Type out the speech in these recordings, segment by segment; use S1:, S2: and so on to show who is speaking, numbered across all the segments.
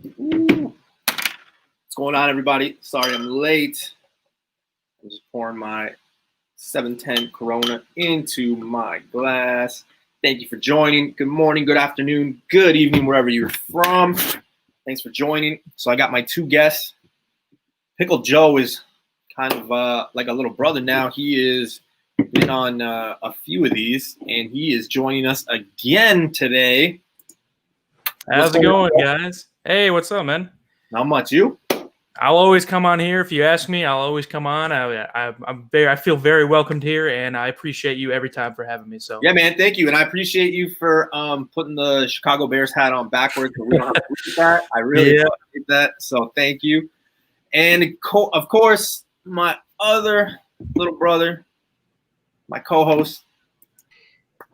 S1: What's going on, everybody? Sorry I'm late. I'm just pouring my 710 Corona into my glass. Thank you for joining. Good morning, good afternoon, good evening, wherever you're from. Thanks for joining. So I got my two guests. Pickle Joe is kind of like a little brother now. He is been on a few of these, and he is joining us again today.
S2: How's it going, guys? Hey, what's up, man?
S1: Not much. You?
S2: I'll always come on here if you ask me. I'll always come on. I feel very welcomed here, and I appreciate you every time for having me. So
S1: yeah, man, thank you, and I appreciate you for putting the Chicago Bears hat on backwards. So we don't have to do that. I really appreciate that. So thank you, and of course, my other little brother, my co-host,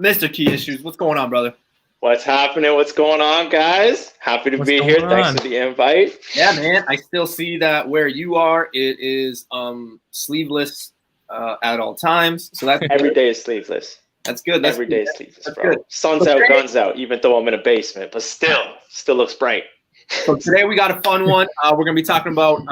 S1: Mr. Key Issues. What's going on, brother?
S3: What's happening? What's going on, guys? Happy to be here. Thanks for the invite.
S1: Yeah, man. I still see that where you are, it is sleeveless at all times. So that's
S3: every day is sleeveless.
S1: That's good.
S3: Every day is sleeveless, bro. Sun's out, guns out, even though I'm in a basement, but still looks bright.
S1: So today we got a fun one. We're going to be talking about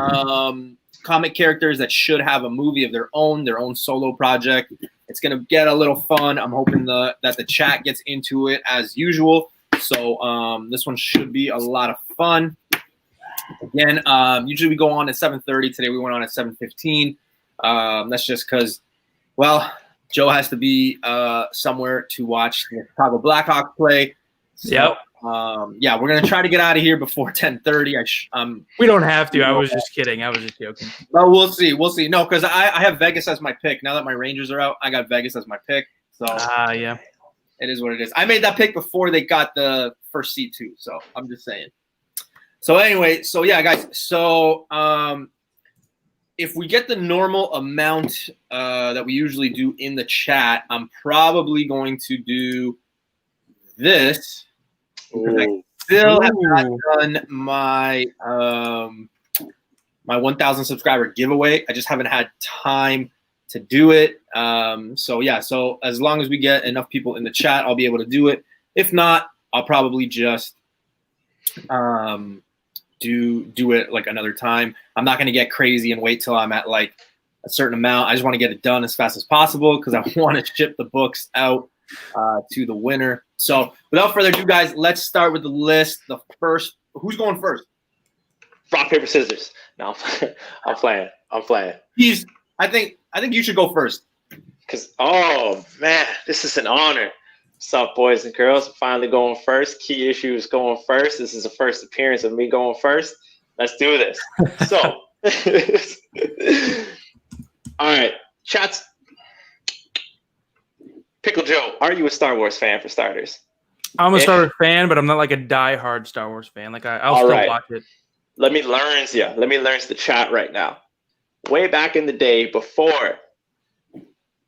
S1: comic characters that should have a movie of their own solo project. It's going to get a little fun. I'm hoping that the chat gets into it as usual. So this one should be a lot of fun. Again, usually we go on at 7:30. Today we went on at 7:15. That's just because, well, Joe has to be somewhere to watch the Chicago Blackhawks play. So,
S2: yep.
S1: Yeah, we're going to try to get out of here before 10:30.
S2: We don't have to. I was just kidding. I was just joking.
S1: Well, we'll see. We'll see. No, because I have Vegas as my pick. Now that my Rangers are out, I got Vegas as my pick. So
S2: yeah.
S1: It is what it is. I made that pick before they got the first seed too. So I'm just saying. So anyway, so yeah, guys. So if we get the normal amount that we usually do in the chat, I'm probably going to do this. I still have not done my my 1,000 subscriber giveaway. I just haven't had time to do it. So yeah, so as long as we get enough people in the chat, I'll be able to do it. If not, I'll probably just do it like another time. I'm not going to get crazy and wait till I'm at like a certain amount. I just want to get it done as fast as possible because I want to ship the books out to the winner. So without further ado, guys, let's start with the list. The first, who's going first?
S3: Rock, paper, scissors. No, I'm playing.
S1: I think you should go first.
S3: Cause oh man, this is an honor. What's up, boys and girls? I'm finally going first. Key Issue is going first. This is the first appearance of me going first. Let's do this. So, all right, chats. Pickle Joe, are you a Star Wars fan for starters?
S2: I'm a Star Wars fan, but I'm not like a die-hard Star Wars fan. Like I'll still watch it.
S3: Let me learn the chat right now. Way back in the day, before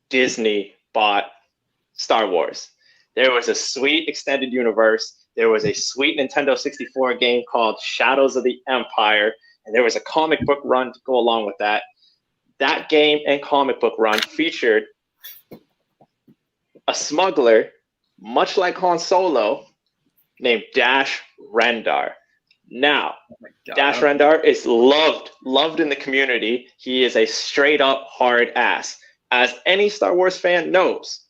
S3: Disney bought Star Wars, there was a sweet extended universe. There was a sweet Nintendo 64 game called Shadows of the Empire, and there was a comic book run to go along with that. That game and comic book run featured a smuggler, much like Han Solo, named Dash Rendar. Now, Dash Rendar is loved in the community. He is a straight up hard ass. As any Star Wars fan knows,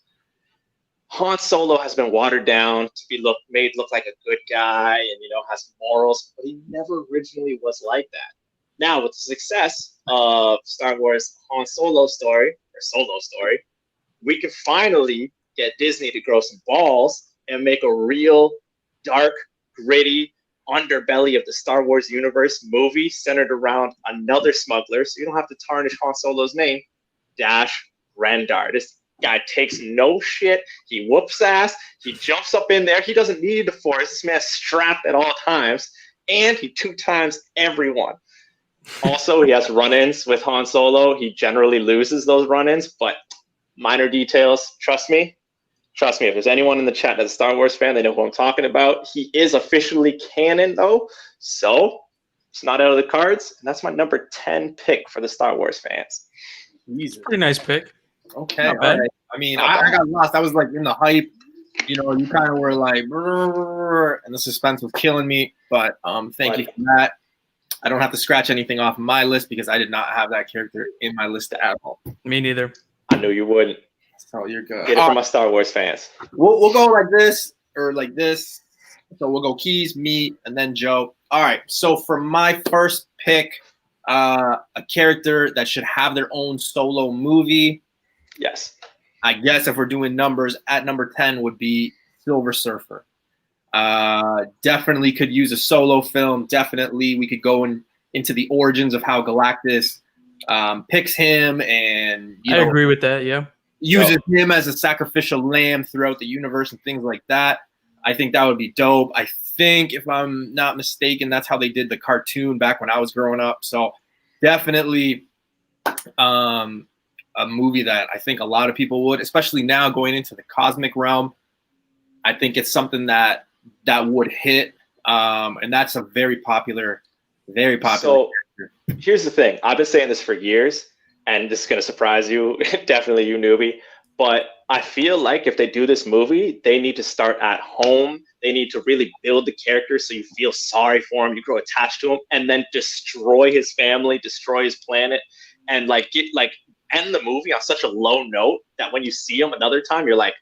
S3: Han Solo has been watered down to be made look like a good guy and has morals, but he never originally was like that. Now, with the success of Star Wars Solo Story, we can finally get Disney to grow some balls and make a real dark, gritty underbelly of the Star Wars universe movie centered around another smuggler, so you don't have to tarnish Han Solo's name, Dash Rendar. This guy takes no shit. He whoops ass. He jumps up in there. He doesn't need the Force. This man's strapped at all times, and he 2 times everyone. Also, he has run-ins with Han Solo. He generally loses those run-ins, but minor details. Trust me, if there's anyone in the chat that's a Star Wars fan, they know who I'm talking about. He is officially canon, though, so it's not out of the cards. And that's my number 10 pick for the Star Wars fans.
S2: He's a pretty nice pick.
S1: Okay, all right. I mean, I got lost. I was like in the hype. you know, you kind of were like, "Brrr," and the suspense was killing me. But thank you for that. I don't have to scratch anything off my list because I did not have that character in my list at all.
S2: Me neither.
S3: I knew you wouldn't.
S1: So you're good.
S3: Get it from my Star Wars fans.
S1: We'll go like this or like this. So we'll go Keys, me, and then Joe. All right. So for my first pick, a character that should have their own solo movie.
S3: Yes.
S1: I guess if we're doing numbers, at number 10 would be Silver Surfer. Definitely could use a solo film. Definitely we could go into the origins of how Galactus picks him and
S2: I agree with that, yeah.
S1: Uses him as a sacrificial lamb throughout the universe and things like that. I think that would be dope. I think, if I'm not mistaken, that's how they did the cartoon back when I was growing up. So definitely a movie that I think a lot of people would, especially now going into the cosmic realm. I think it's something that would hit, and that's a very popular. So
S3: character. Here's the thing. I've been saying this for years, and this is going to surprise you, definitely you newbie, but I feel like if they do this movie, they need to start at home. They need to really build the character so you feel sorry for him, you grow attached to him, and then destroy his family, destroy his planet, and end the movie on such a low note that when you see him another time, you're like,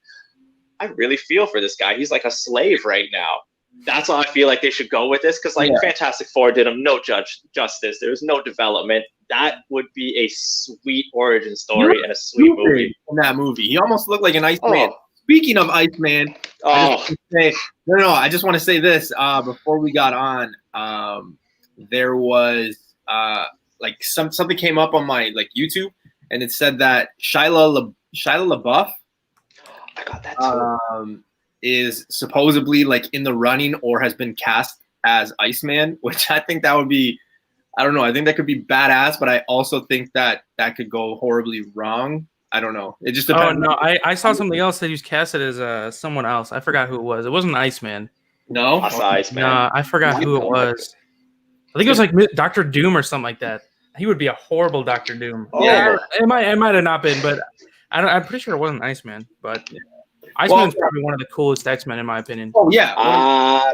S3: I really feel for this guy. He's like a slave right now. That's how I feel like they should go with this, because Fantastic Four did him no justice. There was no development. That would be a sweet origin story and a sweet movie.
S1: In that movie, he almost looked like an Iceman. Speaking of Iceman, I just want to say this before we got on. There was something came up on my YouTube, and it said that Shia LaBeouf.
S3: I got that too.
S1: Is supposedly in the running or has been cast as Iceman, which I think that would be, I don't know. I think that could be badass, but I also think that could go horribly wrong. I don't know. It just depends.
S2: Oh, no. I saw something else that he was casted as someone else. I forgot who it was. It wasn't Iceman.
S1: No?
S3: I saw Iceman.
S2: No, I forgot who it was. I think it was like Dr. Doom or something like that. He would be a horrible Dr. Doom.
S3: Oh.
S2: Yeah, it might have not been, but I'm pretty sure it wasn't Iceman. But Iceman's probably one of the coolest X-Men in my opinion.
S1: Oh yeah.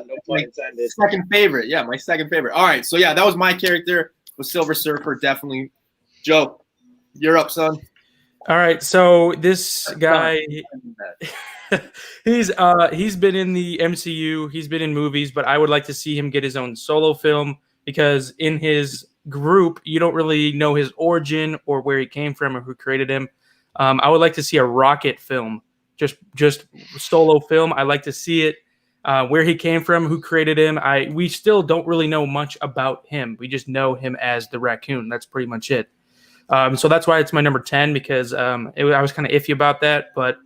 S3: No pun intended.
S1: Second favorite. Yeah, my second favorite. All right, so yeah, that was my character with Silver Surfer. Definitely. Joe, you're up, son.
S2: All right, so this guy, he's been in the MCU, he's been in movies, but I would like to see him get his own solo film, because in his group, you don't really know his origin or where he came from or who created him. I would like to see a Rocket film, just solo film. I like to see it, where he came from, who created him. We still don't really know much about him. We just know him as the Raccoon. That's pretty much it. So that's why it's my number 10, because I was kind of iffy about that, but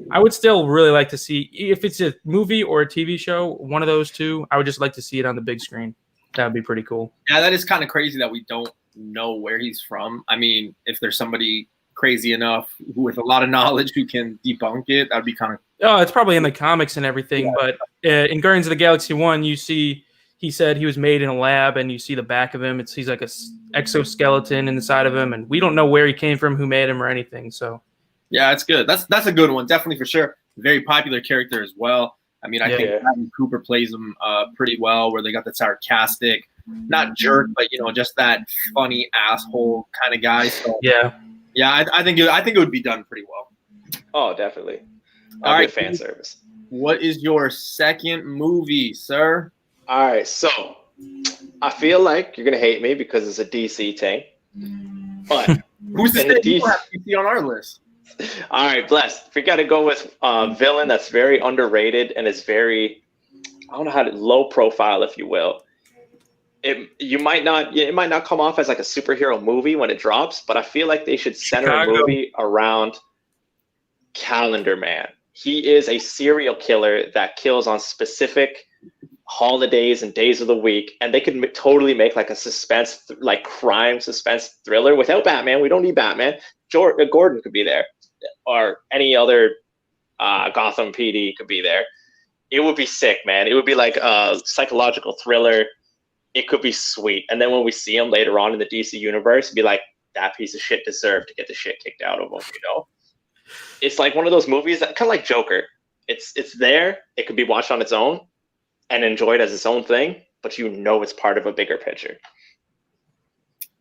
S2: I would still really like to see, if it's a movie or a TV show, one of those two, I would just like to see it on the big screen. That would be pretty cool.
S1: Yeah, that is kind of crazy that we don't know where he's from. I mean, if there's somebody crazy enough with a lot of knowledge who can debunk it, that'd be kind of...
S2: Oh, it's probably in the comics and everything, but in Guardians of the Galaxy 1, you see... He said he was made in a lab, and you see the back of him. He's like a exoskeleton inside of him, and we don't know where he came from, who made him, or anything. So,
S1: yeah, that's good. That's a good one, definitely for sure. Very popular character as well. I mean, I think Bradley Cooper plays him pretty well, where they got that sarcastic, not jerk, but just that funny asshole kind of guy. So yeah, I think it would be done pretty well.
S3: Oh, definitely.
S1: All right,
S3: fan service.
S1: What is your second movie, sir?
S3: All right, so I feel like you're gonna hate me because it's a DC thing, but
S1: who's the DC on our list?
S3: All right, bless. We got to go with villain that's very underrated and is very, I don't know how to, low profile, if you will. It might not come off as like a superhero movie when it drops, but I feel like they should center a movie around Calendar Man. He is a serial killer that kills on specific holidays and days of the week, and they could totally make like a suspense, like crime suspense thriller without Batman. We don't need Batman. Gordon could be there, or any other Gotham PD could be there. It would be sick, man. It would be like a psychological thriller. It could be sweet. And then when we see him later on in the DC universe, be like, that piece of shit deserved to get the shit kicked out of him, It's like one of those movies that kind of like Joker. It's there. It could be watched on its own and enjoyed as its own thing, but you know it's part of a bigger picture.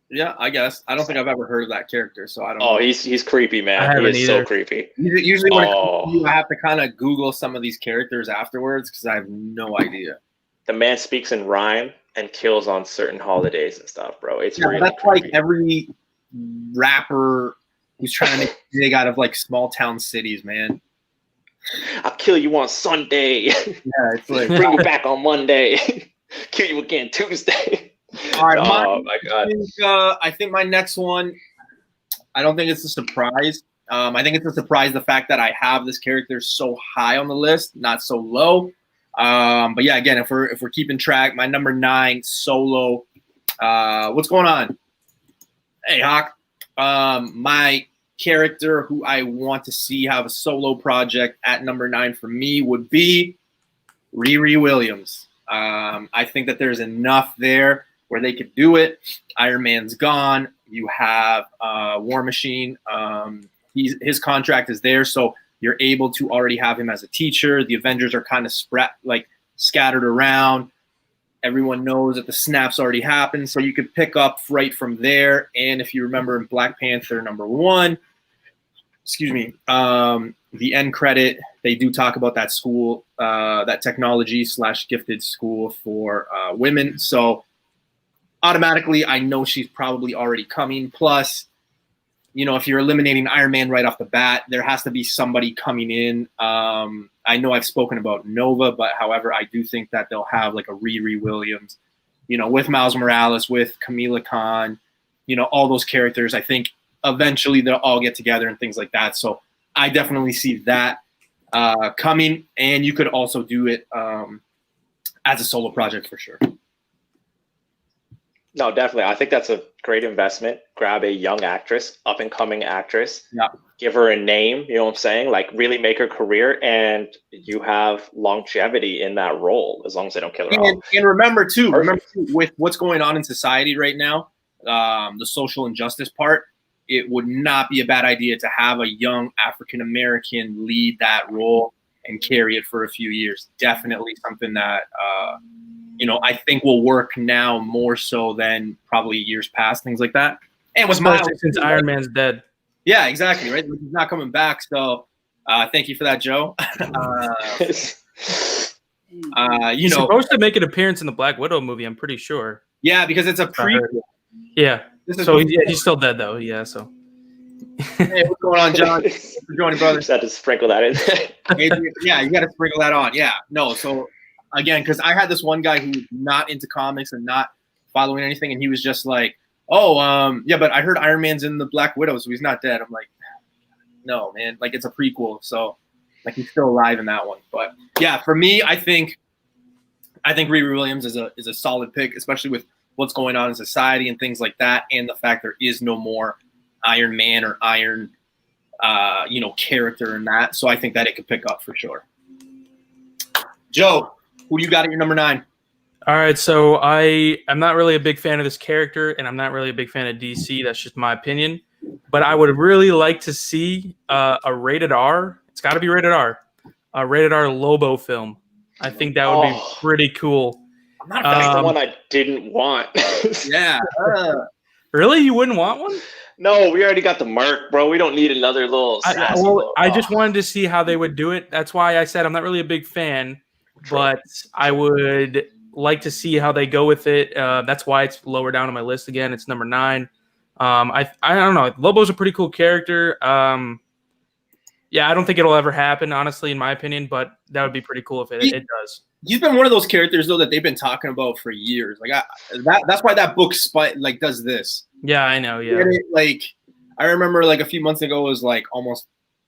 S1: Yeah, I guess. I don't think I've ever heard of that character, so I don't
S3: Oh,
S1: know.
S3: he's creepy,
S2: I
S3: man. He
S2: haven't
S3: is so
S2: either.
S3: creepy.
S1: Usually when it comes
S3: Oh.
S1: to you, I have to kind of Google some of these characters afterwards because I have no idea.
S3: The man speaks in rhyme and kills on certain holidays and stuff, bro. It's
S1: Yeah,
S3: really
S1: that's
S3: creepy.
S1: like every rapper who's trying to make big out of like small town cities, man.
S3: I'll kill you on Sunday.
S1: Yeah, it's like
S3: Bring you back on Monday. Kill you again Tuesday.
S1: all right.
S3: Oh my god.
S1: I think my next one. I don't think it's a surprise. I think it's a surprise the fact that I have this character so high on the list, not so low. But yeah, again, if we're keeping track, my number 9, Solo. What's going on? Hey, Hawk. My character who I want to see have a solo project at number 9 for me would be Riri Williams. I think that there's enough there where they could do it. Iron Man's gone. You have War Machine. His contract is there, so you're able to already have him as a teacher. The Avengers are kind of scattered around. Everyone knows that the snap's already happened, so you could pick up right from there. And if you remember in Black Panther number 1, the end credit, they do talk about that school, that technology/gifted school for women. So automatically, I know she's probably already coming. Plus, if you're eliminating Iron Man right off the bat, there has to be somebody coming in. I know I've spoken about Nova, but however, I do think that they'll have like a Riri Williams, with Miles Morales, with Kamala Khan, all those characters. I think eventually they'll all get together and things like that. So I definitely see that coming. And you could also do it as a solo project for sure.
S3: No, definitely. I think that's a great investment. Grab a young actress, up and coming actress.
S1: Yeah.
S3: Give her a name, you know what I'm saying? Like really make her career, and you have longevity in that role as long as they don't kill her off.
S1: And remember too,
S3: Perfect.
S1: with what's going on in society right now, the social injustice part, it would not be a bad idea to have a young African-American lead that role and carry it for a few years. Definitely something that, I think will work now more so than probably years past, things like that. And was Miles
S2: Since Iron Man's dead.
S1: Yeah, exactly. Right. He's not coming back. So thank you for that, Joe.
S2: He's supposed to make an appearance in the Black Widow movie, I'm pretty sure.
S1: Yeah, because it's a prequel.
S2: Yeah.
S1: So
S2: he's still dead though. Yeah. So.
S1: Hey, what's going on, John? Thanks for joining, brother.
S3: Just had to sprinkle that in.
S1: Adrian, yeah, you got to sprinkle that on. Yeah. No. So again, because I had this one guy who was not into comics and not following anything, and he was just like, "Oh, yeah, but I heard Iron Man's in the Black Widow, so he's not dead." I'm like, "No, man. Like it's a prequel, so like he's still alive in that one." But yeah, for me, I think Riri Williams is a solid pick, especially with what's going on in society and things like that, and the fact there is no more Iron Man or Iron, character in that. So I think that it could pick up for sure. Joe, who do you got at your number 9?
S2: All right, so I'm not really a big fan of this character, and I'm not really a big fan of DC. That's just my opinion. But I would really like to see a rated R. It's got to be rated R. A rated R Lobo film. I think that would be pretty cool.
S3: That's the one I didn't want.
S1: Yeah.
S2: Really? You wouldn't want one?
S3: No, we already got the Merc, bro. We don't need another little.
S2: I just wanted to see how they would do it. That's why I said I'm not really a big fan, but I would like to see how they go with it. That's why it's lower down on my list again. It's number 9. I don't know. Lobo's a pretty cool character. Yeah, I don't think it'll ever happen, honestly, in my opinion, but that would be pretty cool if it does.
S1: He's been one of those characters though that they've been talking about for years. Like that's why that book does this.
S2: Yeah, I know. Yeah,
S1: like I remember like a few months ago it was like almost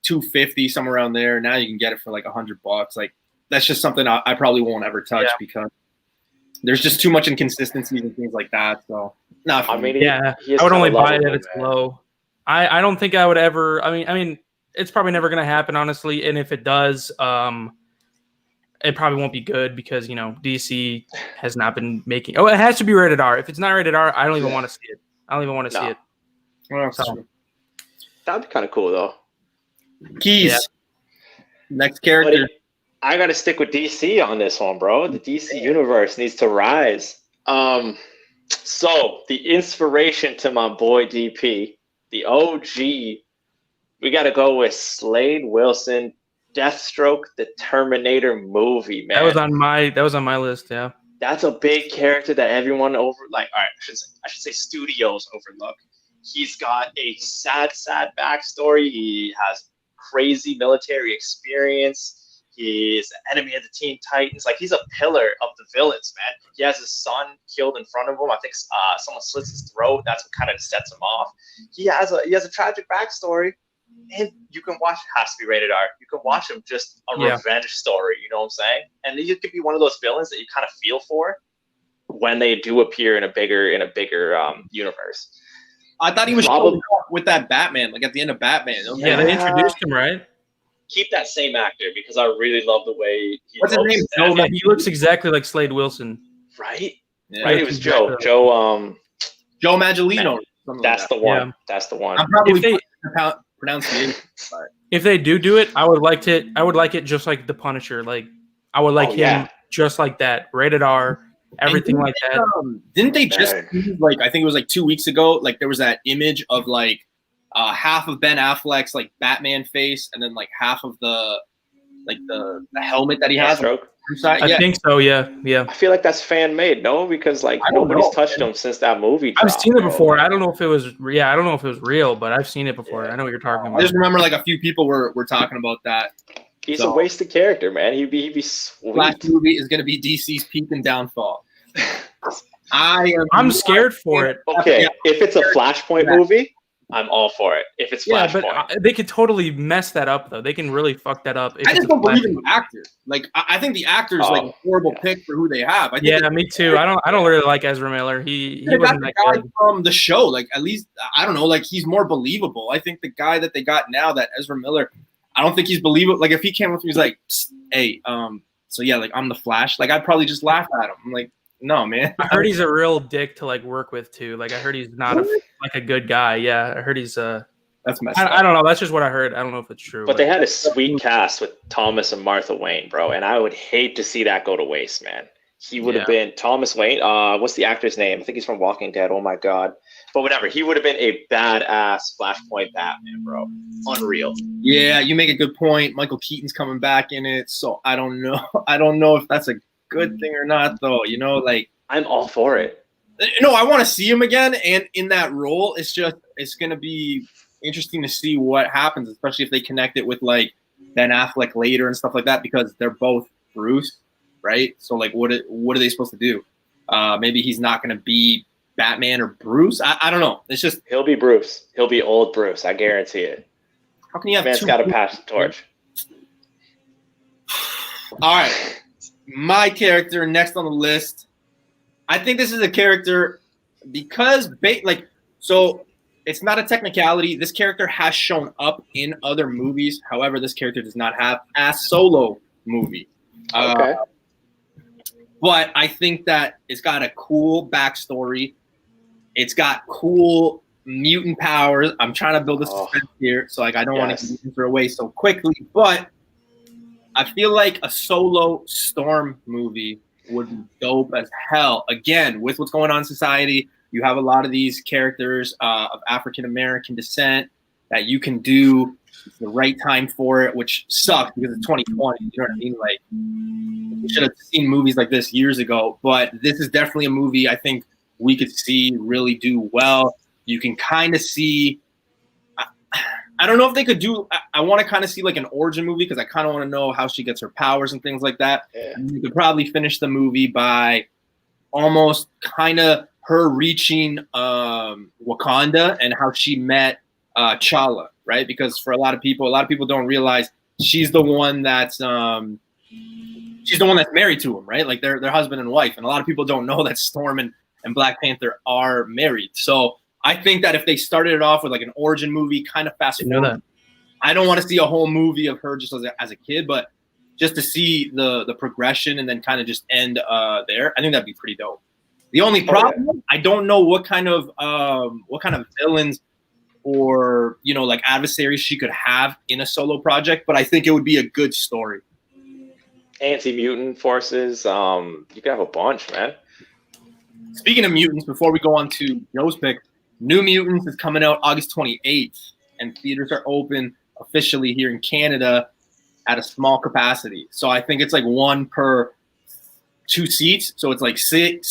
S1: $250 somewhere around there. Now you can get it for like $100. Like that's just something I probably won't ever touch because there's just too much inconsistencies and things like that. So
S3: I mean,
S2: I would only buy it at its low. I don't think I would ever. I mean, it's probably never going to happen, honestly. And if it does, it probably won't be good because DC has not been making. Oh, it has to be rated R. If it's not rated R, I don't even want to see it. I don't even want to see it.
S1: Well,
S2: So,
S3: that'd be kind of cool though.
S1: Keys.
S2: Yeah.
S1: Next character.
S3: I got to stick with DC on this one, bro. The DC universe needs to rise. So the inspiration to my boy DP, the OG, we got to go with Slade Wilson, Deathstroke, the Terminator movie, man.
S2: That was on my list. Yeah.
S3: That's a big character that everyone all right, I should say studios overlook. He's got a sad backstory. He has crazy military experience. He's an enemy of the Teen Titans. Like, he's a pillar of the villains, man. He has his son killed in front of him. I think someone slits his throat. That's what kind of sets him off. He has a tragic backstory, and you can watch. It has to be rated R. You can watch him just a revenge story. You know what I'm saying? And he could be one of those villains that you kind of feel for when they do appear in a bigger universe.
S1: I thought he was probably with that Batman, like at the end of Batman.
S2: Okay. Yeah, they introduced him, right?
S3: Keep that same actor because I really love the way he
S1: What's his name?
S2: Yeah, he looks exactly like Slade Wilson.
S3: Right?
S1: Yeah.
S3: Right, it was Joe
S1: Maggiolino.
S3: That's the one. Yeah. That's the one.
S1: I'm probably pronouncing it.
S2: If they do it, I would like it just like the Punisher. Like, I would like him just like that. Rated R, everything like that.
S1: Didn't they just like, I think it was like 2 weeks ago, like there was that image of like half of Ben Affleck's like Batman face, and then like half of the helmet that he has.
S2: I think so. Yeah.
S3: I feel like that's fan made, no? Because like nobody's touched him since that movie dropped.
S2: I've seen it before. I don't know if it was. Yeah, I don't know if it was real, but I've seen it before. I know what you're talking about.
S1: I just remember like a few people were talking about that.
S3: He's a wasted character, man. He'd be sweet.
S1: Flash movie is going to be DC's peak and downfall.
S2: I'm scared for it.
S3: Okay, if it's a Flashpoint movie, I'm all for it. If it's Flashpoint.
S2: But they could totally mess that up, though. They can really fuck that up.
S1: I just don't believe in the actors. Like, I think the actor's like a horrible pick for who they have.
S2: Me too. I don't really like Ezra Miller. He wasn't that good
S1: from the show. Like, at least I don't know. Like, he's more believable. I think the guy that they got now, that Ezra Miller, I don't think he's believable. Like, if he came up to me, he's like, "Hey, so yeah, like I'm the Flash." Like, I'd probably just laugh at him. I'm like, no, man.
S2: I heard he's a real dick to like work with too. Like, I heard he's not a good guy. Yeah, I heard he's
S1: that's messed up.
S2: I don't know. That's just what I heard. I don't know if it's true.
S3: But they had a sweet cast with Thomas and Martha Wayne, bro, and I would hate to see that go to waste, man. He would have been Thomas Wayne. What's the actor's name? I think he's from Walking Dead. Oh my god. But whatever. He would have been a badass Flashpoint Batman, bro. Unreal.
S1: Yeah, you make a good point. Michael Keaton's coming back in it, so I don't know. I don't know if that's a good thing or not, though. You know, like,
S3: I'm all for it.
S1: No, I want to see him again, and in that role, it's going to be interesting to see what happens, especially if they connect it with like Ben Affleck later and stuff like that, because they're both Bruce, right? So like, what are they supposed to do? Maybe he's not going to be Batman or Bruce. I don't know. It's just
S3: he'll be Bruce. He'll be old Bruce. I guarantee it.
S1: How can you have?
S3: Man's got to pass the torch.
S1: All right, my character next on the list. I think this is a character because so it's not a technicality. This character has shown up in other movies. However, this character does not have a solo movie.
S3: Okay.
S1: But I think that it's got a cool backstory. It's got cool mutant powers. I'm trying to build a suspense here, so like I don't want to give it away so quickly. But I feel like a solo Storm movie would be dope as hell. Again, with what's going on in society, you have a lot of these characters of African American descent that you can do. It's the right time for it, which sucks because it's 2020. You know what I mean? Like, we should have seen movies like this years ago. But this is definitely a movie I think we could see really do well. You can kind of see. I don't know if they could do. I want to kind of see like an origin movie because I kind of want to know how she gets her powers and things like that. Yeah. And you could probably finish the movie by almost kind of her reaching Wakanda and how she met T'Challa, right? Because for a lot of people don't realize she's the one that's married to him, right? Like they're husband and wife, and a lot of people don't know that Storm and Black Panther are married. So I think that if they started it off with like an origin movie, kind of fast forward, I don't want to see a whole movie of her just as a kid, but just to see the progression and then kind of just end there. I think that'd be pretty dope. The only problem, I don't know what kind of villains or like adversaries she could have in a solo project, but I think it would be a good story.
S3: anti-mutant forces. You could have a bunch, man.
S1: Speaking of mutants, before we go on to Joe's pick, New Mutants is coming out August 28th, and theaters are open officially here in Canada at a small capacity. So I think it's like 1 per 2 seats. So it's like seat,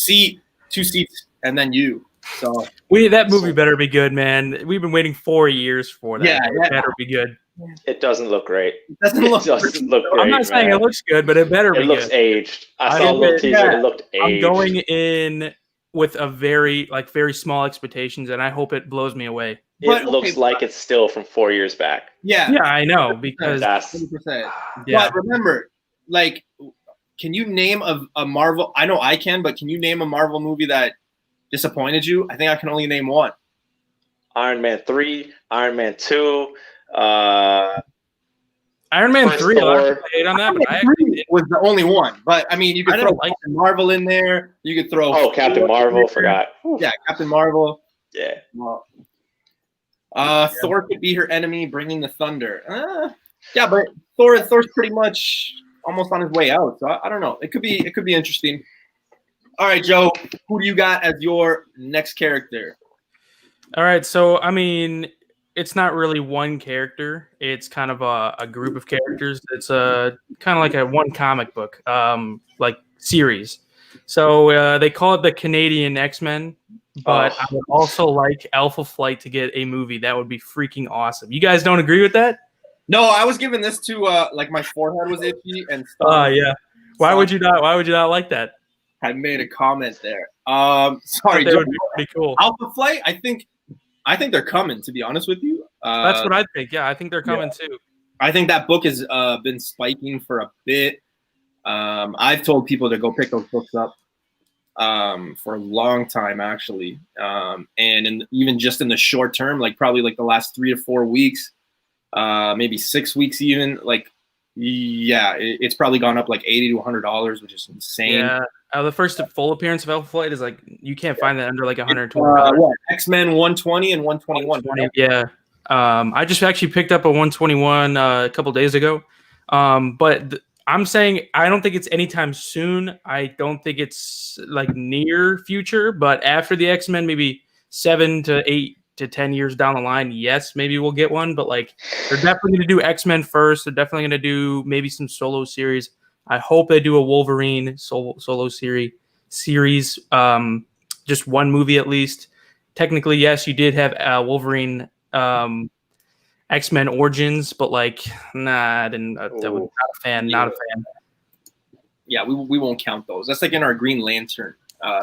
S1: 2 seats, and then you. So
S2: that movie better be good, man. We've been waiting 4 years for that.
S1: Yeah,
S2: It better be good.
S3: It doesn't look great.
S1: It doesn't look
S3: great.
S2: I'm not saying it looks good, but it better be
S3: It looks
S2: good.
S3: aged. I saw a little teaser. It looked aged.
S2: I'm going in with a very small expectations, and I hope it blows me away.
S3: It looks like it's still from 4 years back.
S1: Yeah,
S2: I know, because
S3: That's
S1: 100%.
S2: Yeah.
S1: But remember, like, can you name a Marvel? I know I can, but can you name a Marvel movie that disappointed you? I think I can only name one.
S3: Iron Man 3, Iron Man 2.
S2: Iron Man
S3: First
S2: 3, a lot of
S3: Thor.
S2: people hate on that, but I
S1: Iron Man
S2: actually
S1: 3 was the only one. But I mean, you could
S2: I
S1: throw
S2: didn't like
S1: Captain Marvel in there. You could throw
S3: Captain
S1: Thor
S3: Marvel.
S1: in there.
S3: Forgot.
S1: Yeah, Captain Marvel.
S3: Yeah.
S1: Thor could be her enemy, bringing the thunder. Yeah, but Thor's pretty much almost on his way out. So I don't know. It could be interesting. All right, Joe, who do you got as your next character?
S2: All right, so I mean, it's not really one character. It's kind of a group of characters. It's a kind of like a one comic book, like series. So they call it the Canadian X-Men, but I would also like Alpha Flight to get a movie. That would be freaking awesome. You guys don't agree with that?
S1: No, I was giving this to like my forehead was itchy and stuff.
S2: Yeah. Why would you not? Why would you not like that?
S1: I made a comment there. Sorry,
S2: That
S1: Joe.
S2: would be pretty cool.
S1: Alpha Flight. I think they're coming. To be honest with you,
S2: That's what I think. Yeah, I think they're coming too.
S1: I think that book has been spiking for a bit. I've told people to go pick those books up for a long time, actually, and even just in the short term, like probably like the last 3 to 4 weeks, maybe 6 weeks, even like, yeah, it's probably gone up like $80 to $100, which is insane.
S2: Yeah. The first full appearance of Alpha Flight is like you can't find that under like $120.
S1: X-Men 120 and 121.
S2: Yeah. I just actually picked up a 121 a couple days ago. But I'm saying I don't think it's anytime soon. I don't think it's like near future, but after the X-Men, maybe 7 to 8 to 10 years down the line, yes, maybe we'll get one. But like they're definitely going to do X-Men first. They're definitely going to do maybe some solo series. I hope they do a Wolverine solo series. Just one movie at least. Technically, yes, you did have Wolverine X-Men Origins, but like, nah, I didn't. Not a fan. Not a fan.
S1: Yeah, we won't count those. That's like in our Green Lantern.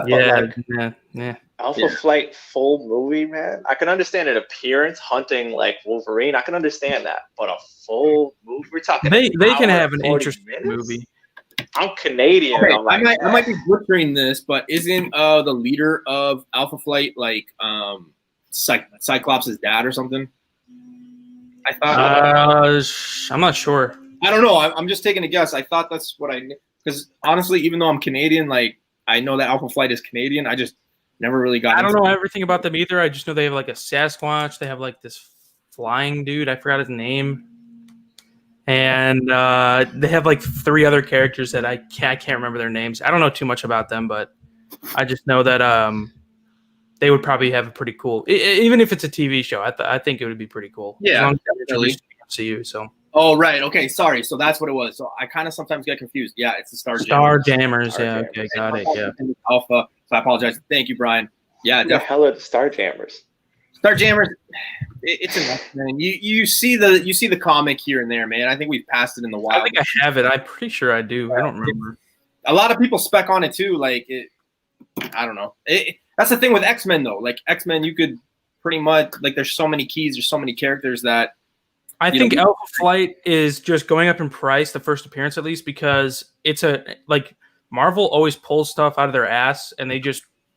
S2: Yeah.
S3: Alpha Flight full movie, man. I can understand an appearance hunting like Wolverine. I can understand that, but a full movie. We're talking.
S2: They can
S3: hour,
S2: have an
S3: 40
S2: interesting
S3: minutes?
S2: movie.
S3: I'm Canadian.
S1: Okay,
S3: I'm like,
S1: I might be butchering this, but isn't the leader of Alpha Flight like Cyclops' dad or something? I thought.
S2: I'm not sure.
S1: I don't know. I'm just taking a guess. I thought that's what I knew. Because honestly, even though I'm Canadian, like I know that Alpha Flight is Canadian. I just never really got.
S2: I don't know everything about them either. I just know they have like a Sasquatch. They have like this flying dude. I forgot his name. And they have like 3 other characters that I can't remember their names. I don't know too much about them, but I just know that they would probably have a pretty cool. Even if it's a TV show, I think it would be pretty cool.
S1: Yeah,
S2: as long as
S1: definitely.
S2: it's MCU. So.
S1: Oh right, okay, sorry. So that's what it was. So I kind of sometimes get confused. Yeah, it's the
S2: Starjammers. Yeah, okay, got it. Yeah.
S1: Alpha. So I apologize. Thank you, Brian. Yeah,
S3: who the hell are the Starjammers?
S1: Starjammers. It's enough, man. You see the comic here and there, man. I think we've passed it in the wild.
S2: I think I have it. I'm pretty sure I do. I don't remember.
S1: A lot of people spec on it too. Like I don't know. That's the thing with X-Men though. Like X-Men, you could pretty much like. There's so many keys. There's so many characters that.
S2: I think Alpha Flight is just going up in price, the first appearance at least, because it's like Marvel always pulls stuff out of their ass and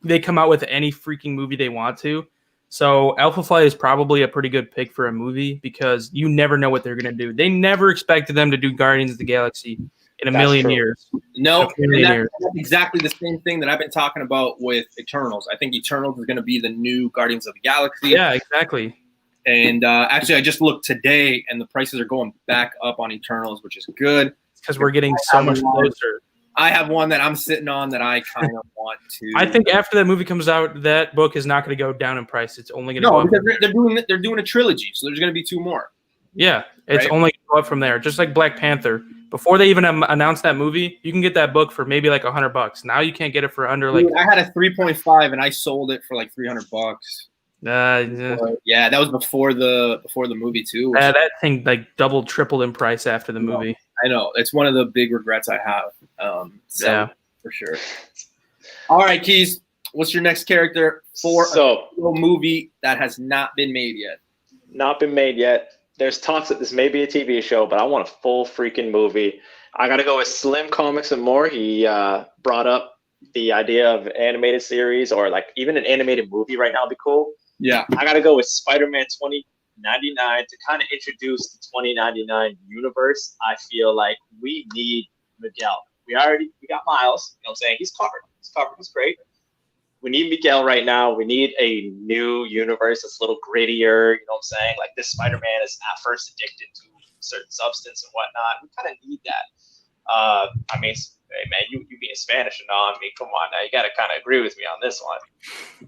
S2: they come out with any freaking movie they want to. So Alpha Flight is probably a pretty good pick for a movie because you never know what they're going to do. They never expected them to do Guardians of the Galaxy in a million years.
S1: No, that's exactly the same thing that I've been talking about with Eternals. I think Eternals is going to be the new Guardians of the Galaxy.
S2: Yeah, exactly.
S1: And actually, I just looked today, and the prices are going back up on Eternals, which is good.
S2: because we're getting so much closer.
S1: I have one that I'm sitting on that I kind of want to.
S2: I think after that movie comes out, that book is not going to go down in price. It's only going to go up.
S1: Because they're doing a trilogy, so there's going to be 2 more.
S2: Yeah, it's only going to go up from there. Just like Black Panther. Before they even announced that movie, you can get that book for maybe like $100. Now you can't get it for under like.
S1: Dude, I had a 3.5 and I sold it for like $300. Yeah, that was before the movie too.
S2: That thing like doubled, tripled in price after the movie.
S1: I know. It's one of the big regrets I have.
S2: Yeah,
S1: for sure. All right, Keys. What's your next character for a movie that has not been made yet?
S3: Not been made yet. There's talks that this may be a TV show, but I want a full freaking movie. I got to go with Slim Comics and More. He brought up the idea of an animated series or like even an animated movie right now would be cool.
S1: Yeah.
S3: I got to go with Spider-Man 2099 to kind of introduce the 2099 universe. I feel like we need Miguel. We got Miles. You know what I'm saying? He's covered. He's great. We need Miguel right now. We need a new universe that's a little grittier. You know what I'm saying? Like this Spider-Man is at first addicted to a certain substance and whatnot. We kind of need that. I mean, hey man, you being Spanish and all. I mean, come on now. You got to kind of agree with me on this one.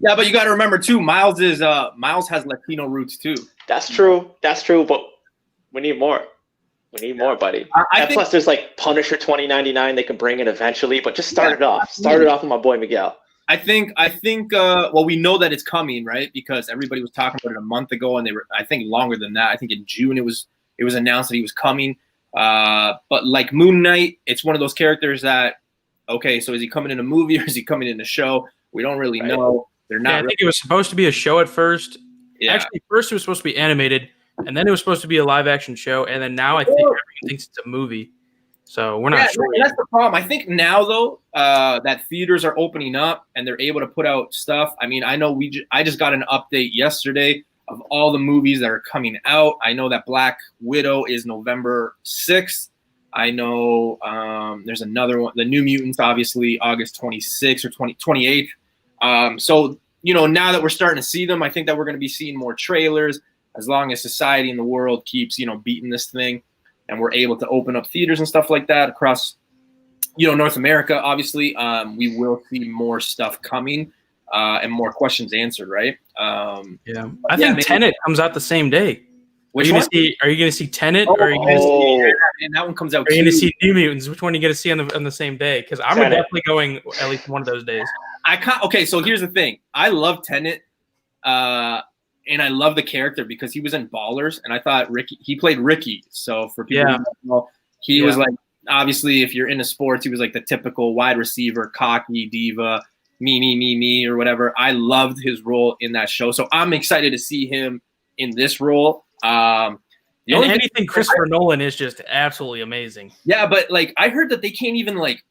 S1: Yeah, but you got to remember too, Miles has Latino roots too.
S3: That's true. But we need more. We need more, buddy. Plus, there's like Punisher 2099 they can bring in eventually, but just start it off. Start it off with my boy Miguel.
S1: I think. Well, we know that it's coming, right? Because everybody was talking about it a month ago, and I think longer than that. I think in June it was announced that he was coming. But like Moon Knight, it's one of those characters that, okay, so is he coming in a movie or is he coming in a show? We don't really know. They're not.
S2: I think it was supposed to be a show at first.
S1: Yeah.
S2: Actually, first it was supposed to be animated, and then it was supposed to be a live action show, and then now I think everyone thinks it's a movie. So we're not sure.
S1: That's the problem. I think now though, that theaters are opening up and they're able to put out stuff. I mean, I know I just got an update yesterday of all the movies that are coming out. I know that Black Widow is November 6th. I know there's another one, the New Mutants, obviously August 26th or 28th. So, you know, now that we're starting to see them, I think that we're going to be seeing more trailers as long as society and the world keeps, you know, beating this thing and we're able to open up theaters and stuff like that across, you know, North America. Obviously, we will see more stuff coming and more questions answered, right?
S2: Yeah, I think Tenet comes out the same day. Are you going to see Tenet?
S1: Or are you going to see, and that one comes out.
S2: Are you going to see New Mutants? Which one are you going to see on the same day? Because I'm definitely going at least one of those days.
S1: Okay, so here's the thing. I love Tenet, and I love the character because he was in Ballers, and I thought he played Ricky. So for people who don't know, he was like, obviously, if you're into sports, he was like the typical wide receiver, cocky diva, me, or whatever. I loved his role in that show, so I'm excited to see him in this role.
S2: Anything Christopher Nolan is just absolutely amazing.
S1: Yeah, but like I heard that they can't even like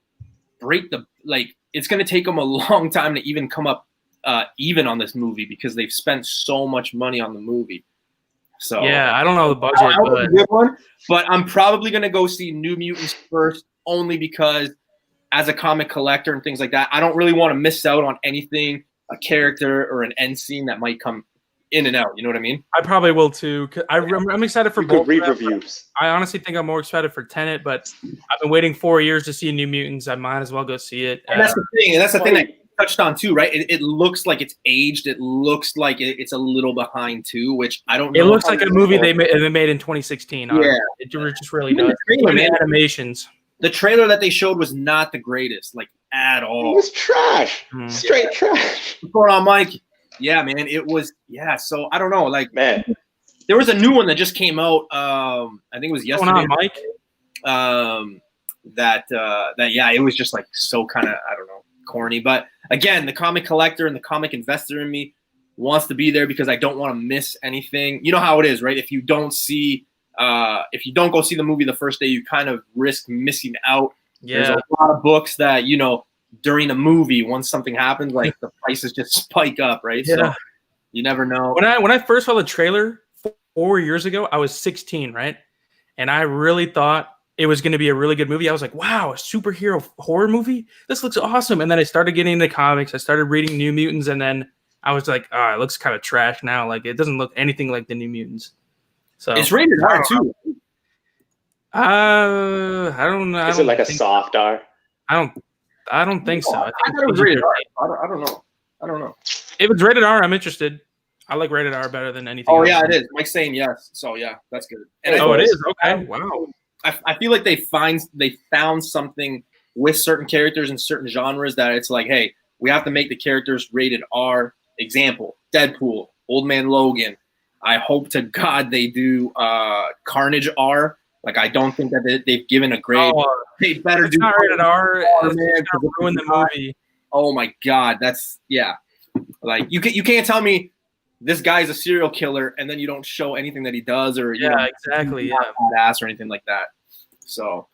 S1: break it's going to take them a long time to even come up even on this movie because they've spent so much money on the movie. So
S2: yeah, I don't know the budget,
S1: but I'm probably going to go see New Mutants first only because as a comic collector and things like that, I don't really want to miss out on anything, a character or an end scene that might come in and out. You know what I mean?
S2: I probably will too. I'm excited for both.
S3: Read reviews.
S2: I honestly think I'm more excited for Tenet, but I've been waiting 4 years to see New Mutants. I might as well go see it.
S1: And that's the thing. And that's the thing that you touched on too, right? It looks like it's aged. It looks like it's a little behind too, which I don't know.
S2: It looks like a movie they made in 2016.
S1: Yeah.
S2: It just really does. The animations.
S1: The trailer that they showed was not the greatest, like at all.
S3: It was trash. Straight trash.
S1: What's going on, Mike? Yeah, man, it was. Yeah, so I don't know. Like,
S3: man,
S1: there was a new one that just came out. I think it was yesterday.
S2: What's going on,
S1: Mike? That it was just like so kind of, I don't know, corny. But again, the comic collector and the comic investor in me wants to be there because I don't want to miss anything. You know how it is, right? If you don't go see the movie the first day, you kind of risk missing out.
S2: Yeah.
S1: There's a lot of books that, you know, during a movie, once something happens, like the prices just spike up, right?
S2: Yeah.
S1: So you never know.
S2: When I first saw the trailer 4 years ago, I was 16, right? And I really thought it was going to be a really good movie. I was like, wow, a superhero horror movie? This looks awesome. And then I started getting into comics. I started reading New Mutants, and then I was like, oh, it looks kind of trash now. Like, it doesn't look anything like the New Mutants. So
S1: it's rated R too.
S2: I don't know.
S3: Is it like a soft R?
S2: I don't think so. I
S1: I
S2: think
S1: thought it was
S2: PG-13.
S1: rated R. I don't know. I don't know.
S2: If it's rated R, I'm interested. I like rated R better than anything.
S1: Oh
S2: else.
S1: yeah, it is. Mike's saying yes. So yeah, that's good. And
S2: Oh, it is. Okay.
S1: I,
S2: Wow.
S1: I feel like they found something with certain characters in certain genres that it's like, hey, we have to make the characters rated R. Example: Deadpool, Old Man Logan. I hope to God they do Carnage R. Like I don't think that they've given a grade.
S2: Oh,
S1: They better
S2: it's
S1: do
S2: not rated R. It's
S1: man,
S2: gonna ruin the movie.
S1: Oh my God, that's yeah. Like you can't tell me this guy's a serial killer and then you don't show anything that he does or you know,
S2: exactly.
S1: he's
S2: Yeah.
S1: not badass or anything like that. So,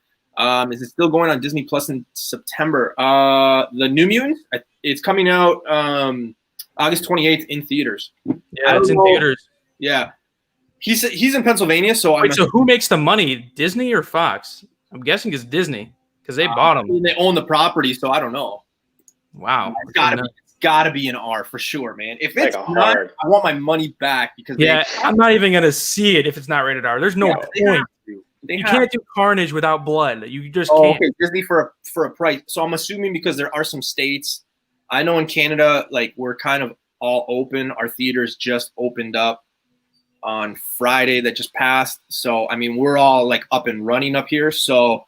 S1: is it still going on Disney Plus in September? The New Mutants, it's coming out August 28th in theaters.
S2: Yeah, it's in theaters.
S1: Yeah, he's in Pennsylvania, so
S2: Wait, so who makes the money, Disney or Fox? I'm guessing it's Disney because they bought them.
S1: They own the property, so I don't know.
S2: Wow,
S1: It's gotta be an R for sure, man. If it's
S3: like
S1: not, I want my money back because
S2: I'm not even gonna see it if it's not rated R. There's no point. You can't do Carnage without blood. You just can't.
S1: Okay, Disney for a price. So I'm assuming because there are some states. I know in Canada, like we're kind of all open. Our theaters just opened up on Friday that just passed. So I mean, we're all like up and running up here. So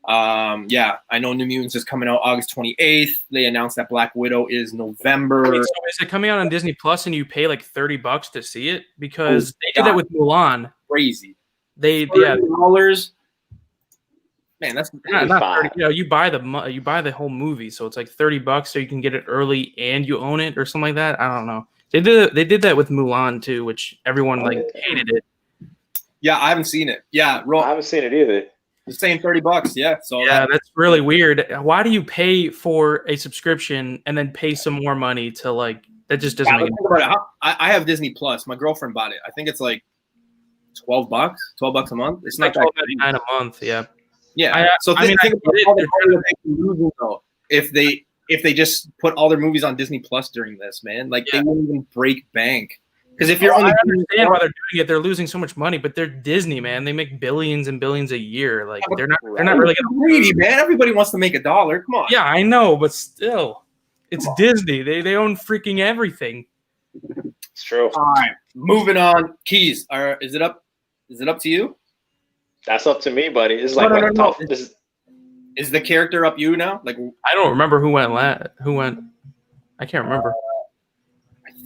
S1: yeah, I know New Mutants is coming out August 28th. They announced that Black Widow is November.
S2: Wait, so is it coming out on Disney Plus and you pay like $30 to see it? Because they did that with Mulan.
S1: Crazy.
S2: They
S1: $30. Man, that's
S2: not 30, you know, you buy the whole movie, so it's like $30 so you can get it early and you own it or something like that. I don't know. They did that with Mulan too, which everyone like hated it.
S1: Yeah, I haven't seen it. Yeah,
S3: I haven't seen it either.
S1: The same $30. Yeah. So
S2: yeah, that's really weird. Why do you pay for a subscription and then pay some more money to like that? Just doesn't make
S1: sense. I have Disney Plus. My girlfriend bought it. I think it's like $12 a month. It's not
S2: $12.99 a month. Yeah.
S1: Yeah. Think about all the money that they can lose, though, if they just put all their movies on Disney Plus during this, man. Like they wouldn't even break bank. Because if you're only
S2: I understand why they're doing it, they're losing so much money, but they're Disney, man. They make billions and billions a year. Like they're not really gonna
S1: greedy, man. Everybody wants to make $1. Come on.
S2: Yeah, I know, but still, it's Disney. They own freaking everything.
S3: It's true.
S1: All right, moving on. Keys, is it up to you?
S3: That's up to me, buddy. This is like no.
S1: Is the character up you now? Like
S2: I don't remember who went. I can't remember.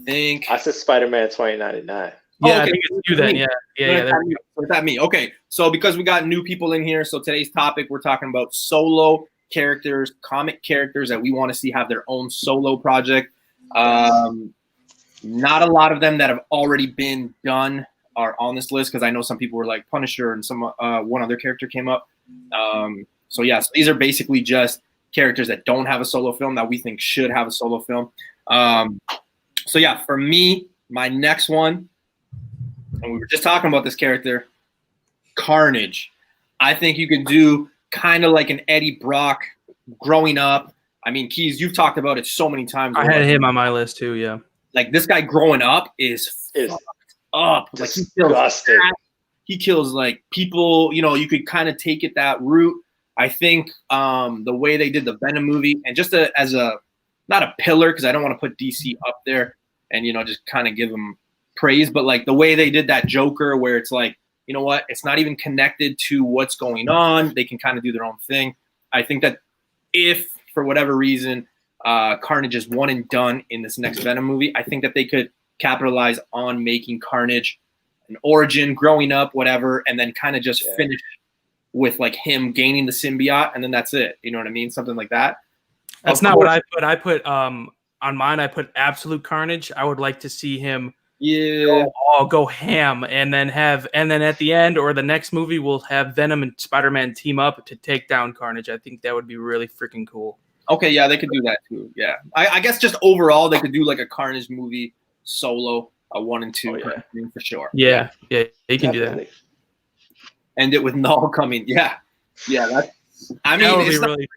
S1: I
S3: said Spider-Man 2099.
S2: Yeah, okay. I think it's you then. Yeah.
S1: Is that me? Okay, so because we got new people in here, so today's topic we're talking about solo characters, comic characters that we want to see have their own solo project. Not a lot of them that have already been done are on this list because I know some people were like Punisher and some one other character came up. So yes, these are basically just characters that don't have a solo film that we think should have a solo film. So yeah, for me, my next one, and we were just talking about this character, Carnage. I think you could do kind of like an Eddie Brock growing up. I mean, Keys, you've talked about it so many times.
S2: I had him on my list too, yeah.
S1: Like this guy growing up is up. Like he kills like people, you know, you could kind of take it that route. I think the way they did the Venom movie and just as a not a pillar because I don't want to put DC up there and, you know, just kind of give them praise. But like the way they did that Joker where it's like, you know what, it's not even connected to what's going on. They can kind of do their own thing. I think that if for whatever reason Carnage is one and done in this next Venom movie, I think that they could capitalize on making Carnage an origin, growing up, whatever, and then kind of just finish with like him gaining the symbiote. And then that's it. You know what I mean? Something like that.
S2: That's not what I put. I put on mine. I put absolute carnage. I would like to see him, go ham, and then at the end or the next movie, we'll have Venom and Spider-Man team up to take down Carnage. I think that would be really freaking cool.
S1: Okay, yeah, they could do that too. Yeah, I guess just overall they could do like a Carnage movie solo, a 1 and 2 for sure.
S2: Yeah, they can do that.
S1: End it with Null coming. Yeah. That's. I mean, it's really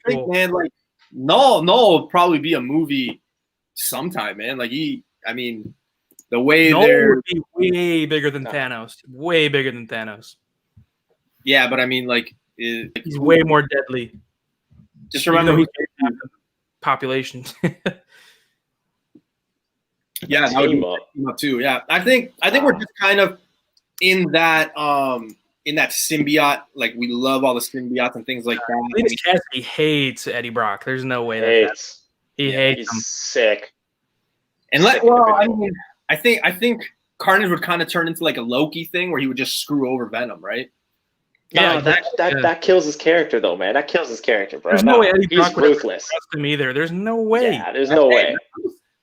S1: cool, man. Like. No, will probably be a movie sometime, man. Like the way
S2: they're would be way bigger than Thanos. Way bigger than Thanos.
S1: Yeah, but I mean, like,
S2: He's way more deadly.
S1: just remember who.
S2: Population.
S1: Yeah, that would be team up too. Yeah, I think we're just kind of in that symbiote. Like, we love all the symbiotes and things like that.
S2: Cletus Cassidy hates Eddie Brock. There's no way he hates him.
S3: Sick.
S1: And I mean, I think Carnage would kind of turn into like a Loki thing where he would just screw over Venom, right?
S3: Yeah, that kills his character though, man. That kills his character, bro.
S2: There's no way Eddie Brock
S3: he's ruthless.
S2: Trust him either. There's no way.
S3: Yeah, there's no way.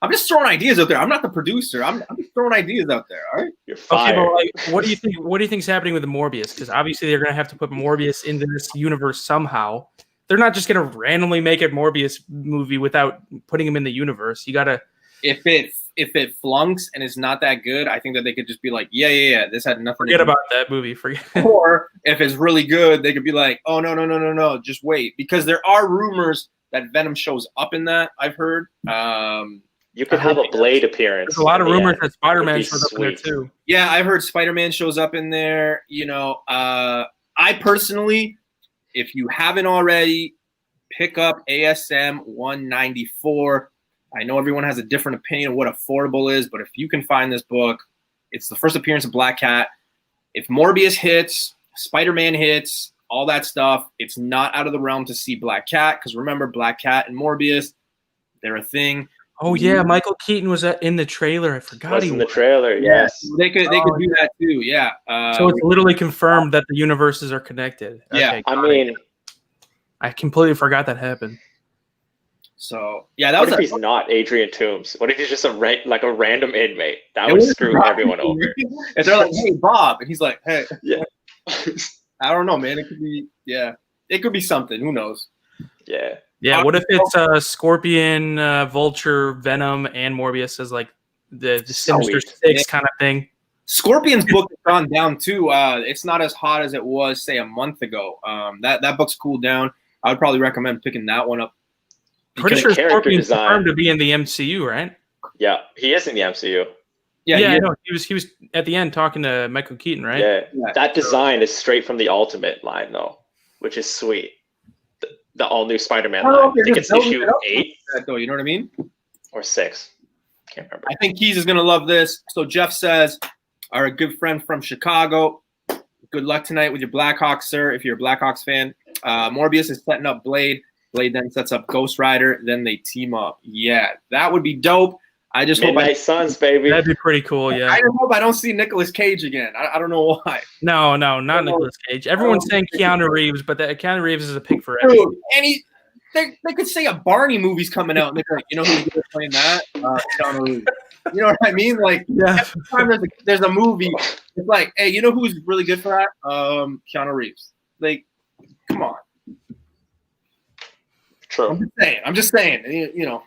S1: I'm just throwing ideas out there. I'm not the producer. I'm just throwing ideas out there. All right.
S3: You're fired.
S2: Okay, but like, what do you think? What do you think is happening with the Morbius? Because obviously they're gonna have to put Morbius into this universe somehow. They're not just gonna randomly make a Morbius movie without putting him in the universe. You gotta.
S1: If it flunks and it's not that good, I think that they could just be like, yeah, this had nothing.
S2: Forget about that movie. Forget.
S1: Or if it's really good, they could be like, oh no, just wait, because there are rumors that Venom shows up in that. I've heard.
S3: You could have a Blade appearance.
S2: There's a lot of rumors that Spider-Man shows up in there too.
S1: Yeah, I've heard Spider-Man shows up in there. You know, I personally, if you haven't already, pick up ASM 194. I know everyone has a different opinion of what affordable is, but if you can find this book, it's the first appearance of Black Cat. If Morbius hits, Spider-Man hits, all that stuff, it's not out of the realm to see Black Cat, because remember, Black Cat and Morbius, they're a thing.
S2: Oh yeah, Michael Keaton was in the trailer. I forgot he was
S3: in the trailer. Yes,
S1: they could do that too. Yeah.
S2: So it's literally confirmed that the universes are connected.
S1: Yeah,
S2: okay,
S3: I mean,
S2: I completely forgot that happened.
S1: So yeah,
S3: what if he's not Adrian Toomes? What if he's just a random inmate? That would screw everyone over.
S1: And they're like, "Hey, Bob," and he's like, "Hey,
S3: yeah."
S1: I don't know, man. It could be, it could be something. Who knows?
S3: Yeah.
S2: Yeah, what if it's Scorpion, Vulture, Venom, and Morbius as like the Sinister Six kind of thing?
S1: Scorpion's book has gone down too. It's not as hot as it was, say, a month ago. That book's cooled down. I would probably recommend picking that one up.
S2: Pretty sure Scorpion's confirmed to be in the MCU, right?
S3: Yeah, he is in the MCU.
S2: Yeah, I know. He was at the end talking to Michael Keaton, right?
S3: Yeah. That design is straight from the Ultimate line, though, which is sweet. The all-new Spider-Man line. I think it's issue 8.
S1: Though, you know what I mean?
S3: Or 6. Can't remember.
S1: I think Keys is going to love this. So Jeff says, our good friend from Chicago, good luck tonight with your Blackhawks, sir, if you're a Blackhawks fan. Morbius is setting up Blade. Blade then sets up Ghost Rider. Then they team up. Yeah, that would be dope. I just
S3: hope Midnight Suns, baby.
S2: That'd be pretty cool, yeah.
S1: I just hope I don't see Nicolas Cage again. I don't know why.
S2: No, not Nicolas Cage. Everyone's saying Keanu Reeves, but Keanu Reeves is a pick for everyone.
S1: And they could say a Barney movie's coming out, and they're like, you know who's good at playing that? Keanu Reeves. You know what I mean? Like,
S2: yeah.
S1: Every time there's a movie, it's like, hey, you know who's really good for that? Keanu Reeves. Like, come on.
S3: True.
S1: I'm just saying. You know.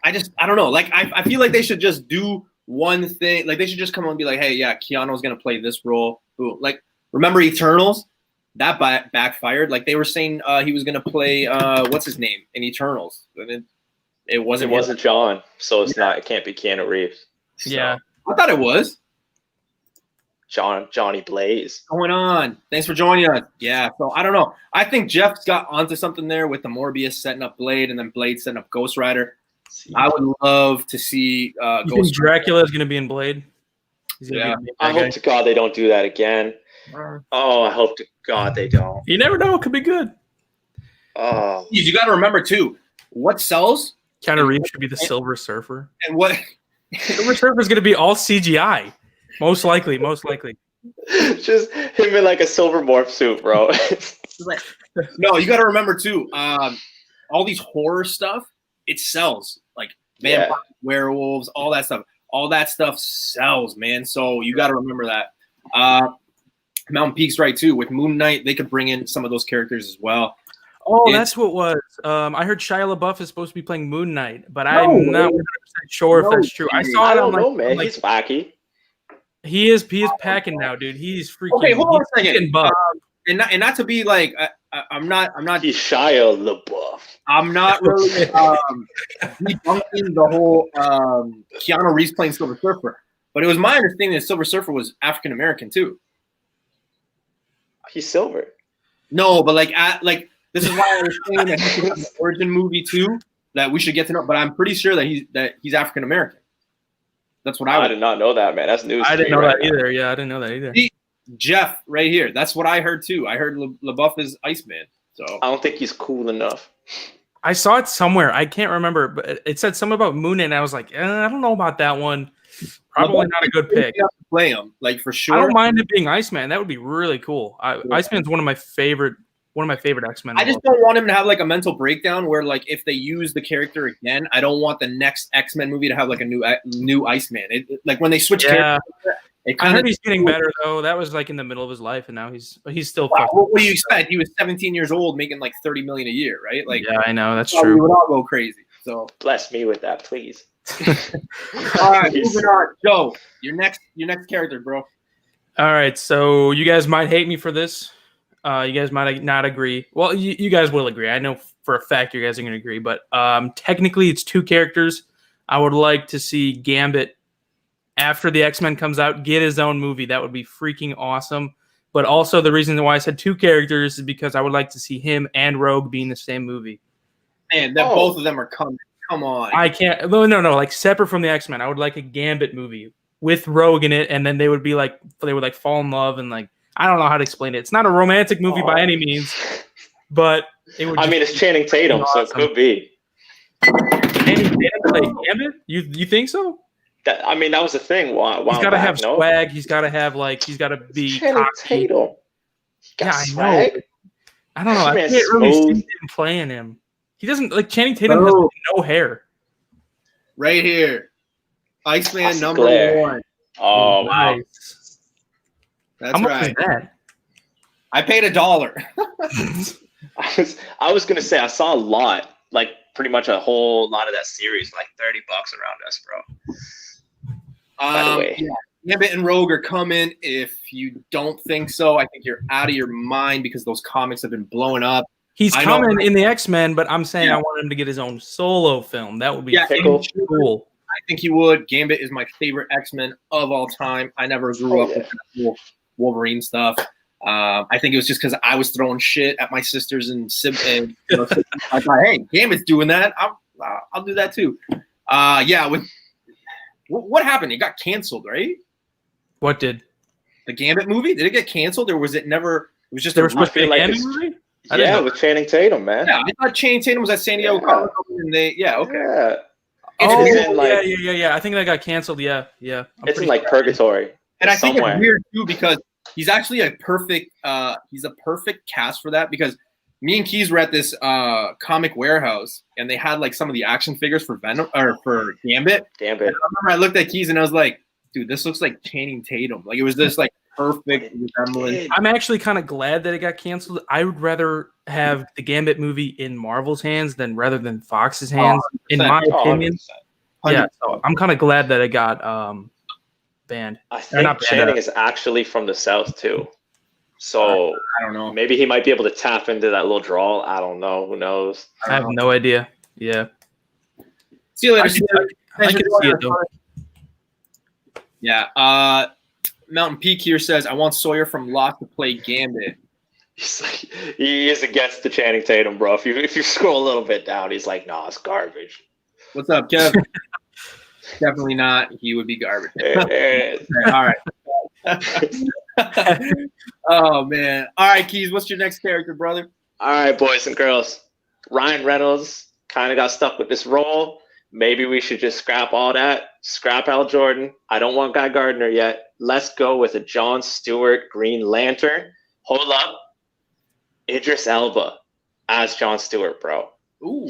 S1: I don't know. Like, I feel like they should just do one thing. Like, they should just come on and be like, hey, yeah, Keanu's going to play this role. Boom. Like, remember Eternals? That backfired. Like, they were saying he was going to play, what's his name, in Eternals. And it wasn't
S3: John, so it's not. It can't be Keanu Reeves.
S1: So, yeah. I thought it was.
S3: Johnny Blaze.
S1: What's going on? Thanks for joining us. Yeah, so I don't know. I think Jeff's got onto something there with the Morbius setting up Blade and then Blade setting up Ghost Rider. I would love to see
S2: Ghost Dracula is going to be in Blade.
S1: Yeah.
S3: I hope to God they don't do that again. Oh, I hope to God they don't.
S2: You never know. It could be good.
S3: Oh.
S1: You got to remember, too, what sells?
S2: Keanu Reeves should be the Silver Surfer.
S1: And what?
S2: Silver Surfer is going to be all CGI. Most likely.
S3: Just him in like a silver morph suit, bro.
S1: No, you got to remember, too, all these horror stuff, it sells. Like vampires, werewolves, all that stuff. All that stuff sells, man. So you got to remember that. Mountain Peak's right, too. With Moon Knight, they could bring in some of those characters as well.
S2: Oh, that's what it was. I heard Shia LaBeouf is supposed to be playing Moon Knight, but I'm not 100% sure if that's true. I saw it on
S3: know, man. He's wacky.
S2: He is packing now, dude. He's freaking.
S1: Okay, hold on a second. And not to be like, I'm not.
S3: He's Shia LaBeouf.
S1: I'm not really debunking the whole Keanu Reeves playing Silver Surfer, but it was my understanding that Silver Surfer was African American too.
S3: He's Silver.
S1: No, but like this is why I was saying that he should have an origin movie too. That we should get to know. But I'm pretty sure that he's African American. That's what
S3: I did not know that, man. That's news.
S2: I didn't
S3: to me
S2: know
S3: right
S2: that
S3: now.
S2: either. Yeah, I didn't know that either.
S1: See, Jeff, right here. That's what I heard too. I heard LaBeouf is Iceman. So
S3: I don't think he's cool enough.
S2: I saw it somewhere. I can't remember, but it said something about Moon, and I was like, I don't know about that one. Probably not a good pick.
S1: You have to play him, like for sure.
S2: I don't mind it being Iceman. That would be really cool. Iceman's one of my favorite X-Men.
S1: I just don't want him to have like a mental breakdown where like if they use the character again, I don't want the next X-Men movie to have like a new Iceman. Like when they switch characters,
S2: I heard he's getting better though. That was like in the middle of his life, and now he's still.
S1: Wow, what do you expect? He was 17 years old, making like $30 million a year, right? Like,
S2: yeah, I know that's
S1: we
S2: true.
S1: would all go crazy. So
S3: Bless me with that, please.
S1: all right, moving on. Joe, your next character, bro.
S2: All right, so you guys might hate me for this. You guys might not agree. Well, you guys will agree. I know for a fact you guys are going to agree. But technically, it's two characters. I would like to see Gambit, after the X-Men comes out, get his own movie. That would be freaking awesome. But also the reason why I said two characters is because I would like to see him and Rogue be in the same movie.
S1: Man, both of them are coming. Come on.
S2: I can't. No. Like separate from the X-Men. I would like a Gambit movie with Rogue in it, and then they would fall in love and like. I don't know how to explain it. It's not a romantic movie by any means, but it would.
S3: I mean, it's Channing Tatum, so it could be.
S2: Channing Tatum play Gambit? You think so?
S3: I mean, that was the thing.
S2: He's got to have swag. He's got to be
S3: Channing Tatum.
S2: Yeah, I know. I don't know. I can't really see him playing him. He doesn't like Channing Tatum has no hair.
S1: Right here, Iceman number one.
S3: Oh wow.
S2: Nice.
S1: That's
S2: How much
S1: right.
S2: is that?
S1: I paid $1.
S3: I was gonna say I saw a lot, like pretty much a whole lot of that series, like $30 around us, bro. By the way,
S1: yeah, Gambit and Rogue are coming. If you don't think so, I think you're out of your mind because those comics have been blowing up.
S2: He's coming in the X-Men, but I'm saying I want him to get his own solo film. That would be cool.
S1: I think he would. Gambit is my favorite X-Men of all time. I never grew up with that Wolverine stuff. I think it was just because I was throwing shit at my sisters and siblings. I thought, hey, Gambit's doing that. I'll do that too. What happened? It got canceled, right?
S2: What did?
S1: The Gambit movie? Did it get canceled, or was it never? It was just
S2: there was supposed to be a Gambit movie.
S3: Yeah, with Channing Tatum, man.
S1: Yeah, I thought Channing Tatum was at San Diego Comic Con, and they
S3: Yeah.
S2: Yeah. I think that got canceled. Yeah.
S3: It's in like purgatory.
S1: And I think it's weird too because he's actually a perfect cast for that because me and Keys were at this comic warehouse and they had like some of the action figures for Venom or for Gambit. And I remember I looked at Keys and I was like, dude, this looks like Channing Tatum. Like it was this like perfect resemblance.
S2: I'm actually kind of glad that it got canceled. I would rather have the Gambit movie in Marvel's hands rather than Fox's hands, in my opinion. 100%. Yeah, so I'm kind of glad that it got banned.
S3: I think Channing is actually from the South too. So
S1: I don't know.
S3: Maybe he might be able to tap into that little draw. I don't know. Who knows?
S2: I have no idea. Yeah.
S1: See you later.
S2: I can see it though.
S1: Yeah. Mountain Peak here says, I want Sawyer from Lost to play Gambit.
S3: He's like, he is against the Channing Tatum, bro. If you scroll a little bit down, he's like, nah, it's garbage.
S1: What's up, Kev? Definitely not. He would be garbage. All right. Oh, man. All right, Keys, what's your next character, brother?
S3: All right, boys and girls. Ryan Reynolds kind of got stuck with this role. Maybe we should just scrap all that. Scrap Hal Jordan. I don't want Guy Gardner yet. Let's go with a Jon Stewart Green Lantern. Hold up. Idris Elba as Jon Stewart, bro.
S1: Ooh.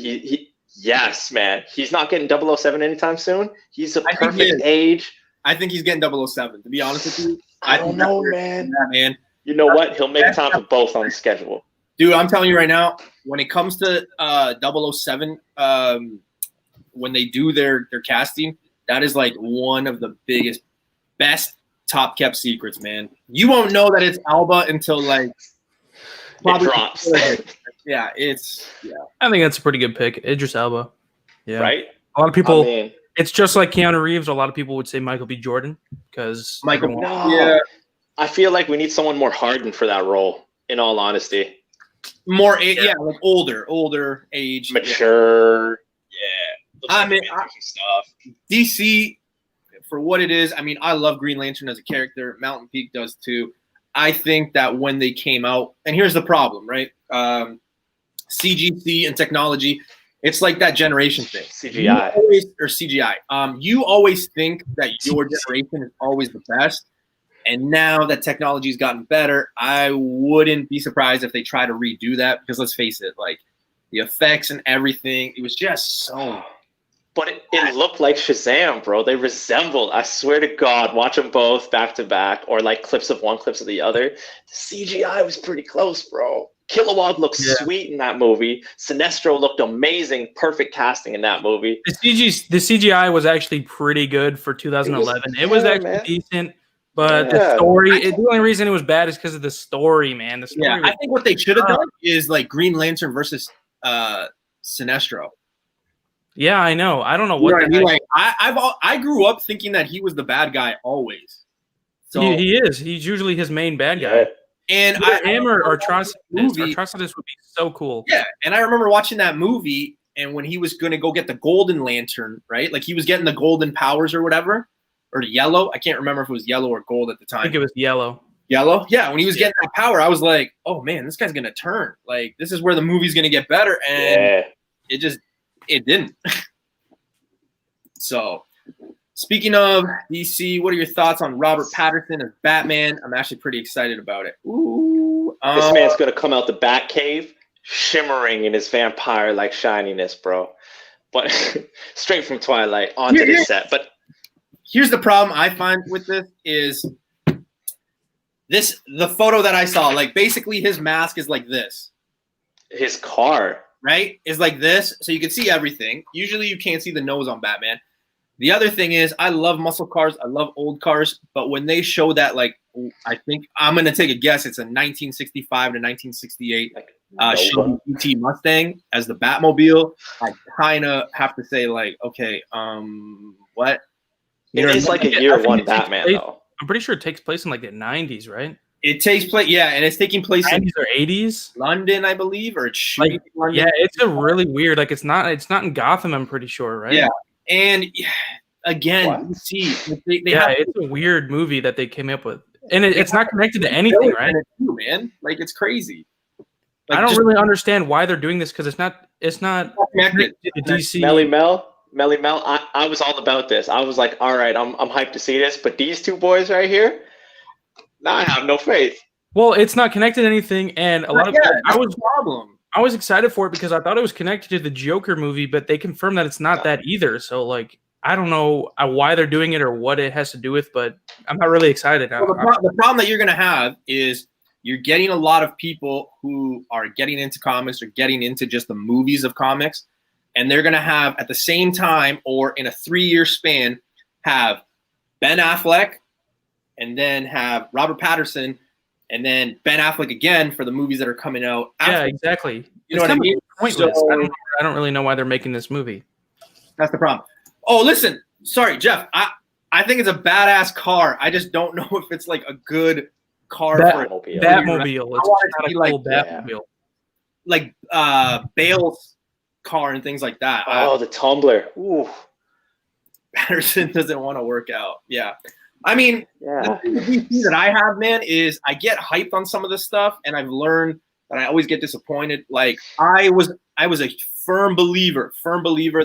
S3: Yes, man. He's not getting 007 anytime soon. He's a perfect age.
S1: I think he's getting 007, to be honest with you.
S3: I don't know, man.
S1: Man.
S3: You know what? He'll make time for both on the schedule.
S1: Dude, I'm telling you right now, when it comes to 007, when they do their casting, that is like one of the best top kept secrets, man. You won't know that it's Alba until like
S3: it drops.
S1: Yeah,
S2: I think that's a pretty good pick, Idris Elba. Yeah,
S3: right.
S2: A lot of people. It's just like Keanu Reeves. A lot of people would say Michael B. Jordan because
S3: yeah. I feel like we need someone more hardened for that role. In all honesty,
S1: More, yeah, like older age,
S3: mature. Yeah.
S1: I mean,
S3: stuff.
S1: DC, for what it is, I mean, I love Green Lantern as a character. Mountain Peak does too. I think that when they came out, and here's the problem, right? CGC and technology, it's like that generation thing.
S3: CGI.
S1: Or CGI. You always think that your generation is always the best. And now that technology's gotten better, I wouldn't be surprised if they try to redo that, because let's face it, like the effects and everything, it was just so.
S3: But it looked like Shazam, bro. They resembled. I swear to God, watch them both back to back, or like clips of one, clips of the other. The CGI was pretty close, bro. Kilowog looked sweet in that movie. Sinestro looked amazing. Perfect casting in that movie.
S2: The CGI was actually pretty good for 2011. It was actually decent. But the story, the only reason it was bad is because of the story, man. The story
S1: I think what they should have done is like Green Lantern versus Sinestro.
S2: Yeah, I know. I don't know what.
S1: I mean? Like, I grew up thinking that he was the bad guy always. So
S2: he is. He's usually his main bad guy.
S3: Yeah.
S1: And
S2: him or Atrocitus would be so cool.
S1: Yeah, and I remember watching that movie, and when he was going to go get the Golden Lantern, right? Like he was getting the golden powers or whatever. Or yellow. I can't remember if it was yellow or gold at the time.
S2: I think it was yellow.
S1: Yellow? Yeah, when he was getting that power, I was like, oh man, this guy's gonna turn. Like, this is where the movie's gonna get better. And it didn't. So speaking of DC, what are your thoughts on Robert Pattinson as Batman? I'm actually pretty excited about it. Ooh.
S3: This man's gonna come out the Batcave shimmering in his vampire-like shininess, bro. But straight from Twilight onto the set. But
S1: here's the problem I find with this is the photo that I saw, like basically his mask is like this.
S3: His car.
S1: Right? Is like this. So you can see everything. Usually you can't see the nose on Batman. The other thing is I love muscle cars. I love old cars. But when they show that, like, I think I'm going to take a guess. It's a 1965 to 1968 Chevy GT Mustang as the Batmobile. I kind of have to say, like, okay, what?
S3: It is like a year one Batman, though.
S2: I'm pretty sure it takes place in like the 90s, right?
S1: It takes place, yeah, and it's taking place
S2: 90s or 80s,
S1: London, I believe, or it's shooting in London.
S2: Yeah, it's a really weird. Like it's not in Gotham. I'm pretty sure, right?
S1: Yeah, and again, you see,
S2: it's a weird movie that they came up with, and it's not connected to anything, right?
S1: Man, like it's crazy.
S2: Like, I don't really understand why they're doing this because it's not connected to DC.
S3: Melly Mel, I was all about this. I was like, all right, I'm hyped to see this, but these two boys right here, I have no faith.
S2: Well, it's not connected to anything, and a lot of
S1: problem.
S2: I was excited for it because I thought it was connected to the Joker movie, but they confirmed that it's not that either. So, like, I don't know why they're doing it or what it has to do with, but I'm not really excited.
S1: Well, the problem that you're going to have is you're getting a lot of people who are getting into comics or getting into just the movies of comics. And they're going to have, at the same time or in a 3-year span, have Ben Affleck and then have Robert Pattinson and then Ben Affleck again for the movies that are coming out after.
S2: Yeah, exactly.
S1: You know what I mean?
S2: Pointless. So, I don't really know why they're making this movie.
S1: That's the problem. Oh, listen. Sorry, Jeff. I think it's a badass car. I just don't know if it's like a good car for it.
S2: Batmobile. It's not a cool Batmobile.
S1: Like Bale's car and things like that.
S3: Oh, the Tumbler. Ooh.
S1: Patterson doesn't want to work out. Yeah. I mean, the thing that I have, man, is I get hyped on some of this stuff, and I've learned that I always get disappointed. Like I was a firm believer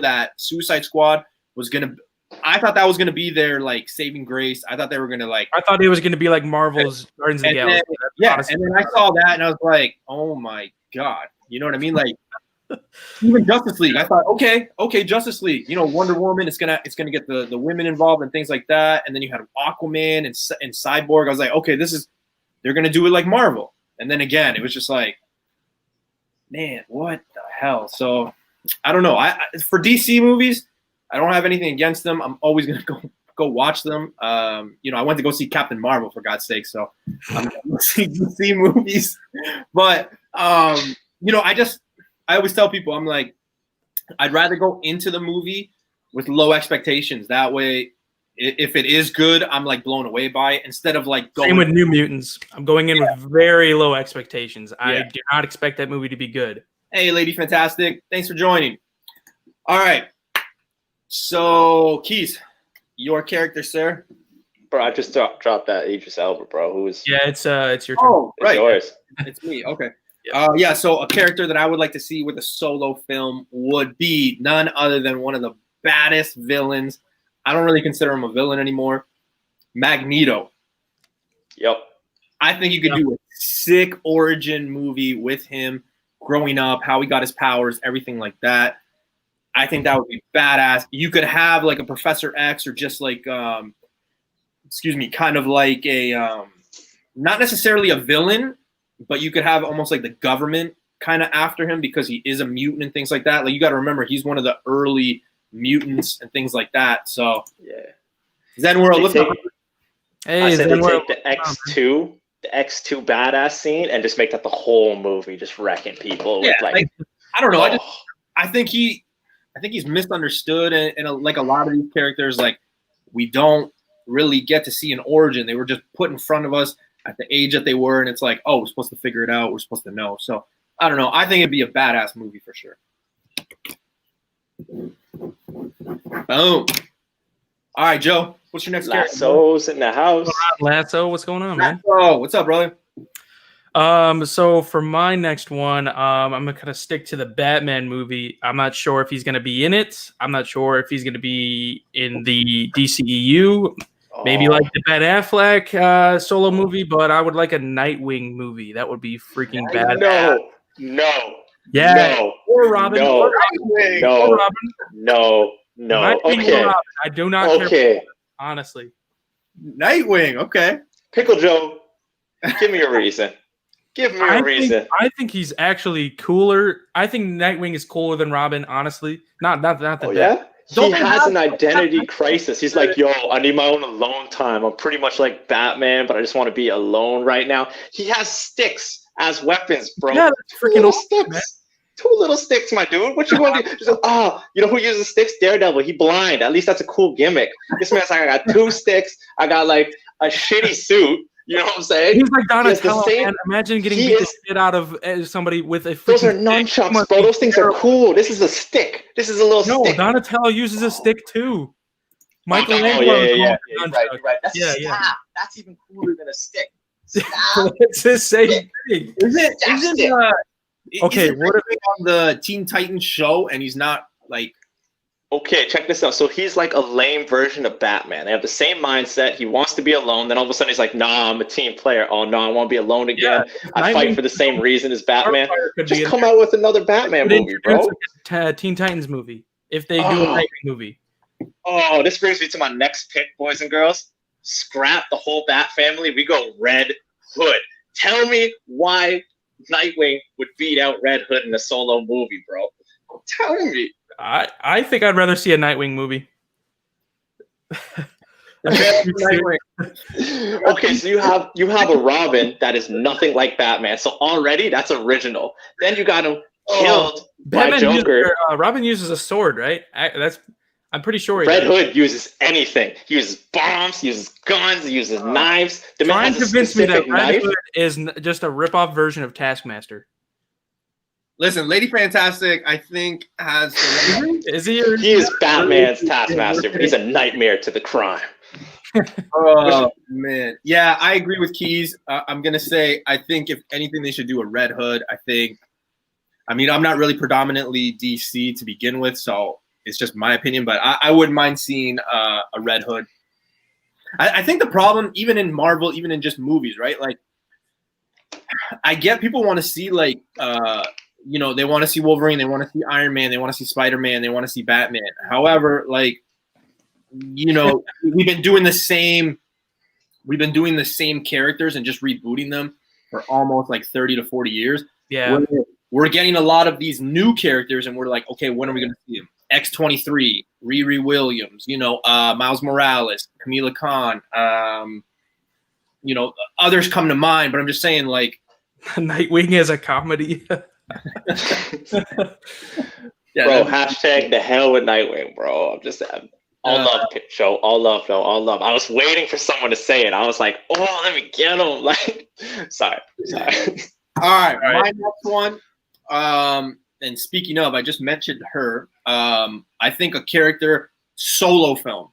S1: that Suicide Squad was gonna. I thought that was gonna be their like saving grace. I thought they were gonna like.
S2: I thought it was gonna be like Marvel's Guardians of the Galaxy.
S1: And then I saw that, and I was like, oh my god, you know what I mean? Like. Even Justice League, I thought, okay, Justice League. You know, Wonder Woman, it's gonna get the women involved and things like that. And then you had Aquaman and Cyborg. I was like, okay, they're gonna do it like Marvel. And then again, it was just like, man, what the hell? So I don't know. For DC movies, I don't have anything against them. I'm always gonna go watch them. You know, I went to go see Captain Marvel for God's sake. So I'm gonna see DC movies, but you know, I always tell people, I'm like, I'd rather go into the movie with low expectations. That way, if it is good, I'm like blown away by it. Instead of like going
S2: Same with New Mutants. I'm going in with very low expectations. I do not expect that movie to be good.
S1: Hey, Lady Fantastic, thanks for joining. All right, so Keys, your character, sir.
S3: Bro, I just dropped that Idris Elba, bro. Who's
S2: it's your turn.
S1: Oh,
S3: it's
S1: right,
S3: yours?
S1: it's me. Okay. Yeah. So a character that I would like to see with a solo film would be none other than one of the baddest villains. I don't really consider him a villain anymore. Magneto.
S3: Yep.
S1: I think you could do a sick origin movie with him growing up, how he got his powers, everything like that. I think that would be badass. You could have like a Professor X or just like, kind of like a, not necessarily a villain, but you could have almost like the government kind of after him because he is a mutant and things like that. Like you got to remember, he's one of the early mutants and things like that. So
S3: yeah,
S1: Zen World. What's up?
S2: Hey,
S3: I said
S2: Zen
S3: to
S2: World.
S3: take the X2 badass scene and just make that the whole movie, just wrecking people.
S1: Yeah,
S3: with like
S1: I don't know. I think he's misunderstood, and like a lot of these characters, like we don't really get to see an origin. They were just put in front of us at the age that they were, and it's like, oh, we're supposed to figure it out. We're supposed to know. So I don't know. I think it'd be a badass movie for sure. Boom. All right, Joe. What's your next character?
S3: Lasso's in the house.
S2: Lasso, what's going on, man?
S1: Oh, what's up, brother?
S2: So for my next one, I'm gonna kind of stick to the Batman movie. I'm not sure if he's gonna be in it. I'm not sure if he's gonna be in the DCEU. Maybe like the Ben Affleck solo movie, but I would like a Nightwing movie. That would be freaking bad.
S3: No.
S2: Yeah.
S3: No.
S2: Or Robin.
S3: No.
S2: Or Robin.
S3: No.
S2: Or Robin.
S3: No.
S2: Nightwing
S3: Okay.
S2: or Robin. I do not care.
S3: Okay.
S2: Honestly.
S1: Nightwing. Okay.
S3: Pickle Joe, give me a reason. Give me a reason.
S2: I think he's actually cooler. I think Nightwing is cooler than Robin, honestly. Not that.
S3: Oh, yeah? He has an identity crisis. He's like, yo, I need my own alone time. I'm pretty much like Batman, but I just want to be alone right now. He has sticks as weapons, bro.
S2: Yeah, that's
S3: Two
S2: freaking
S3: little
S2: awesome,
S3: sticks.
S2: man.
S3: Two little sticks, my dude. What you want to do? Just, you know who uses sticks? Daredevil. He blind. At least that's a cool gimmick. This man's like, I got 2 sticks. I got like a shitty suit. You know what I'm saying?
S2: He's like Donatello,
S3: same-
S2: man. Imagine getting beat the shit out of somebody with a
S3: Those are
S2: freaking stick.
S3: nunchucks, bro. Those things are cool. This is a stick. This is a little
S2: No,
S3: stick.
S2: Donatello uses a stick too. Michelangelo.
S3: Yeah.
S2: called
S3: You're right. That's
S2: Yeah,
S3: a staff.
S2: yeah.
S3: That's even cooler than a stick. Staff.
S2: It's the same thing. Okay,
S1: what if on the Teen Titans show and he's not like?
S3: Okay, check this out. So he's like a lame version of Batman. They have the same mindset. He wants to be alone. Then all of a sudden he's like, nah, I'm a team player. Oh, no, I want to be alone again. I fight for the same reason as Batman. Just come out with another Batman movie, bro.
S2: Teen Titans movie. If they do a Nightwing movie.
S3: Oh, this brings me to my next pick, boys and girls. Scrap the whole Bat family. We go Red Hood. Tell me why Nightwing would beat out Red Hood in a solo movie, bro. Tell me.
S2: I think I'd rather see a Nightwing movie.
S3: Okay, so you have a Robin that is nothing like Batman. So already that's original. Then you got him killed by Joker.
S2: Robin uses a sword, right? I'm pretty sure.
S3: Red Hood uses anything. He uses bombs. He uses guns. He uses knives. The man has a
S2: convince me that
S3: specific
S2: Red
S3: knife.
S2: Hood is just a rip-off version of Taskmaster.
S1: Listen, Lady Fantastic, I think has.
S2: Is he?
S3: He is Batman's Taskmaster, but he's a nightmare to the crime.
S1: Oh man, yeah, I agree with Keys. I'm gonna say I think if anything, they should do a Red Hood. I mean, I'm not really predominantly DC to begin with, so it's just my opinion. But I wouldn't mind seeing a Red Hood. I think the problem, even in Marvel, even in just movies, right? Like, I get people want to see like. They want to see Wolverine, they want to see Iron Man, they want to see Spider-Man, they want to see Batman. However, like, we've been doing the same characters and just rebooting them for almost like 30 to 40 years.
S2: Yeah.
S1: We're getting a lot of these new characters and we're like, okay, when are we going to see them? X-23, Riri Williams, Miles Morales, Kamala Khan, others come to mind, but I'm just saying like
S2: Nightwing as a comedy.
S3: Yeah, bro, hashtag the hell with Nightwing, bro. I'm just All love, Joe. All love, though. All love. I was waiting for someone to say it. I was like, oh, let me get him. Like, sorry.
S1: All right, my next one. And speaking of, I just mentioned her. I think a character solo film,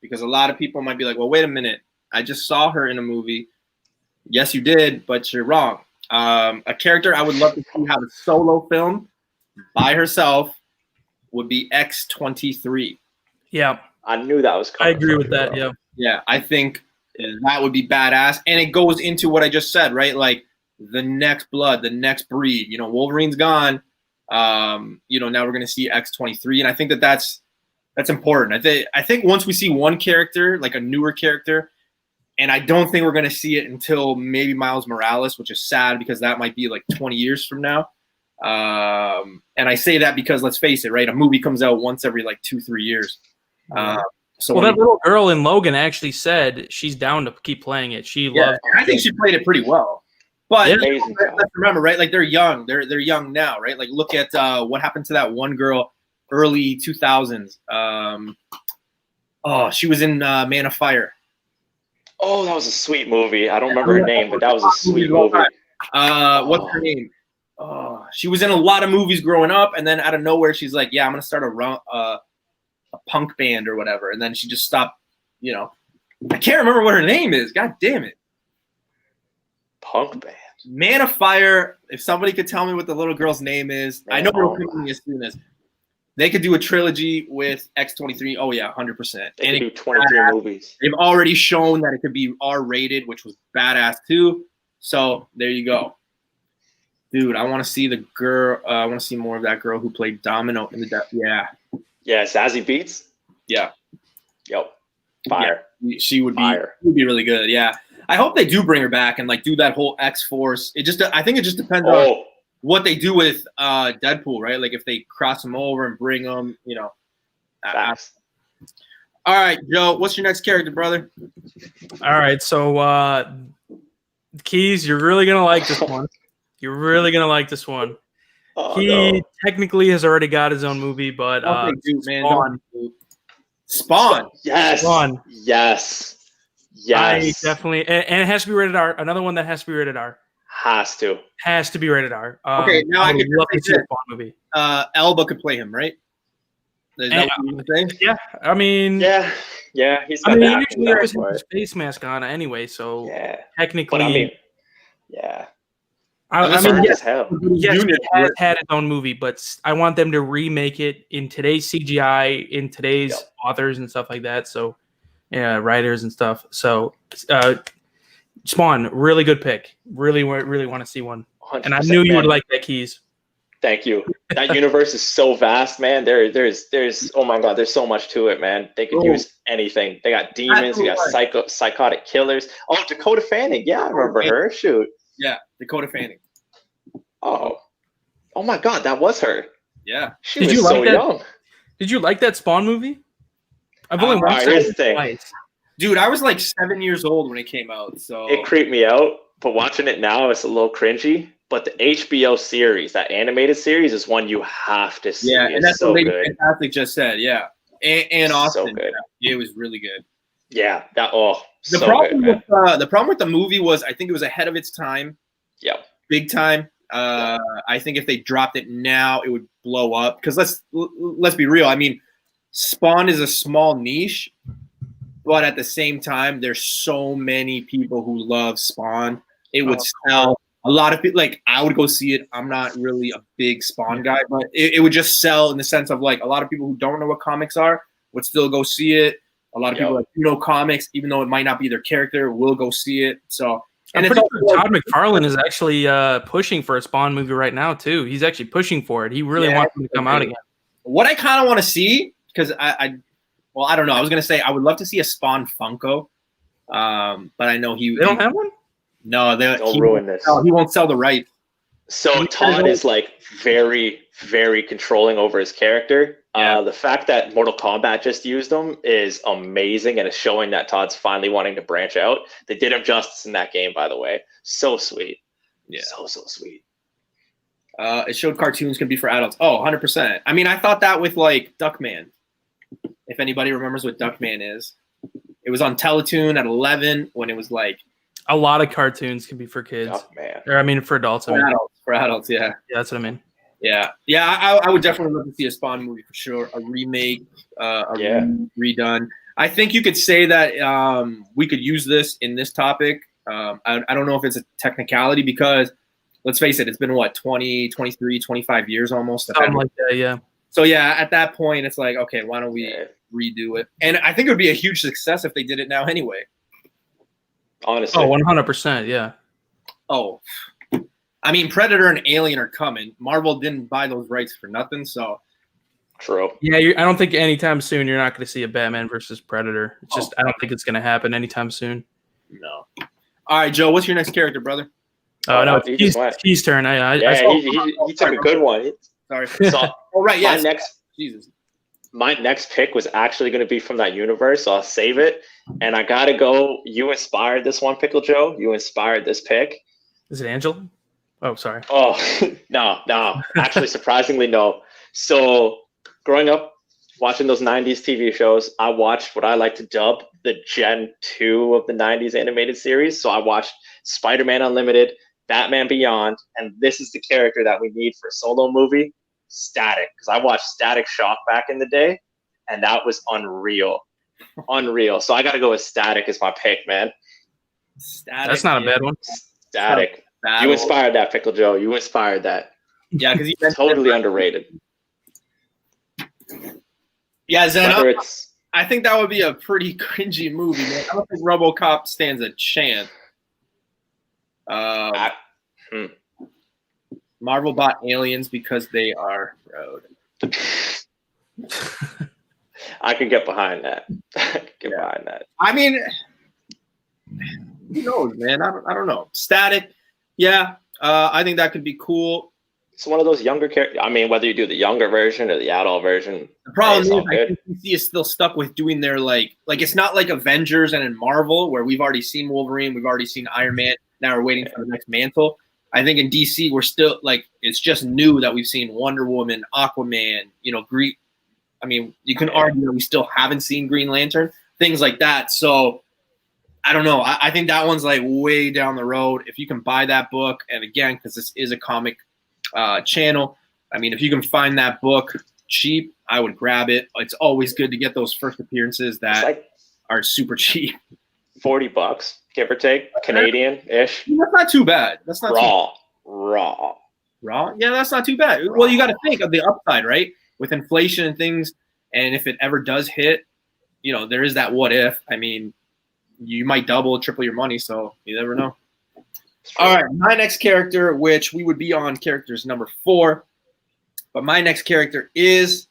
S1: because a lot of people might be like, well, wait a minute. I just saw her in a movie. Yes, you did, but you're wrong. A character I would love to see have a solo film by herself would be X-23.
S2: Yeah,
S3: I knew that was coming.
S2: I agree with that. Yeah.
S1: Yeah, I think that would be badass. And it goes into what I just said, right? Like the next blood, the next breed. You know, Wolverine's gone. You know, now we're going to see X-23. And I think that's important. I think once we see one character, like a newer character, and I don't think we're going to see it until maybe Miles Morales, which is sad because that might be like 20 years from now. And I say that because let's face it, right? A movie comes out once every like 2-3 years. So
S2: that little girl in Logan actually said she's down to keep playing it. She loves.
S1: I think she played it pretty well. But
S2: Yeah.
S1: let's remember, right? Like they're young. They're young now, right? Like look at what happened to that one girl early 2000s. She was in Man of Fire.
S3: Oh, that was a sweet movie. I don't remember her name, but that was a sweet movie.
S1: What's her name? She was in a lot of movies growing up, and then out of nowhere, she's like, "Yeah, I'm gonna start a punk band or whatever." And then she just stopped. You know, I can't remember what her name is. God damn it!
S3: Punk band.
S1: Man of Fire. If somebody could tell me what the little girl's name is, I know it'll come to me as soon as they could do a trilogy with X-23. Oh yeah, 100%.
S3: They could do 23 movies.
S1: They've already shown that it could be R-rated, which was badass too. So there you go. Dude, I want to see the girl. I want to see more of that girl who played Domino in the. Yeah.
S3: Yeah, Zazie Beetz.
S1: Yeah.
S3: Yep. Fire.
S1: Yeah, she would be really good. Yeah. I hope they do bring her back and like do that whole X-Force. I think it just depends on what they do with Deadpool, right? Like if they cross him over and bring him, you know. All right, Joe. What's your next character, brother?
S2: All right, so Keys, you're really gonna like this one. You're really gonna like this one. He technically has already got his own movie, but
S1: Spawn.
S3: Yes.
S2: Spawn.
S3: Yes.
S2: I definitely, and it has to be rated R. Another one that has to be rated R.
S3: Has to
S2: be rated R.
S1: Okay, now I could
S2: love to see a Spawn movie.
S1: Elba could play him, right? Is that what you were saying?
S2: Yeah, I mean,
S3: yeah, he's.
S2: I mean, he usually always has his face mask on anyway, so technically,
S3: but I mean, yeah.
S2: I mean,
S3: yes,
S2: he has had his own movie, but I want them to remake it in today's CGI, in today's authors and stuff like that. So, yeah, writers and stuff. So, Spawn, really good pick. Really want to see one. And I knew you would like that, Keys.
S3: Thank you. That universe is so vast, man. There's oh my god, there's so much to it, man. They could use anything. They got demons, you got psychotic killers. Oh, Dakota Fanning. Yeah, I remember her. Shoot.
S1: Yeah, Dakota Fanning.
S3: Oh my god, that was her.
S1: Yeah.
S3: She was so young.
S2: Did you like that Spawn movie? I've only watched
S3: it
S2: twice.
S1: Dude, I was like 7 years old when it came out, so
S3: it creeped me out. But watching it now, it's a little cringy. But the HBO series, that animated series, is one you have to see.
S1: Yeah, and that's what Lady Fantastic just said. Yeah, and Austin.
S3: So good.
S1: Yeah, it was really good.
S3: Yeah,
S1: the problem with the movie was I think it was ahead of its time.
S3: Yep.
S1: Big time. I think if they dropped it now, it would blow up. Because let's be real. I mean, Spawn is a small niche, but at the same time, there's so many people who love Spawn. It would sell. A lot of people, like, I would go see it. I'm not really a big Spawn guy, but it would just sell in the sense of, like, a lot of people who don't know what comics are would still go see it. A lot of people that know comics, even though it might not be their character, will go see it. So,
S2: and I'm pretty sure Todd McFarlane is actually pushing for a Spawn movie right now, too. He's actually pushing for it. He really wants him to come out again.
S1: What I kind of want to see, because I don't know. I was going to say I would love to see a Spawn Funko, but I know
S2: They don't have one?
S1: No,
S3: don't ruin this.
S1: He won't sell the rights.
S3: So Todd is like very, very controlling over his character.
S1: Yeah.
S3: The fact that Mortal Kombat just used him is amazing, and it's showing that Todd's finally wanting to branch out. They did him justice in that game, by the way. So sweet.
S1: Yeah.
S3: So sweet.
S1: It showed cartoons can be for adults. Oh, 100%. I mean, I thought that with like Duckman. if anybody remembers what Duckman is. It was on Teletoon at 11 when it was like
S2: A lot of cartoons can be for kids.
S3: Oh, man.
S2: Or I mean for adults. I mean.
S1: for adults, yeah.
S2: Yeah, that's what I mean.
S1: Yeah. I would definitely love to see a Spawn movie for sure. A remake, redone. I think you could say that we could use this in this topic. I don't know if it's a technicality because let's face it, it's been what, 20, 23, 25 years almost.
S2: Something like that, yeah.
S1: So yeah, at that point, it's like, okay, why don't we redo it? And I think it would be a huge success if they did it now anyway.
S3: Honestly.
S2: Oh, 100%, yeah.
S1: Oh, I mean, Predator and Alien are coming. Marvel didn't buy those rights for nothing, so.
S3: True.
S2: Yeah, I don't think anytime soon you're not going to see a Batman versus Predator. It's just I don't think it's going to happen anytime soon.
S1: No. All right, Joe, what's your next character, brother?
S2: Oh, no, it's Keith's turn.
S3: He took a good one.
S1: Sorry.
S3: So,
S1: right, yeah.
S3: My next pick was actually going to be from that universe, so I'll save it. And I got to go. You inspired this one, Pickle Joe. You inspired this pick.
S2: Is it Angel? Oh, sorry.
S3: Oh, no. Actually, surprisingly, no. So, growing up, watching those 90s TV shows, I watched what I like to dub the Gen 2 of the 90s animated series. So, I watched Spider-Man Unlimited, Batman Beyond, and this is the character that we need for a solo movie, Static. Because I watched Static Shock back in the day, and that was unreal. Unreal. So, I got to go with Static as my pick, man.
S1: Static.
S2: That's not a bad one.
S3: Static. You inspired that, Pickle Joe. You inspired that.
S1: Yeah, because he's
S3: totally underrated.
S1: Yeah, Zen, I think that would be a pretty cringy movie, man. I don't think RoboCop stands a chance. Marvel bought Aliens because they are road.
S3: I can get behind that. Behind that.
S1: I mean, who knows, man? I don't know. Static, yeah. I think that could be cool.
S3: It's one of those younger characters. I mean, whether you do the younger version or the adult version.
S1: The problem is, I think DC is still stuck with doing their like it's not like Avengers and in Marvel where we've already seen Wolverine, we've already seen Iron Man. Now we're waiting for the next mantle. I think in DC we're still like it's just new that we've seen Wonder Woman, Aquaman, Green. I mean, you can argue that we still haven't seen Green Lantern, things like that. So I don't know. I think that one's like way down the road. If you can buy that book, and again, because this is a comic channel, I mean, if you can find that book cheap, I would grab it. It's always good to get those first appearances that are super cheap.
S3: $40, give or take, Canadian-ish.
S1: That's not too bad. That's not
S3: raw.
S1: Yeah, that's not too bad. Well, you got to think of the upside, right? With inflation and things, and if it ever does hit, there is that what if. I mean, you might double, triple your money, so you never know. All right, my next character, which we would be on characters number 4, but my next character is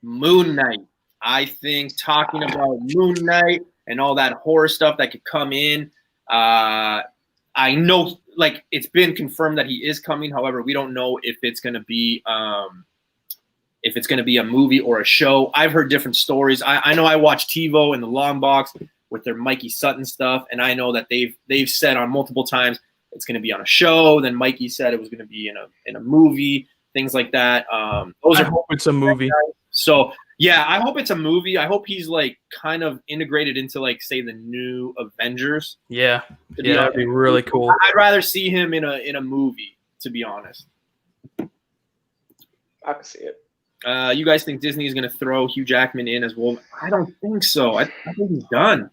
S1: Moon Knight. I think talking about Moon Knight and all that horror stuff that could come in, I know, like, it's been confirmed that he is coming. However, we don't know if it's going to be a movie or a show. I've heard different stories. I know I watched TiVo in the long box with their Mikey Sutton stuff, and I know that they've said on multiple times it's going to be on a show. Then Mikey said it was going to be in a movie, things like that.
S2: I hope it's a movie.
S1: So yeah, I hope it's a movie. I hope he's like kind of integrated into like say the new Avengers.
S2: Yeah, that'd be really cool.
S1: I'd rather see him in a movie, to be honest.
S3: I can see it.
S1: You guys think Disney is going to throw Hugh Jackman in as Wolverine? I don't think so. I think he's done.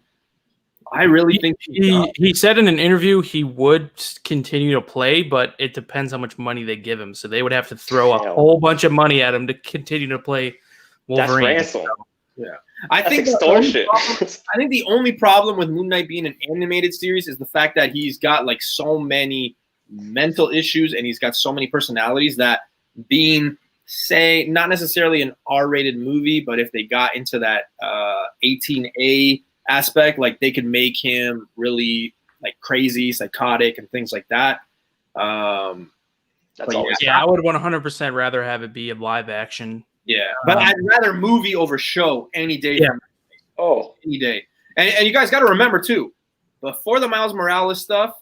S1: I really think
S2: he said in an interview he would continue to play, but it depends how much money they give him. So they would have to throw a whole bunch of money at him to continue to play Wolverine.
S3: That's ransom.
S1: Yeah, I think
S3: extortion.
S1: I think the only problem with Moon Knight being an animated series is the fact that he's got like so many mental issues and he's got so many personalities that being, say, not necessarily an R-rated movie, but if they got into that 18A aspect, like they could make him really like crazy, psychotic, and things like that.
S3: That's always
S2: I would 100% rather have it be a live action.
S1: Yeah, but I'd rather movie over show any day.
S2: Yeah.
S1: Any day. And you guys got to remember too, before the Miles Morales stuff,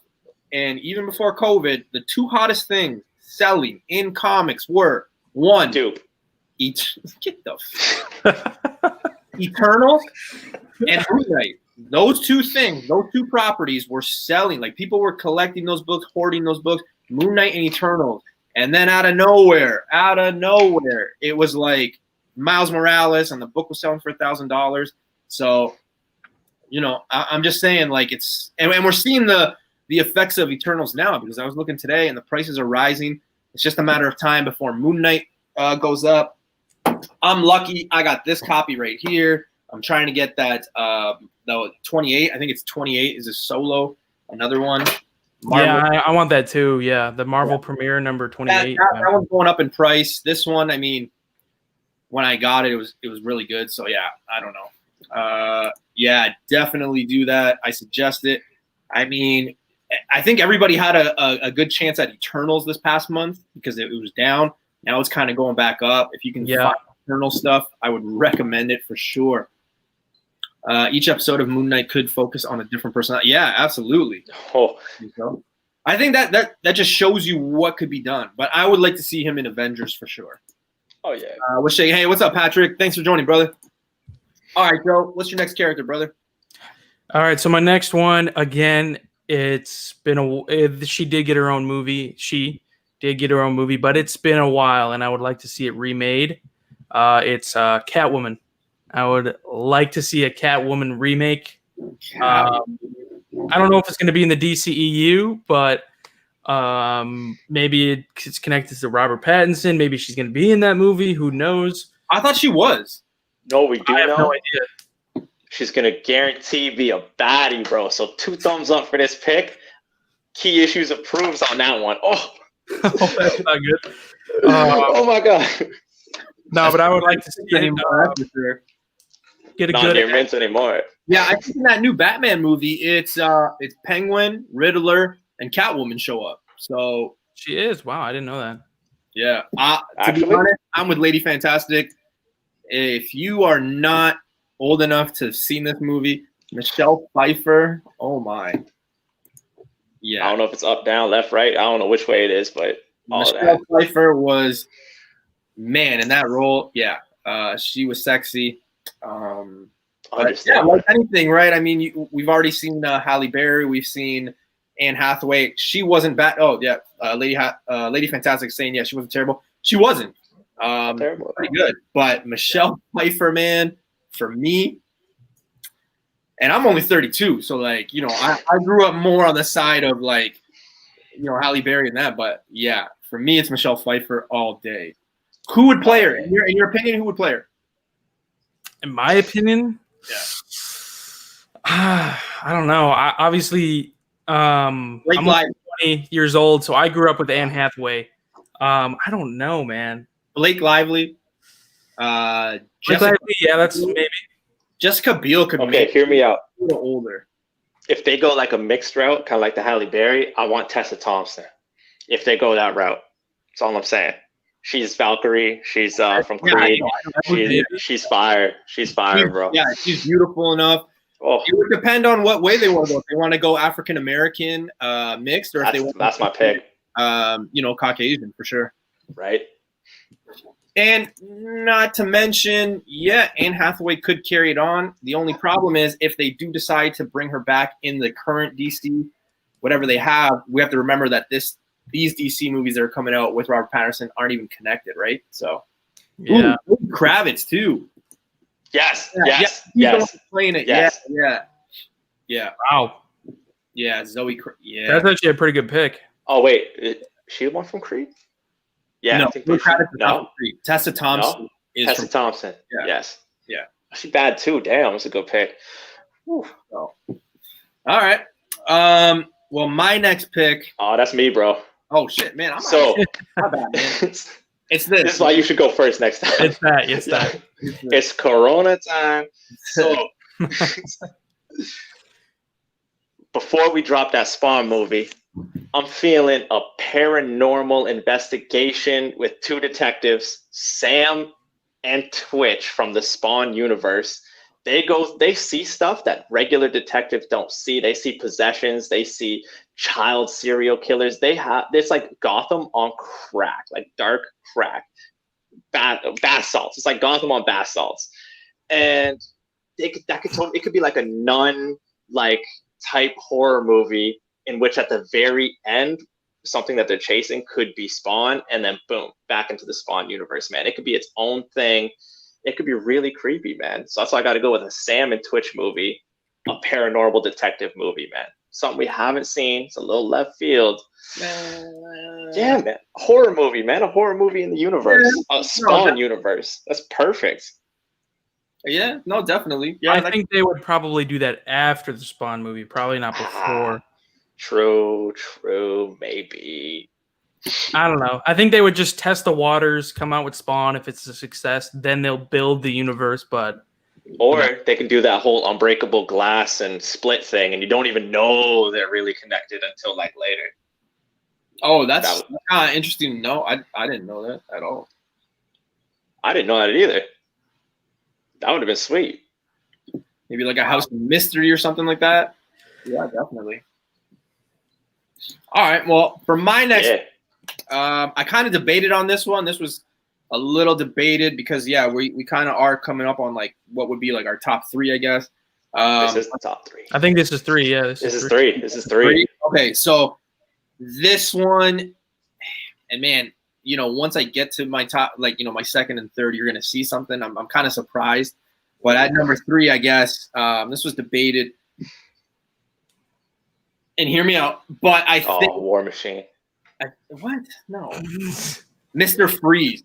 S1: and even before COVID, the two hottest things selling in comics were one,
S3: Dupe.
S1: Get the Eternals and Moon Knight. Those two things, those two properties were selling. Like people were collecting those books, hoarding those books. Moon Knight and Eternals. And then out of nowhere, it was like Miles Morales, and the book was selling for $1,000. So, you know, I'm just saying, like, it's and we're seeing the effects of Eternals now, because I was looking today and the prices are rising. It's just a matter of time before Moon Knight goes up. I'm lucky. I got this copy right here. I'm trying to get that the 28. I think it's 28 is a solo. Another one. Marvel.
S2: Yeah, I want that too. Yeah, the Marvel Premiere number 28.
S1: That one's going up in price. This one, I mean, when I got it, it was really good. So yeah, I don't know. Yeah, definitely do that. I suggest it. I mean, I think everybody had a good chance at Eternals this past month because it was down. Now it's kind of going back up. If you can find Eternal stuff, I would recommend it for sure. Each episode of Moon Knight could focus on a different personality. Yeah, absolutely.
S3: Oh,
S1: I think that just shows you what could be done. But I would like to see him in Avengers for sure.
S3: Oh yeah.
S1: Hey, what's up, Patrick? Thanks for joining, brother. All right, Joe. What's your next character, brother?
S2: All right, so my next one, again, it's been she did get her own movie. She did get her own movie, but it's been a while, and I would like to see it remade. It's Catwoman. I would like to see a Catwoman remake. I don't know if it's going to be in the DCEU, but maybe it's connected to Robert Pattinson. Maybe she's going to be in that movie. Who knows?
S1: I thought she was.
S3: No, we do
S2: I have
S3: know.
S2: no idea.
S3: She's going to guarantee be a baddie, bro. So 2 thumbs up for this pick. Key Issues approves on that one. Oh,
S2: That's not good.
S3: oh my God.
S2: No, but I would like to see it. Get a
S3: Not
S2: good
S3: near mints anymore.
S1: Yeah, I think in that new Batman movie, it's Penguin, Riddler, and Catwoman show up. So
S2: She is. Wow, I didn't know that.
S1: yeah, to be honest, I'm with Lady Fantastic. If you are not old enough to have seen this movie, Michelle Pfeiffer, oh my. Yeah.
S3: I don't know if it's up, down, left, right. I don't know which way it is, but all
S1: Michelle
S3: that.
S1: Pfeiffer was, man, in that role, yeah. She was sexy. But yeah, like anything, right? I mean, we've already seen Halle Berry. We've seen Anne Hathaway. She wasn't bad. Oh, yeah. Lady Fantastic saying, yeah, she wasn't terrible. She wasn't.
S3: Terrible.
S1: Pretty good. But Michelle Pfeiffer, man, for me, and I'm only 32, so like, you know, I grew up more on the side of like, you know, Halle Berry and that. But yeah, for me, it's Michelle Pfeiffer all day. Who would play her? In your opinion, who would play her?
S2: In my opinion, I don't know. Obviously, I'm 20 years old, so I grew up with Anne Hathaway. I don't know, man.
S1: Blake Lively.
S2: Yeah, that's maybe.
S1: Jessica Biel could make
S3: hear me out.
S1: a little older.
S3: If they go like a mixed route, kind of like the Halle Berry, I want Tessa Thompson. If they go that route, that's all I'm saying. She's Valkyrie. She's from Creed. She's fire. She's fire, bro.
S1: Yeah, she's beautiful enough.
S3: Oh,
S1: it would depend on what way they want to go. If they want to go African American mixed, or if they want
S3: that's my pick.
S1: You know, Caucasian for sure.
S3: Right.
S1: And not to mention, yeah, Anne Hathaway could carry it on. The only problem is if they do decide to bring her back in the current DC, whatever they have, we have to remember that these DC movies that are coming out with Robert Pattinson aren't even connected, right? So,
S2: yeah,
S1: ooh, Kravitz too.
S3: Yes,
S1: Playing it.
S3: Yes.
S1: Yeah.
S2: Wow.
S1: Yeah, Zoe. Yeah,
S2: that's actually a pretty good pick.
S3: Oh wait, she one from Creed? Yeah,
S1: no,
S3: I think
S1: no. Tessa Thompson is
S3: Tessa Thompson.
S1: Yeah.
S3: Yes.
S1: Yeah.
S3: She's bad too. Damn, that's a good pick.
S1: Oh. All right. Well, my next pick.
S3: Oh, that's me, bro.
S1: Oh shit, man. My bad, man. It's this.
S3: This is why you should go first next time.
S2: It's that. It's that.
S3: It's Corona time. So before we drop that Spawn movie, I'm feeling a paranormal investigation with 2 detectives, Sam and Twitch from the Spawn universe. They see stuff that regular detectives don't see. They see possessions. They see child serial killers. It's like Gotham on crack, like dark crack, bath salts. It's like Gotham on bath salts. and it could be like a nun like type horror movie in which at the very end something that they're chasing could be Spawn, and then boom, back into the Spawn universe, man. It could be its own thing. It could be really creepy, man. So that's why I got to go with a Sam and Twitch movie, a paranormal detective movie, man. Something we haven't seen. It's a little left field. Yeah, man. Horror movie, man. A horror movie in the universe. A Spawn universe. That's perfect.
S1: Yeah, no, definitely. Yeah,
S2: I think they would probably do that after the Spawn movie, probably not before.
S3: True, maybe.
S2: I don't know. I think they would just test the waters, come out with Spawn. If it's a success, then they'll build the universe.
S3: Or they can do that whole unbreakable glass and split thing, and you don't even know they're really connected until like later.
S1: Oh, that's kind of interesting to know. I didn't know that at all.
S3: I didn't know that either. That would have been sweet.
S1: Maybe like a House of Mystery or something like that. Yeah, definitely. All right. Well, for my next, I kind of debated on this one. This was a little debated because, yeah, we kind of are coming up on like what would be like our top three, I guess.
S3: This is the top three.
S2: I think this is three. Yeah,
S3: this is three. This is three.
S1: Okay, so this one, and man, you know, once I get to my top, like, you know, my second and third, you're gonna see something. I'm kind of surprised, but at number three, I guess this was debated. And hear me out, but I think
S3: War Machine.
S1: What? No, Mr. Freeze.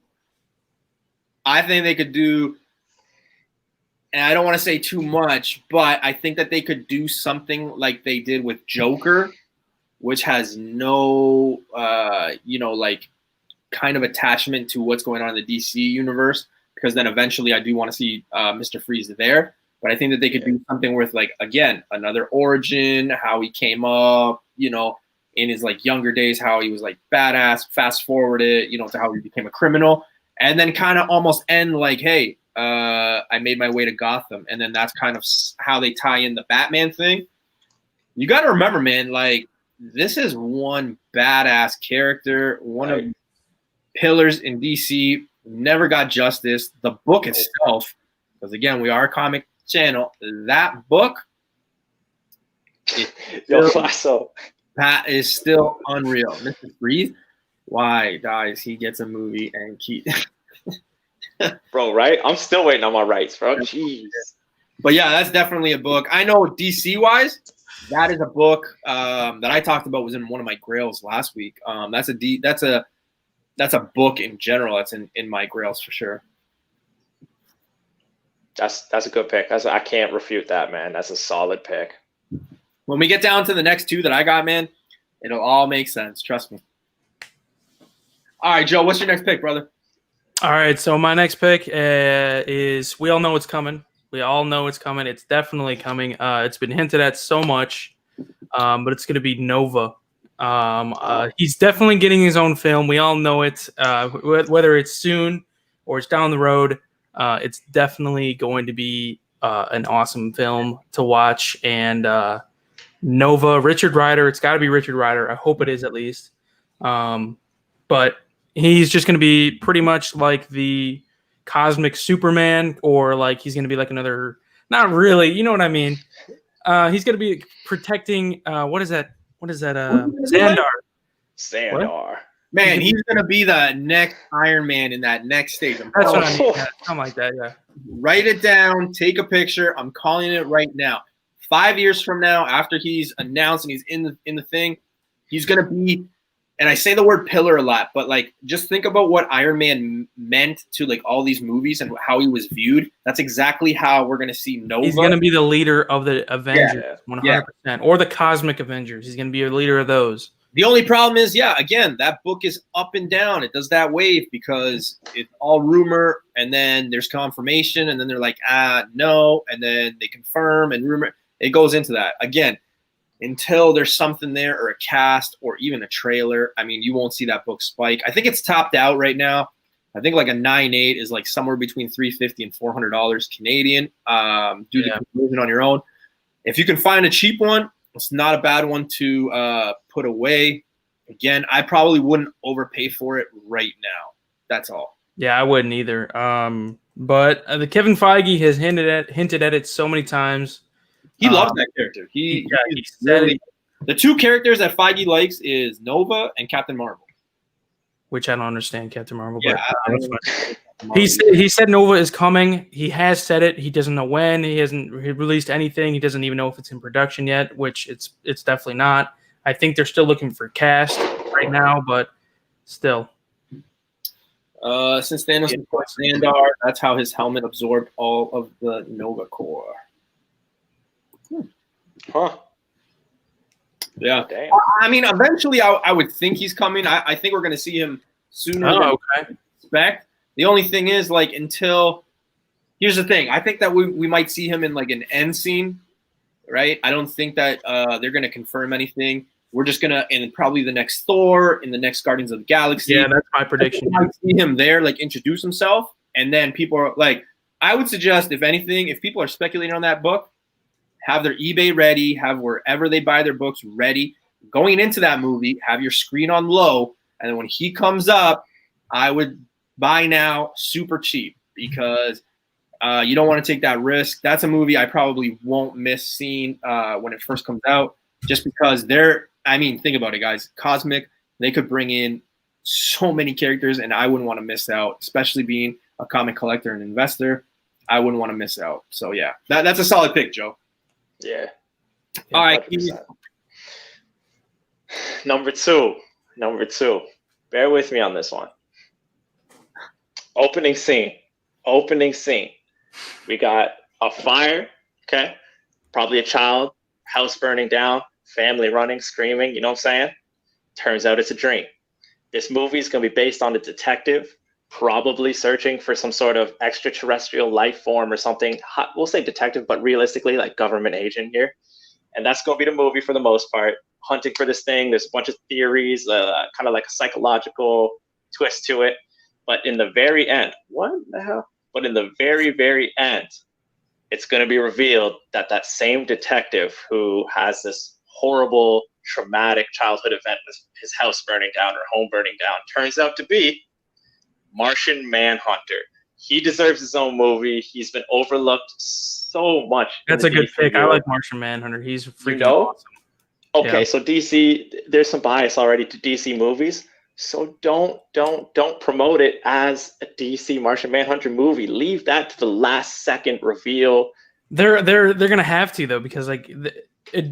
S1: I think they could do, and I don't want to say too much, but I think that they could do something like they did with Joker, which has no, you know, like kind of attachment to what's going on in the DC universe. Because then eventually, I do want to see Mr. Freeze there. But I think that they could do something with, like, again, another origin, how he came up, you know, in his, like, younger days, how he was, like, badass, fast forward it, you know, to how he became a criminal. And then kind of almost end like, hey, I made my way to Gotham. And then that's kind of how they tie in the Batman thing. You got to remember, man, like, this is one badass character, one of the pillars in DC, never got justice. The book itself, because, again, we are a comic channel, that book that is still unreal. Mr. Freeze, why, guys, he gets a movie and keep
S3: bro, right? I'm still waiting on my rights, bro. Jeez.
S1: But yeah, that's definitely a book. I know DC wise, that is a book that I talked about, was in one of my grails last week. That's a book in general that's in my grails for sure.
S3: That's a good pick. I can't refute that, man. That's a solid pick.
S1: When we get down to the next two that I got, man, it'll all make sense. Trust me. All right, Joe, what's your next pick, brother?
S2: All right, so my next pick is, we all know it's coming. We all know it's coming. It's definitely coming. It's been hinted at so much, but it's going to be Nova. He's definitely getting his own film. We all know it. Whether it's soon or it's down the road, it's definitely going to be an awesome film to watch. And Nova, Richard Rider, it's got to be Richard Rider. I hope it is at least. But he's just going to be pretty much like the cosmic Superman, or like he's going to be like another, not really, you know what I mean? He's going to be protecting, what is that? Xandar.
S3: Xandar.
S1: Man, he's going to be the next Iron Man in that next stage.
S2: That's what I mean. Yeah, something like that, yeah.
S1: Write it down. Take a picture. I'm calling it right now. 5 years from now, after he's announced and he's in the thing, he's going to be, and I say the word pillar a lot, but like just think about what Iron Man meant to like all these movies and how he was viewed. That's exactly how we're going to see Nova.
S2: He's going to be the leader of the Avengers, 100%. Or the Cosmic Avengers. He's going to be a leader of those.
S1: The only problem is, yeah, again, that book is up and down. It does that wave because it's all rumor, and then there's confirmation, and then they're like, no, and then they confirm and rumor. It goes into that. Again, until there's something there or a cast or even a trailer, I mean, you won't see that book spike. I think it's topped out right now. I think like a 9.8 is like somewhere between $350 and $400 Canadian. Do the conversion on your own. If you can find a cheap one, it's not a bad one to put away. Again, I probably wouldn't overpay for it right now. That's all.
S2: Yeah, I wouldn't either. But the Kevin Feige has hinted at it so many times.
S1: He loves that character. He really, the two characters that Feige likes is Nova and Captain Marvel.
S2: Which I don't understand, Captain Marvel.
S1: Yeah,
S2: but he said Nova is coming. He has said it. He doesn't know when. He hasn't released anything. He doesn't even know if it's in production yet, which it's definitely not. I think they're still looking for cast right now, but still.
S1: Since Thanos supports Xandar, that's how his helmet absorbed all of the Nova core.
S3: Huh.
S1: Yeah.
S3: Damn.
S1: I mean, eventually I would think he's coming. I think we're going to see him sooner than we expect. The only thing is, like, until – here's the thing. I think that we might see him in, like, an end scene, right? I don't think that they're going to confirm anything. We're just going to – in probably the next Thor, in the next Guardians of the Galaxy.
S2: Yeah, that's my prediction.
S1: I might see him there, like, introduce himself, and then people are – like, I would suggest, if anything, if people are speculating on that book, have their eBay ready, have wherever they buy their books ready. Going into that movie, have your screen on low, and then when he comes up, I would buy now super cheap because you don't want to take that risk. That's a movie I probably won't miss seeing when it first comes out, just because I mean, think about it, guys. Cosmic, they could bring in so many characters, and I wouldn't want to miss out, especially being a comic collector and investor. I wouldn't want to miss out. So, yeah, that's a solid pick, Joe.
S3: Yeah.
S1: All right.
S3: 100%. Number two. Bear with me on this one. Opening scene. We got a fire, okay? Probably a child, house burning down, family running, screaming, you know what I'm saying? Turns out it's a dream. This movie is going to be based on a detective probably searching for some sort of extraterrestrial life form or something. We'll say detective, but realistically, like government agent here. And that's going to be the movie for the most part. Hunting for this thing. There's a bunch of theories, kind of like a psychological twist to it. But in the very end, what the hell? But in the very, very end, it's going to be revealed that that same detective who has this horrible, traumatic childhood event with his house burning down or home burning down turns out to be Martian Manhunter. He deserves his own movie. He's been overlooked so much.
S2: That's a good pick. I like Martian Manhunter. He's freaking awesome.
S3: Okay, so DC, there's some bias already to DC movies. So don't promote it as a DC Martian Manhunter movie. Leave that to the last second reveal.
S2: They're gonna have to though, because like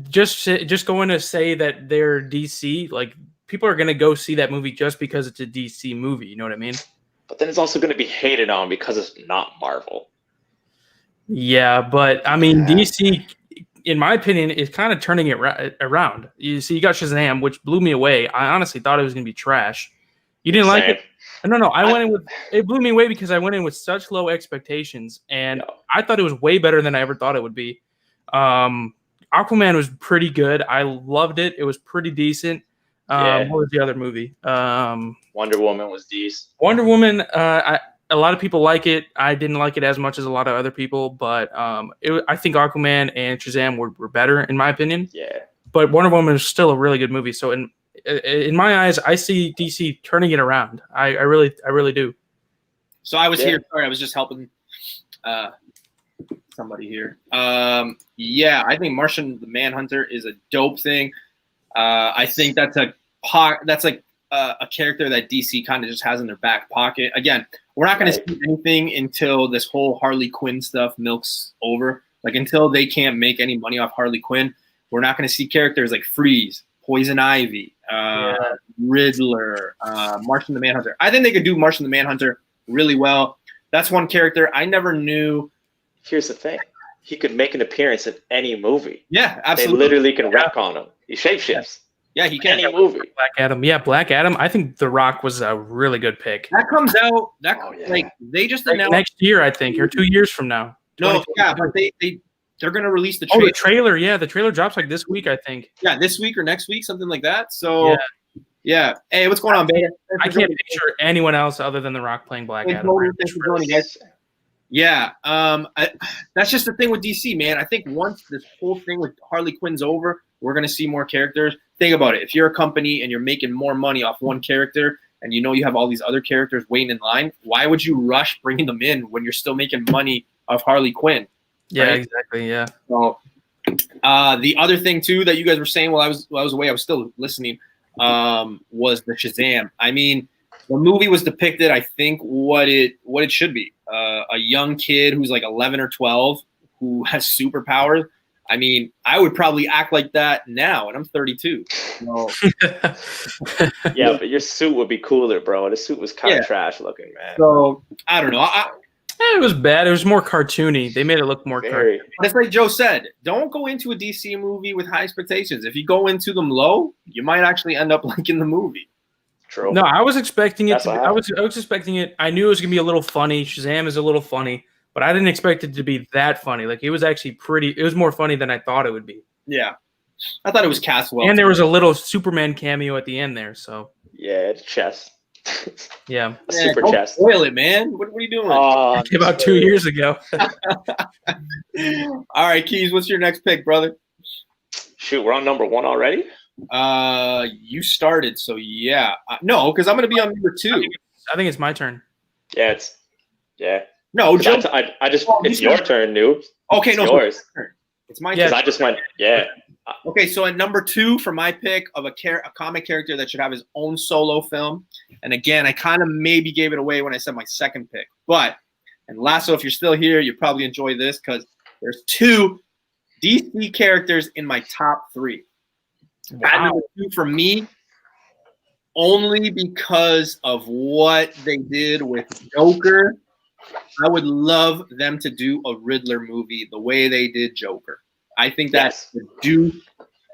S2: just going to say that they're DC, like people are gonna go see that movie just because it's a DC movie. You know what I mean?
S3: But then it's also going to be hated on because it's not Marvel.
S2: Yeah, but I mean, DC, in my opinion, is kind of turning it around. You see, you got Shazam, which blew me away. I honestly thought it was going to be trash. You didn't like it? No. I went in with it. Blew me away because I went in with such low expectations, and I thought it was way better than I ever thought it would be. Aquaman was pretty good. I loved it. It was pretty decent. What was the other movie?
S3: Wonder Woman was decent.
S2: Wonder Woman, a lot of people like it. I didn't like it as much as a lot of other people, but I think Aquaman and Shazam were better in my opinion.
S3: Yeah.
S2: But Wonder Woman is still a really good movie. So in my eyes, I see DC turning it around. I really do.
S1: So I was here. Sorry, I was just helping somebody here. I think Martian the Manhunter is a dope thing. I think that's like a character that DC kind of just has in their back pocket. Again, we're not going to see anything until this whole Harley Quinn stuff milks over. Like until they can't make any money off Harley Quinn, we're not going to see characters like Freeze, Poison Ivy, Riddler, Martian the Manhunter. I think they could do Martian the Manhunter really well. That's one character I never knew.
S3: Here's the thing. He could make an appearance in any movie.
S1: Yeah, absolutely.
S3: They literally can wreck on him. He shapeshifts.
S1: Yeah, he can.
S3: Any movie.
S2: Black Adam. Yeah, Black Adam. I think The Rock was a really good pick.
S1: That comes out. Like they just announced
S2: next year, I think, or 2 years from now.
S1: No, yeah, but they're going to release the
S2: trailer.
S1: trailer.
S2: The trailer, yeah, the trailer drops like this week, I think.
S1: Yeah, this week or next week, something like that. So, yeah. Hey, what's going on, Beta?
S2: I can't picture anyone else other than The Rock playing Black Adam.
S1: Yeah, that's just the thing with DC, man. I think once this whole thing with Harley Quinn's over, we're going to see more characters. Think about it. If you're a company and you're making more money off one character, and you know you have all these other characters waiting in line, why would you rush bringing them in when you're still making money of Harley Quinn?
S2: Yeah,
S1: right?
S2: exactly. Yeah.
S1: So the other thing too that you guys were saying while I was away, I was still listening, was the Shazam. I mean, the movie was depicted, I think, what it should be. A young kid who's like 11 or 12 who has superpowers. I mean, I would probably act like that now, and I'm 32. So,
S3: Yeah, but your suit would be cooler, bro. The suit was kind of trash looking, man.
S1: so I don't know.
S2: It was bad. It was more cartoony. They made it look more cartoony.
S1: But it's like Joe said, don't go into a DC movie with high expectations. If you go into them low, you might actually end up liking the movie.
S3: True.
S2: No, I was expecting it to be, I was expecting it. I knew it was gonna be a little funny. Shazam is a little funny, but I didn't expect it to be that funny. Like, it was actually it was more funny than I thought it would be.
S1: Yeah. I thought it was cast well.
S2: And there was a little Superman cameo at the end there, so
S3: Yeah, it's chess.
S2: yeah.
S3: Super
S1: don't
S3: chess.
S1: spoil it, man. What are you doing?
S2: It came out 2 years ago.
S1: All right, Keys, what's your next pick, brother?
S3: Shoot, we're on number 1 already?
S1: You started, so yeah. No, because I'm going to be on number 2.
S2: I think it's my turn.
S3: Yeah.
S1: No, Joe.
S3: I just it's your turn, noob.
S1: Okay,
S3: it's
S1: no,
S3: yours.
S1: It's my
S3: Because
S1: turn.
S3: I just went, yeah.
S1: Okay, so at number 2 for my pick of a comic character that should have his own solo film, and again, I kind of maybe gave it away when I said my second pick, and Lasso, if you're still here, you probably enjoy this because there's 2 DC characters in my top 3.
S2: Wow.
S1: At number 2 for me, only because of what they did with Joker. I would love them to do a Riddler movie the way they did Joker. I think that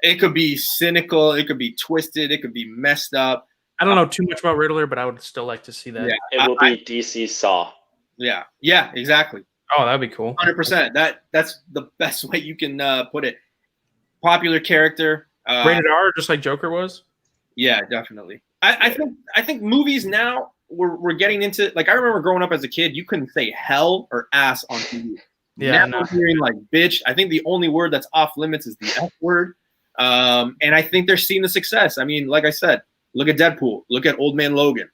S1: it could be cynical, it could be twisted, it could be messed up.
S2: I don't know too much about Riddler, but I would still like to see that.
S3: It will be DC Saw.
S1: Yeah, exactly.
S2: Oh, that'd be cool.
S1: 100%. That's the best way you can put it. Popular character.
S2: Rated R, just like Joker was.
S1: Yeah, definitely. I think movies now we're getting into, like, I remember growing up as a kid, you couldn't say hell or ass on TV.
S2: Yeah,
S1: now I'm hearing like bitch. I think the only word that's off limits is the F word. And I think they're seeing the success. I mean, like I said, look at Deadpool, look at Old Man Logan,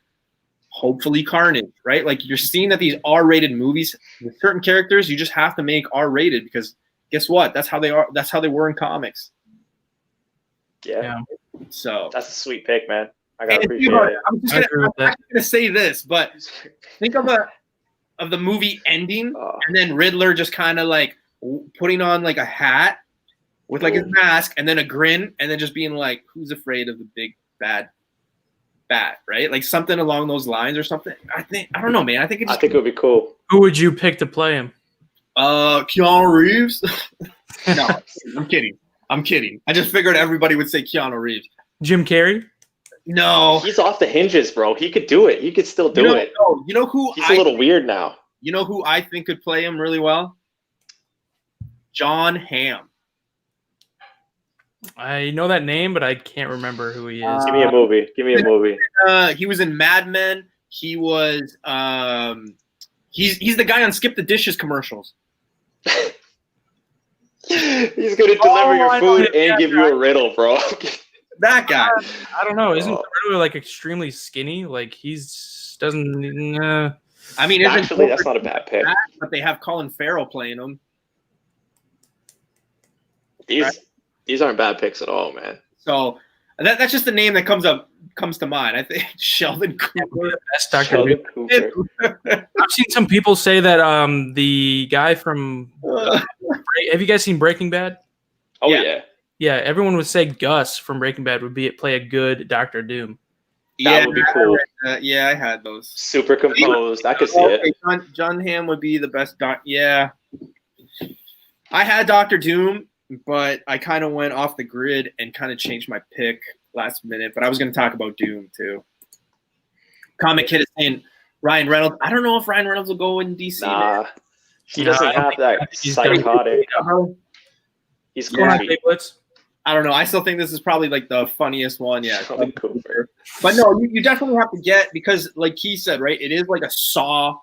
S1: hopefully Carnage, right? Like, you're seeing that these R-rated movies with certain characters, you just have to make R-rated because guess what? That's how they are. That's how they were in comics.
S3: Yeah.
S1: So
S3: that's a sweet pick, man. I gotta appreciate it.
S1: I'm just gonna say this, but think of the movie ending and then Riddler just kind of like putting on like a hat with like his mask and then a grin and then just being like, who's afraid of the big bad bat, right? Like something along those lines or something. I don't know, man. I think it
S3: would be cool.
S2: Who would you pick to play him?
S1: Keanu Reeves. No, I'm kidding. I just figured everybody would say Keanu Reeves.
S2: Jim Carrey?
S1: No.
S3: He's off the hinges, bro. He could do it. He could still do it.
S1: No. You know who?
S3: He's a little weird now.
S1: You know who I think could play him really well? Jon Hamm.
S2: I know that name, but I can't remember who he is.
S3: Give me a movie.
S1: He was in Mad Men. He was he's the guy on Skip the Dishes commercials.
S3: He's gonna deliver your food and give you a riddle, bro.
S1: That guy.
S2: I don't know. Isn't Riddler like extremely skinny? Like doesn't.
S1: I mean,
S3: actually, that's not a bad pick.
S1: But they have Colin Farrell playing him.
S3: These aren't bad picks at all, man.
S1: So that's just the name that comes to mind. I think Sheldon Cooper.
S2: Best Dr. Cooper. I've seen some people say that the guy from have you guys seen Breaking Bad?
S3: Oh yeah.
S2: Yeah, everyone would say Gus from Breaking Bad would play a good Doctor Doom.
S3: That would be cool.
S1: Yeah, I had those.
S3: Super composed. I could see it.
S1: Jon Hamm would be the best. Yeah. I had Doctor Doom, but I kind of went off the grid and kind of changed my pick last minute. But I was going to talk about Doom too. Comic Kid is saying Ryan Reynolds. I don't know if Ryan Reynolds will go in DC.
S3: Nah, he doesn't have that psychotic. He's goofy.
S1: I don't know. I still think this is probably like the funniest one. Yeah.
S3: Cooper.
S1: But no, you definitely have to get, because like he said, right, it is like a Saw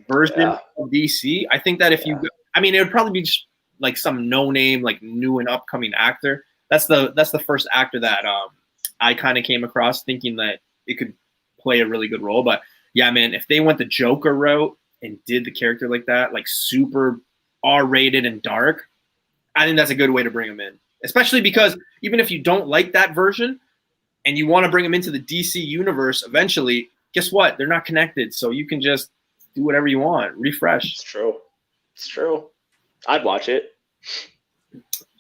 S1: version of DC. I think that if it would probably be just like some no-name, like new and upcoming actor. That's the first actor that I kind of came across thinking that it could play a really good role. But yeah, man, if they went the Joker route and did the character like that, like super R-rated and dark, I think that's a good way to bring him in. Especially because even if you don't like that version and you want to bring him into the DC universe eventually, guess what? They're not connected, so you can just do whatever you want. Refresh.
S3: It's true. It's true. I'd watch it.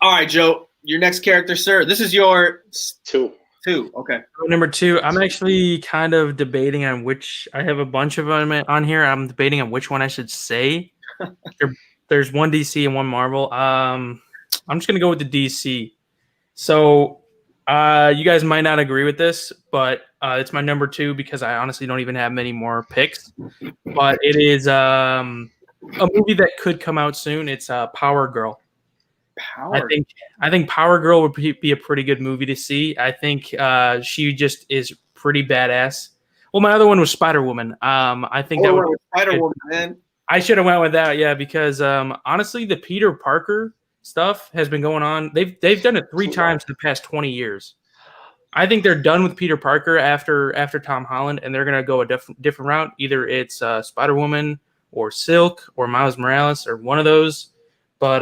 S1: All right, Joe, your next character, sir. This is your
S3: 2.
S1: Okay.
S2: Number 2, I'm actually kind of debating on which. I have a bunch of them on here. I'm debating on which one I should say. There's one DC and one Marvel. I'm just gonna go with the DC. So you guys might not agree with this, but it's my number 2 because I honestly don't even have many more picks. But it is a movie that could come out soon. It's Power Girl. I think Power Girl would be a pretty good movie to see. I think she just is pretty badass. Well, my other one was Spider Woman. I think that would
S1: Spider Woman, man.
S2: I should have went with that, yeah, because honestly, the Peter Parker stuff has been going on. They've done it 3 times in the past 20 years. I think they're done with Peter Parker after Tom Holland, and they're gonna go a different route. Either it's Spider Woman or Silk or Miles Morales or one of those. But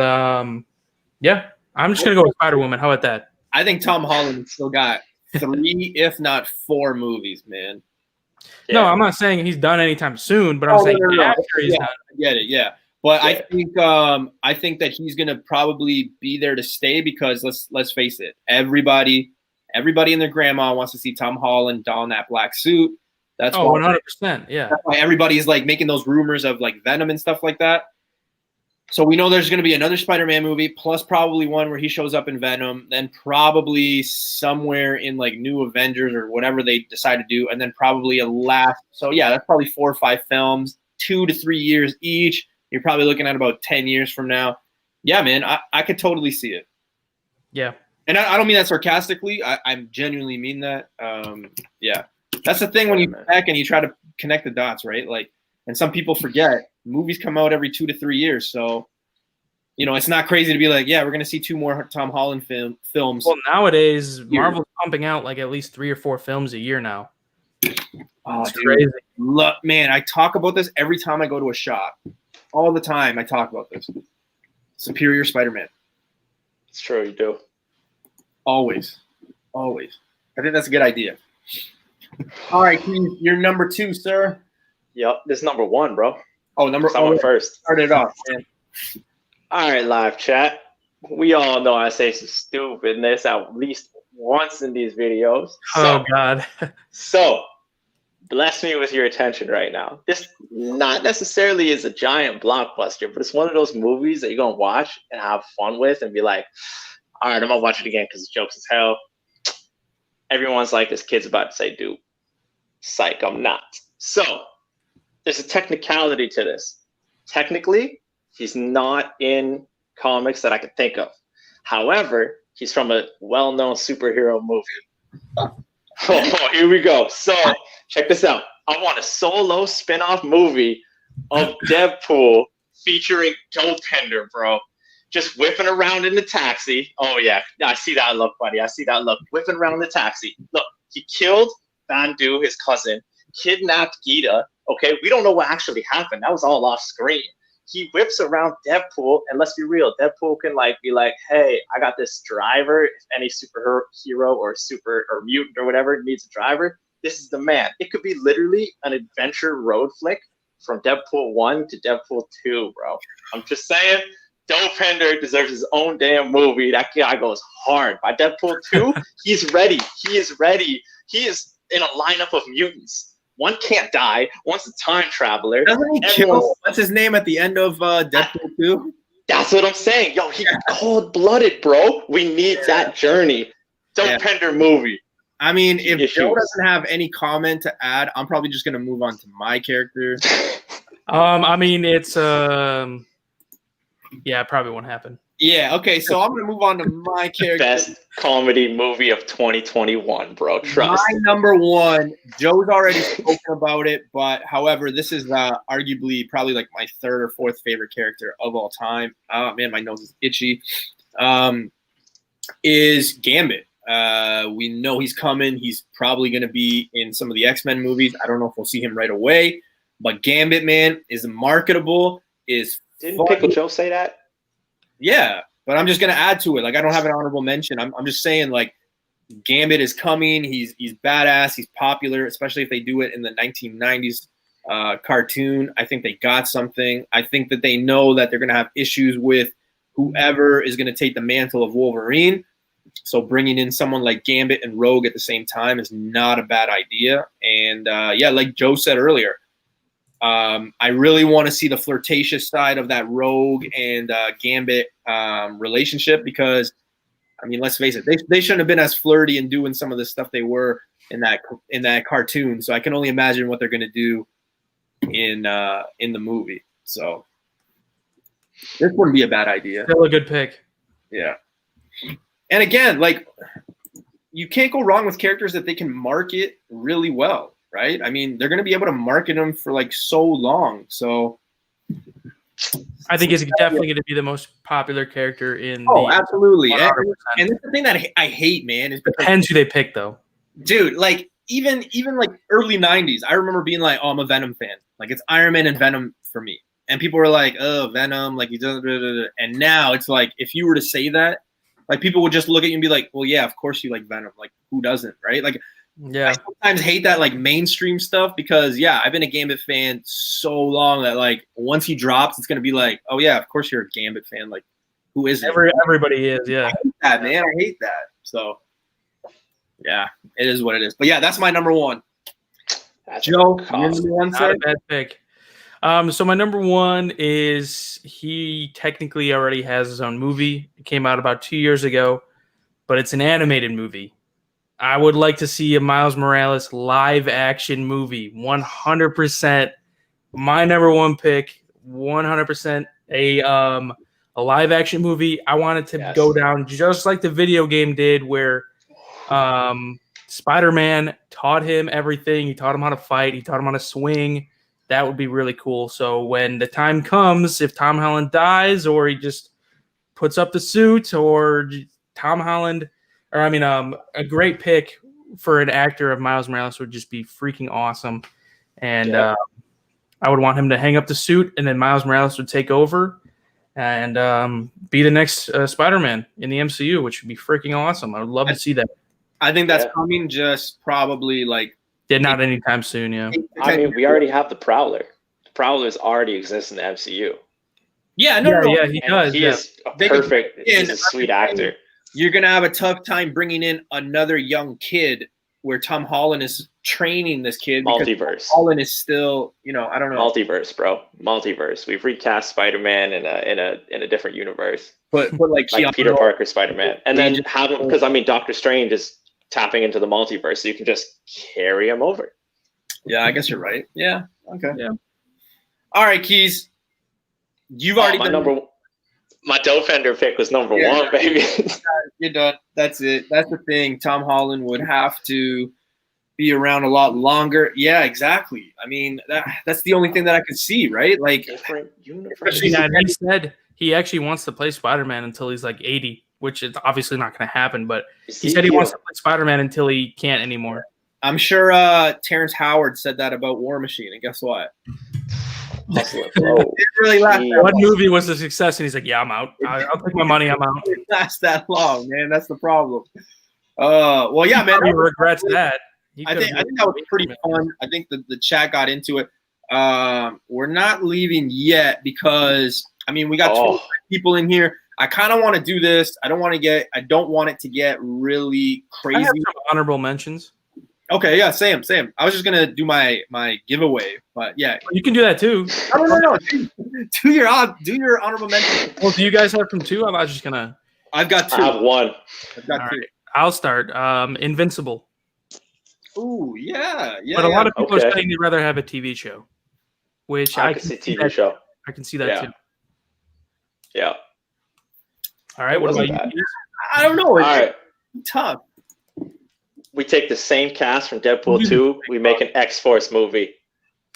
S2: yeah, I'm just gonna go with Spider Woman. How about that?
S1: I think Tom Holland still got 3, if not 4 movies, man.
S2: Yeah. No, I'm not saying he's done anytime soon, but I'm saying after he's done.
S1: I get it, yeah. But I think that he's gonna probably be there to stay because let's face it, everybody and their grandma wants to see Tom Holland don that black suit. That's
S2: 100%, yeah.
S1: That's why everybody's like making those rumors of like Venom and stuff like that. So we know there's going to be another Spider-Man movie, plus probably one where he shows up in Venom, then probably somewhere in like New Avengers or whatever they decide to do, and then probably a last. So yeah, that's probably 4 or 5 films, 2 to 3 years each. You're probably looking at about 10 years from now. Yeah, man, I could totally see it.
S2: Yeah.
S1: And I don't mean that sarcastically. I genuinely mean that. Yeah. That's the thing when you go back and you try to connect the dots, right? Like, and some people forget movies come out every 2 to 3 years. So, you know, it's not crazy to be like, yeah, we're going to see 2 more Tom Holland films.
S2: Well, nowadays, Marvel's pumping out like at least 3 or 4 films a year now.
S1: Oh, it's crazy. Look, man, I talk about this every time I go to a shop. All the time I talk about this. Superior Spider-Man.
S3: It's true, you do.
S1: Always. I think that's a good idea. All right, you're number 2, sir.
S3: Yep, this is number 1, bro.
S1: Someone
S3: first.
S1: Start it off, man.
S3: All right, live chat. We all know I say some stupidness at least once in these videos.
S2: Oh, God.
S3: So, bless me with your attention right now. This not necessarily is a giant blockbuster, but it's one of those movies that you're going to watch and have fun with and be like, all right, I'm going to watch it again because the joke's as hell. Everyone's like, this kid's about to say, dude, psych, I'm not. So, there's a technicality to this. Technically, he's not in comics that I could think of. However, he's from a well-known superhero movie. Oh, here we go. So, check this out. I want a solo spin-off movie of Deadpool featuring Dopinder, bro. Just whipping around in the taxi. Oh, yeah. I see that look, buddy. I see that look. Whipping around the taxi. Look, he killed Bandu, his cousin, kidnapped Gita. Okay, we don't know what actually happened. That was all off screen. He whips around Deadpool, and let's be real, Deadpool can be like, hey, I got this driver. If any superhero or mutant or whatever needs a driver, this is the man. It could be literally an adventure road flick from Deadpool 1 to Deadpool 2, bro. I'm just saying, Dopinder deserves his own damn movie. That guy goes hard. By Deadpool 2, he's ready. He is ready. He is in a lineup of mutants. One can't die. One's a time traveler.
S1: Doesn't he kill? What's his name at the end of Deadpool 2?
S3: That's what I'm saying. Yo, he's cold-blooded, bro. We need that journey. Dopinder movie.
S1: I mean, if Joe doesn't have any comment to add, I'm probably just gonna move on to my character.
S2: I mean, it's yeah, it probably won't happen.
S1: Yeah, okay, so I'm gonna move on to my character.
S3: Best comedy movie of 2021, bro. Trust.
S1: My number 1, Joe's already spoken about it, but however, this is arguably probably like my 3rd or 4th favorite character of all time. Oh man, my nose is itchy. Is Gambit. We know he's coming. He's probably going to be in some of the X-Men movies. I don't know if we'll see him right away, but Gambit, man, is marketable.
S3: Didn't Pickle Joe say that?
S1: Yeah, but I'm just going to add to it. Like, I don't have an honorable mention. I'm just saying, like, Gambit is coming. He's badass. He's popular, especially if they do it in the 1990s cartoon. I think they got something. I think that they know that they're going to have issues with whoever is going to take the mantle of Wolverine. So bringing in someone like Gambit and Rogue at the same time is not a bad idea. And yeah, like Joe said earlier, I really want to see the flirtatious side of that Rogue and Gambit relationship, because, I mean, let's face it, they shouldn't have been as flirty and doing some of the stuff they were in that cartoon. So I can only imagine what they're going to do in the movie. So this wouldn't be a bad idea.
S2: Still a good pick.
S1: Yeah. And again, like, you can't go wrong with characters that they can market really well, right? I mean, they're going to be able to market them for like so long. So
S2: I think it's definitely going to be the most popular character in.
S1: Absolutely. And that's the thing that I hate, man. Is
S2: depends who they pick, though.
S1: Dude, like even like early 90s, I remember being like, oh, I'm a Venom fan. Like, it's Iron Man and Venom for me. And people were like, oh, Venom, like, he doesn't. And now it's like, if you were to say that, like, people would just look at you and be like, well, yeah, of course you like Venom. Like, who doesn't, right? Like,
S2: yeah.
S1: I sometimes hate that, like, mainstream stuff, because, yeah, I've been a Gambit fan so long that, like, once he drops, it's going to be like, oh, yeah, of course you're a Gambit fan. Like, who isn't?
S2: Everybody is, yeah.
S1: I hate that, man. I hate that. So, yeah, it is what it is. But, yeah, that's my number one. Joe,
S2: not a bad pick. So my number one is, he technically already has his own movie. It came out about 2 years ago, but it's an animated movie. I would like to see a Miles Morales live action movie. 100%. My number one pick. 100% a live action movie. I want it to go down just like the video game did, where Spider-Man taught him everything. He taught him how to fight. He taught him how to swing. That would be really cool. So when the time comes, if Tom Holland dies, or he just puts up the suit, or Tom Holland, or I mean, a great pick for an actor of Miles Morales would just be freaking awesome. And I would want him to hang up the suit, and then Miles Morales would take over and be the next Spider-Man in the MCU, which would be freaking awesome. I would love to see that.
S1: I think that's coming, just probably like.
S2: Not anytime soon, yeah.
S3: I mean, we already have the Prowler. The Prowler's already exists in the MCU.
S1: Yeah,
S2: yeah, he does.
S3: He is perfect. He's a sweet actor.
S1: You're gonna have a tough time bringing in another young kid, where Tom Holland is training this kid.
S3: Multiverse.
S1: Holland is still, I don't know.
S3: Multiverse, bro. Multiverse. We've recast Spider-Man in a different universe.
S1: But like
S3: Peter Parker Spider-Man, and then have him, because I mean, Doctor Strange is tapping into the multiverse, so you can just carry him over.
S1: Yeah, I guess you're right. Yeah. Okay. Yeah. All right, Keys. You've already
S3: my Defender pick was number one, baby.
S1: You're done. That's it. That's the thing. Tom Holland would have to be around a lot longer. Yeah, exactly. I mean, that's the only thing that I could see, right? Like,
S3: different universe.
S2: He said he actually wants to play Spider-Man until he's like 80. Which is obviously not going to happen, but he said he wants to play Spider-Man until he can't anymore.
S1: I'm sure Terrence Howard said that about War Machine, and guess what?
S2: What movie was a success? And he's like, "Yeah, I'm out. I'll take my money. I'm out."
S1: It lasts that long, man. That's the problem. Well, yeah, man.
S2: He regrets that.
S1: I think that was pretty fun. I think the chat got into it. We're not leaving yet, because I mean, we got 25 people in here. I kind of want to do this. I don't want it to get really crazy.
S2: I have some honorable mentions.
S1: Okay, yeah, same. I was just gonna do my giveaway, but yeah,
S2: you can do that too.
S1: No. Do your honorable mention.
S2: Well, do you guys have from two? I'm not just gonna.
S1: I've got two.
S3: I have one.
S1: I've got two.
S2: Right. I'll start. Invincible.
S1: Ooh, yeah.
S2: But a lot of people are saying they'd rather have a TV show, which
S3: I can see TV show.
S2: I can see that too.
S3: Yeah.
S2: All right, what about you?
S1: I don't know.
S3: All right.
S1: Tough.
S3: We take the same cast from Deadpool 2. We make an X-Force movie.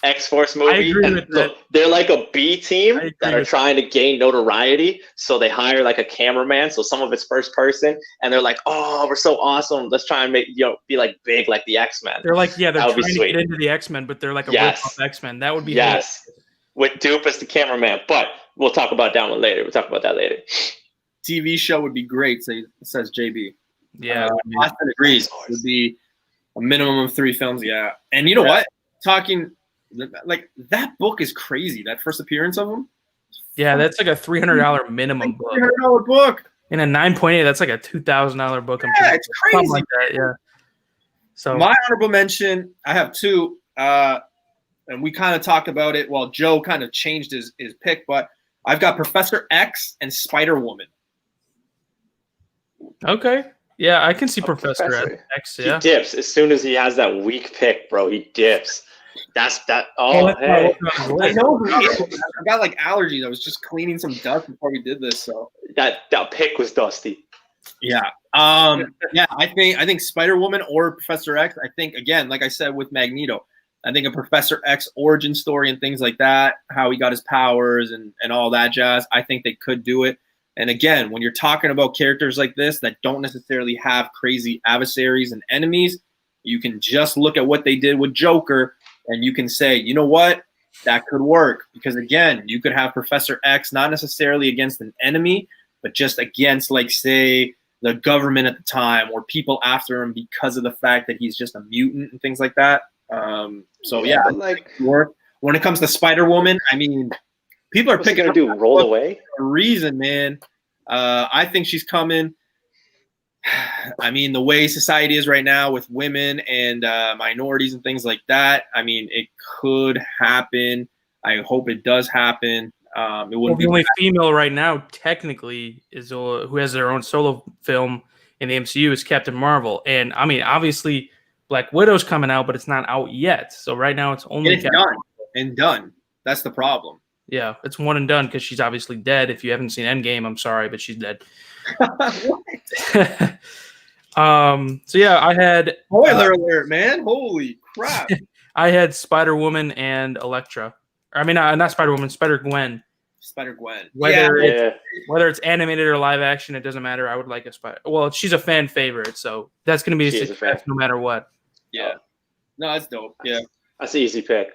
S3: X-Force movie.
S2: agree
S3: And
S2: with that.
S3: they're like a B team
S2: I agree
S3: that are
S2: with
S3: trying to gain notoriety. So they hire like a cameraman. So some of it's first person, and they're like, "Oh, we're so awesome. Let's try and make be like big like the X-Men."
S2: They're like, yeah, they're
S3: That would be
S2: trying to
S3: sweet.
S2: get into the X-Men, but they're like a
S3: Yes.
S2: rip-off X-Men. That would be
S3: Yes, with Dupe as the cameraman. But we'll talk about that one later. We'll talk about that later.
S1: TV show would be great, says JB.
S2: Yeah,
S1: Austin agrees. It would be a minimum of 3 films, yeah. And you know what? Talking like that book is crazy. That first appearance of him.
S2: yeah, that's like a $300 minimum book.
S1: $300 book.
S2: In a 9.8, that's like a $2,000 book.
S1: Yeah, it's crazy.
S2: Something like that, yeah. So
S1: my honorable mention, I have 2, and we kind of talked about it while Joe kind of changed his pick, but I've got Professor X and Spider-Woman.
S2: okay, yeah, I can see Professor
S3: Professor.
S2: X. Yeah,
S3: He dips as soon as he has that weak pick, bro. He dips. That's that. Oh,
S2: that's
S3: hey,
S2: not on his
S1: I
S2: list.
S1: know. I got like allergies. I was just cleaning some dust before we did this, so
S3: that pick was dusty.
S1: yeah. Yeah, I think Spider-Woman or Professor X. I think, again, like I said with Magneto, I think a Professor X origin story and things like that, how he got his powers and all that jazz, I think they could do it. And again, when you're talking about characters like this that don't necessarily have crazy adversaries and enemies, you can just look at what they did with Joker and you can say, you know what, that could work. Because again, you could have Professor X not necessarily against an enemy, but just against, like, say, the government at the time or people after him because of the fact that he's just a mutant and things like that. So yeah,
S3: like
S1: work. When it comes to Spider-Woman, I mean, people are
S3: what's he
S1: picking
S3: gonna
S1: up
S3: do? Roll away?
S1: for a reason, man. I think she's coming. I mean, the way society is right now with women and minorities and things like that, I mean, it could happen. I hope it does happen. It wouldn't
S2: The
S1: be
S2: only female right now, technically, is who has their own solo film in the MCU is Captain Marvel, and I mean, obviously, Black Widow's coming out, but it's not out yet. So right now, it's only
S1: it's done and done. That's the problem.
S2: Yeah, it's one and done because she's obviously dead. If you haven't seen Endgame, I'm sorry, but she's dead. So yeah, I had
S1: Spoiler alert, man! Holy crap!
S2: I had Spider-Woman and Elektra. I mean, not Spider-Woman, Spider-Gwen.
S1: Spider-Gwen.
S2: Whether it's animated or live action, it doesn't matter. I would like a Spider. Well, she's a fan favorite, so that's going to be a success no matter what.
S1: Yeah. No, that's dope. Yeah.
S3: That's an easy pick.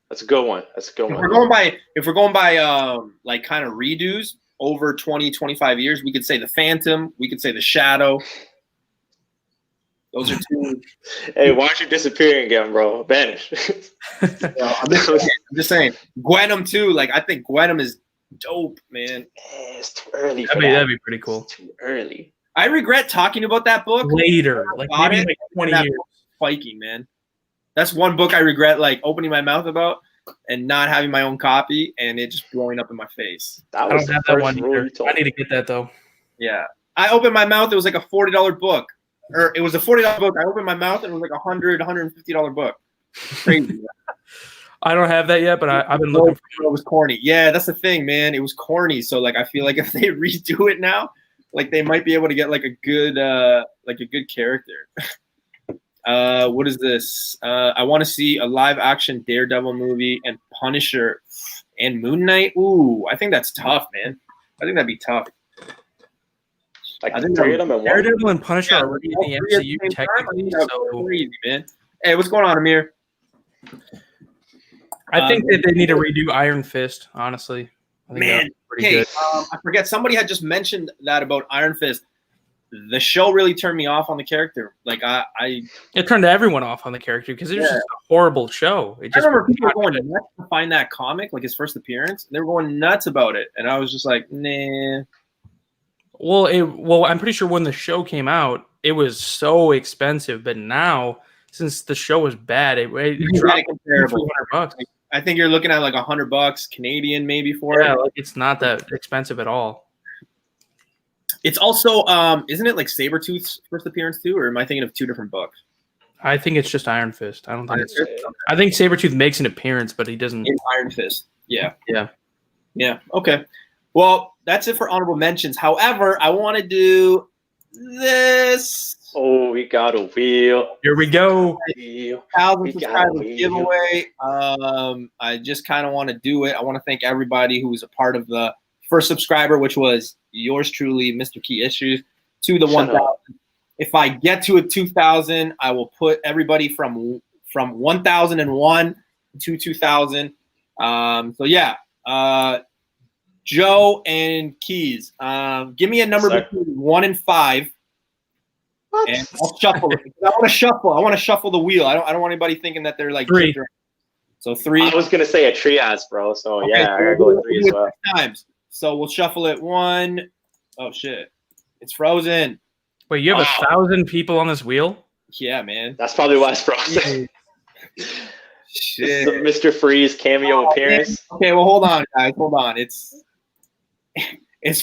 S3: That's a good one. That's a good one.
S1: If we're going by like kind of redos over 20, 25 years, we could say the Phantom. We could say the Shadow. Those are 2.
S3: Hey, why aren't you disappearing again, bro? Vanish.
S1: I'm just saying. Gwenom too. Like, I think Gwenom is dope, man.
S3: It's too early.
S2: That'd be pretty cool.
S3: It's too early.
S1: I regret talking about that book
S2: later, like maybe like 20 years.
S1: Spiking, man. That's one book I regret, like, opening my mouth about and not having my own copy and it just blowing up in my face.
S3: That
S2: I
S3: was
S2: don't have that one either. I need to get that though.
S1: Yeah, I opened my mouth. It was like a $40 book, or it was a $40 book. I opened my mouth and it was like $150 book. Crazy.
S2: I don't have that yet, but I've been looking for
S1: it. It was corny. Yeah, that's the thing, man. It was corny. So like, I feel like if they redo it now, like they might be able to get like a good character. What is this? I want to see a live action Daredevil movie and Punisher and Moon Knight. Ooh, I think that's tough, man. I think that'd be tough.
S3: Like, I think 3 of them in one.
S2: Daredevil and Punisher are already in the MCU technically.
S1: So crazy, man. Hey, what's going on, Amir?
S2: I think that they need to redo Iron Fist. Honestly, I think
S1: man.
S2: Pretty good.
S1: I forget. Somebody had just mentioned that about Iron Fist. The show really turned me off on the character. Like
S2: it turned everyone off on the character because it was just a horrible show.
S1: I remember people going nuts to find that comic, like his first appearance. They were going nuts about it, and I was just like, nah.
S2: Well, I'm pretty sure when the show came out, it was so expensive. But now, since the show was bad, it dropped $300.
S1: I think you're looking at like $100 Canadian maybe for it.
S2: Yeah, like it's not that expensive at all.
S1: It's also, isn't it like Sabretooth's first appearance too, or am I thinking of 2 different books?
S2: I think it's just Iron Fist. I don't think it's. I think Sabretooth makes an appearance, but he doesn't.
S1: In Iron Fist. Yeah.
S2: Yeah.
S1: Okay. Well, that's it for honorable mentions. However, I want to do this.
S3: Oh, we got a wheel.
S2: Here we go.
S3: Wheel.
S1: 1,000
S3: We got
S1: subscribers
S3: a wheel.
S1: giveaway. I just kind of want to do it. I want to thank everybody who was a part of the first subscriber, which was yours truly, Mr. Key Issues, to the
S3: Shut
S1: 1,000.
S3: up.
S1: If I get to a 2,000, I will put everybody from 1,001 to 2,000. So yeah, Joe and Keys, give me a number
S3: Sorry.
S1: between 1 and 5.
S3: What?
S1: And I'll shuffle it. I want to shuffle. I want to shuffle the wheel. I don't want anybody thinking that they're like
S2: 3.
S1: So 3.
S3: I was gonna say a triage, bro. So
S1: Okay,
S3: yeah,
S1: so
S3: I gotta
S1: we'll
S3: go
S1: do
S3: with 3
S1: it
S3: as well.
S1: 6 times. So we'll shuffle it 1. Oh shit, it's frozen.
S2: Wait, you have 1,000 people on this wheel?
S1: Yeah, man.
S3: That's probably why it's frozen.
S1: Shit.
S3: This is the Mr. Freeze cameo appearance.
S1: Okay, well hold on, guys. Hold on. It's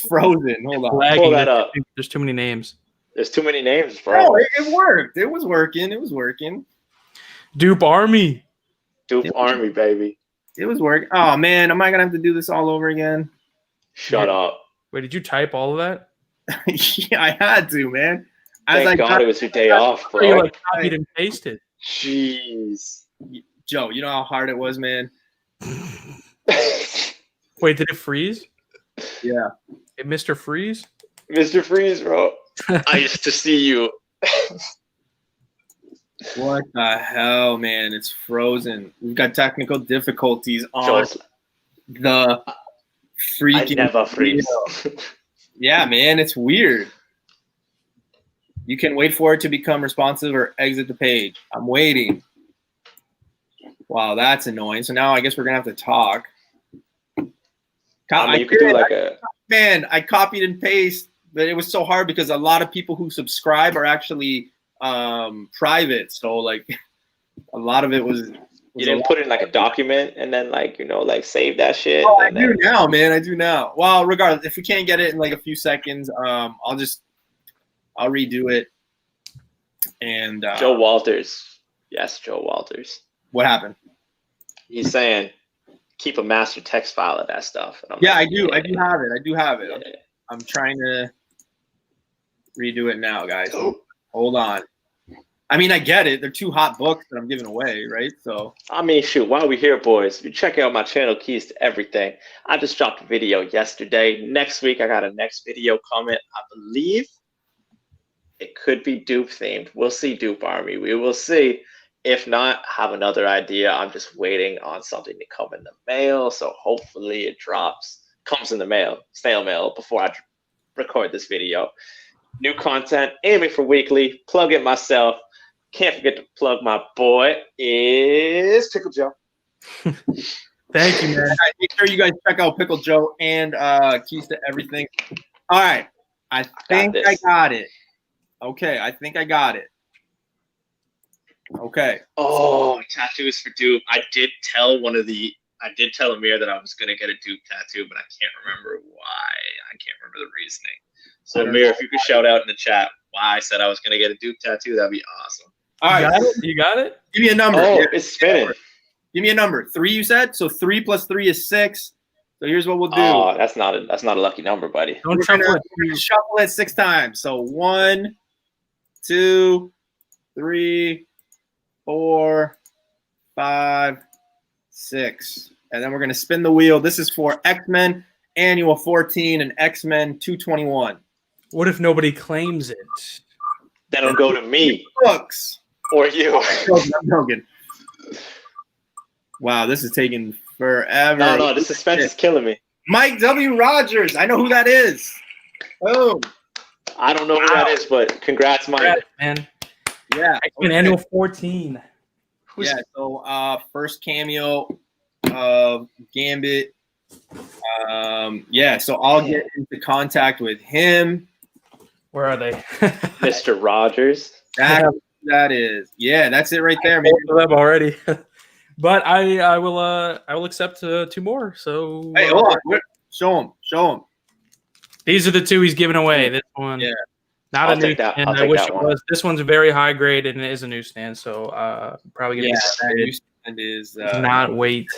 S1: frozen. Hold on.
S2: Lagging.
S3: Pull that up.
S2: There's too many names.
S3: There's too many names, bro.
S1: No, it worked. It was working. It was working.
S2: Dupe Army.
S3: Dupe Army, baby.
S1: It was working. Oh man, am I gonna have to do this all over again?
S3: Shut up.
S2: Wait, did you type all of that?
S1: Yeah, I had to, man. As
S3: Thank God it was your day off,
S2: Or you
S3: bro.
S2: like copied and pasted?
S3: Jeez.
S1: Joe, you know how hard it was, man.
S2: Wait, did it freeze?
S1: Yeah.
S2: It Mr. Freeze?
S3: Mr. Freeze, bro. I used to see you.
S1: What the hell, man? It's frozen. We've got technical difficulties on
S3: Joel's,
S1: the
S3: I
S1: freaking
S3: never freeze.
S1: video. Yeah, man, it's weird. You can wait for it to become responsive or exit the page. I'm waiting. Wow, that's annoying. So now I guess we're gonna have to talk.
S3: I mean, you could do like a.
S1: Man, I copied and pasted, but it was so hard because a lot of people who subscribe are actually private. So like a lot of it was
S3: You didn't put it in like a document and then like like save that shit.
S1: Oh, I
S3: and
S1: do
S3: then,
S1: now, man. I do now. Well, regardless, if we can't get it in like a few seconds, I'll redo it. And
S3: Joe Walters. Yes, Joe Walters.
S1: what happened?
S3: He's saying keep a master text file of that stuff. And I'm
S1: Yeah,
S3: like,
S1: I do. I do have it. I do have it.
S3: yeah.
S1: I'm trying to redo it now, guys. Hold on. I mean, I get it. They're 2 hot books that I'm giving away, right? So
S3: I mean, shoot, while we're here, boys, you check out my channel, Keys to Everything. I just dropped a video yesterday. Next week, I got a next video comment. I believe it could be Dupe themed. We'll see, Dupe Army. We will see. If not, have another idea. I'm just waiting on something to come in the mail. So hopefully it comes in the mail, snail mail, before I record this video. New content, aiming for weekly. Plug it myself. Can't forget to plug my boy is Pickle Joe.
S2: Thank you, man.
S1: Guys, make sure you guys check out Pickle Joe and Keys to Everything. All right. I think I got it. Okay, I think I got it. Okay.
S3: Oh, tattoos for Dupe. I did tell Amir that I was gonna get a Dupe tattoo, but I can't remember why. I can't remember the reasoning. So Amir, if you could shout out in the chat why I said I was gonna get a Dupe tattoo, that'd be awesome.
S1: All right.
S2: You got it?
S1: Give me a number.
S3: Oh,
S1: Yeah.
S3: it's spinning.
S1: Give me a number. 3, you said? So 3 plus 3 is 6. So here's what we'll do.
S3: Oh, that's not a lucky number, buddy.
S2: Don't
S1: We're
S2: shuffle
S1: gonna
S2: it.
S1: shuffle it 6 times. So 1, 2, 3, 4, 5, 6. And then we're going to spin the wheel. This is for X-Men Annual 14 and X-Men 221.
S2: What if nobody claims it?
S3: Then it'll go to me
S1: Books.
S3: or you.
S1: I'm joking. Wow, this is taking forever.
S3: No, the suspense is killing me.
S1: Mike W. Rogers. I know who that is. Oh,
S3: I don't know who that is, but congrats, Mike.
S2: Congrats, man.
S1: yeah.
S2: X-Men Annual 14.
S1: Yeah, so first cameo of Gambit. Yeah, so I'll get into contact with him.
S2: Where are they?
S3: Mr. Rogers.
S1: That is. Yeah, that's it right there, man.
S2: Both of them already. But I will accept 2 more. So
S1: Hey, hold on. Show him.
S2: these are the 2 he's giving away. This one,
S1: Yeah.
S2: not
S3: I'll
S2: a
S3: take that.
S2: newsstand.
S3: I'll
S2: I
S3: take
S2: wish
S3: that
S2: it
S3: one.
S2: was. This one's a very high grade and it is a newsstand. So probably gonna
S1: Yeah,
S2: be
S1: that
S2: excited.
S1: newsstand is
S2: Not wait.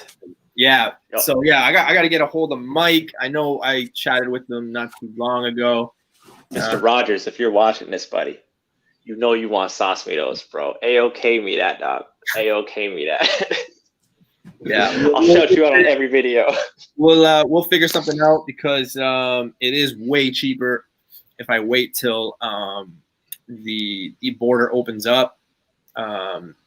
S1: yeah.
S3: Yep.
S1: So yeah, I got to get a hold of Mike. I know I chatted with him not too long ago.
S3: Mr. Rogers, if you're watching this, buddy, you know you want Sauce Me Those, bro. A-OK me that, dog. A-OK me that.
S1: Yeah,
S3: I'll shout you out on every video.
S1: We'll figure something out because it is way cheaper if I wait till the border opens up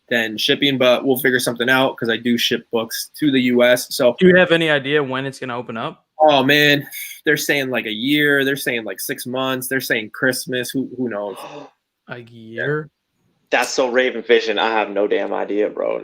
S1: than shipping. But we'll figure something out because I do ship books to the U.S. So,
S2: do you have any idea when it's gonna open up?
S1: oh man, they're saying like a year. They're saying like 6 months. They're saying Christmas. Who knows?
S2: A year?
S3: That's so Raven Vision. I have no damn idea, bro.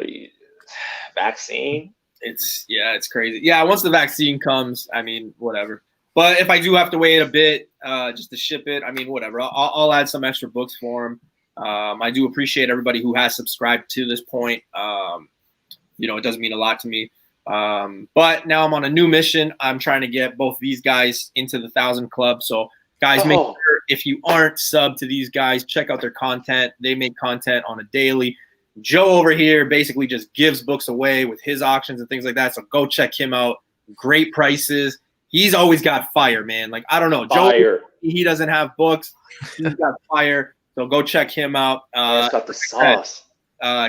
S3: Vaccine?
S1: It's crazy. Yeah, once the vaccine comes, I mean, whatever. But if I do have to wait a bit just to ship it, I mean, whatever. I'll add some extra books for them. I do appreciate everybody who has subscribed to this point. It does mean a lot to me. But now I'm on a new mission. I'm trying to get both these guys into the 1,000 club. So, guys, make sure if you aren't subbed to these guys, check out their content. They make content on a daily. Joe over here basically just gives books away with his auctions and things like that. So go check him out. Great prices. He's always got fire, man. Like, I don't know.
S3: Fire.
S1: Joe, he doesn't have books. He's got fire. So go check him out.
S3: He's got the sauce.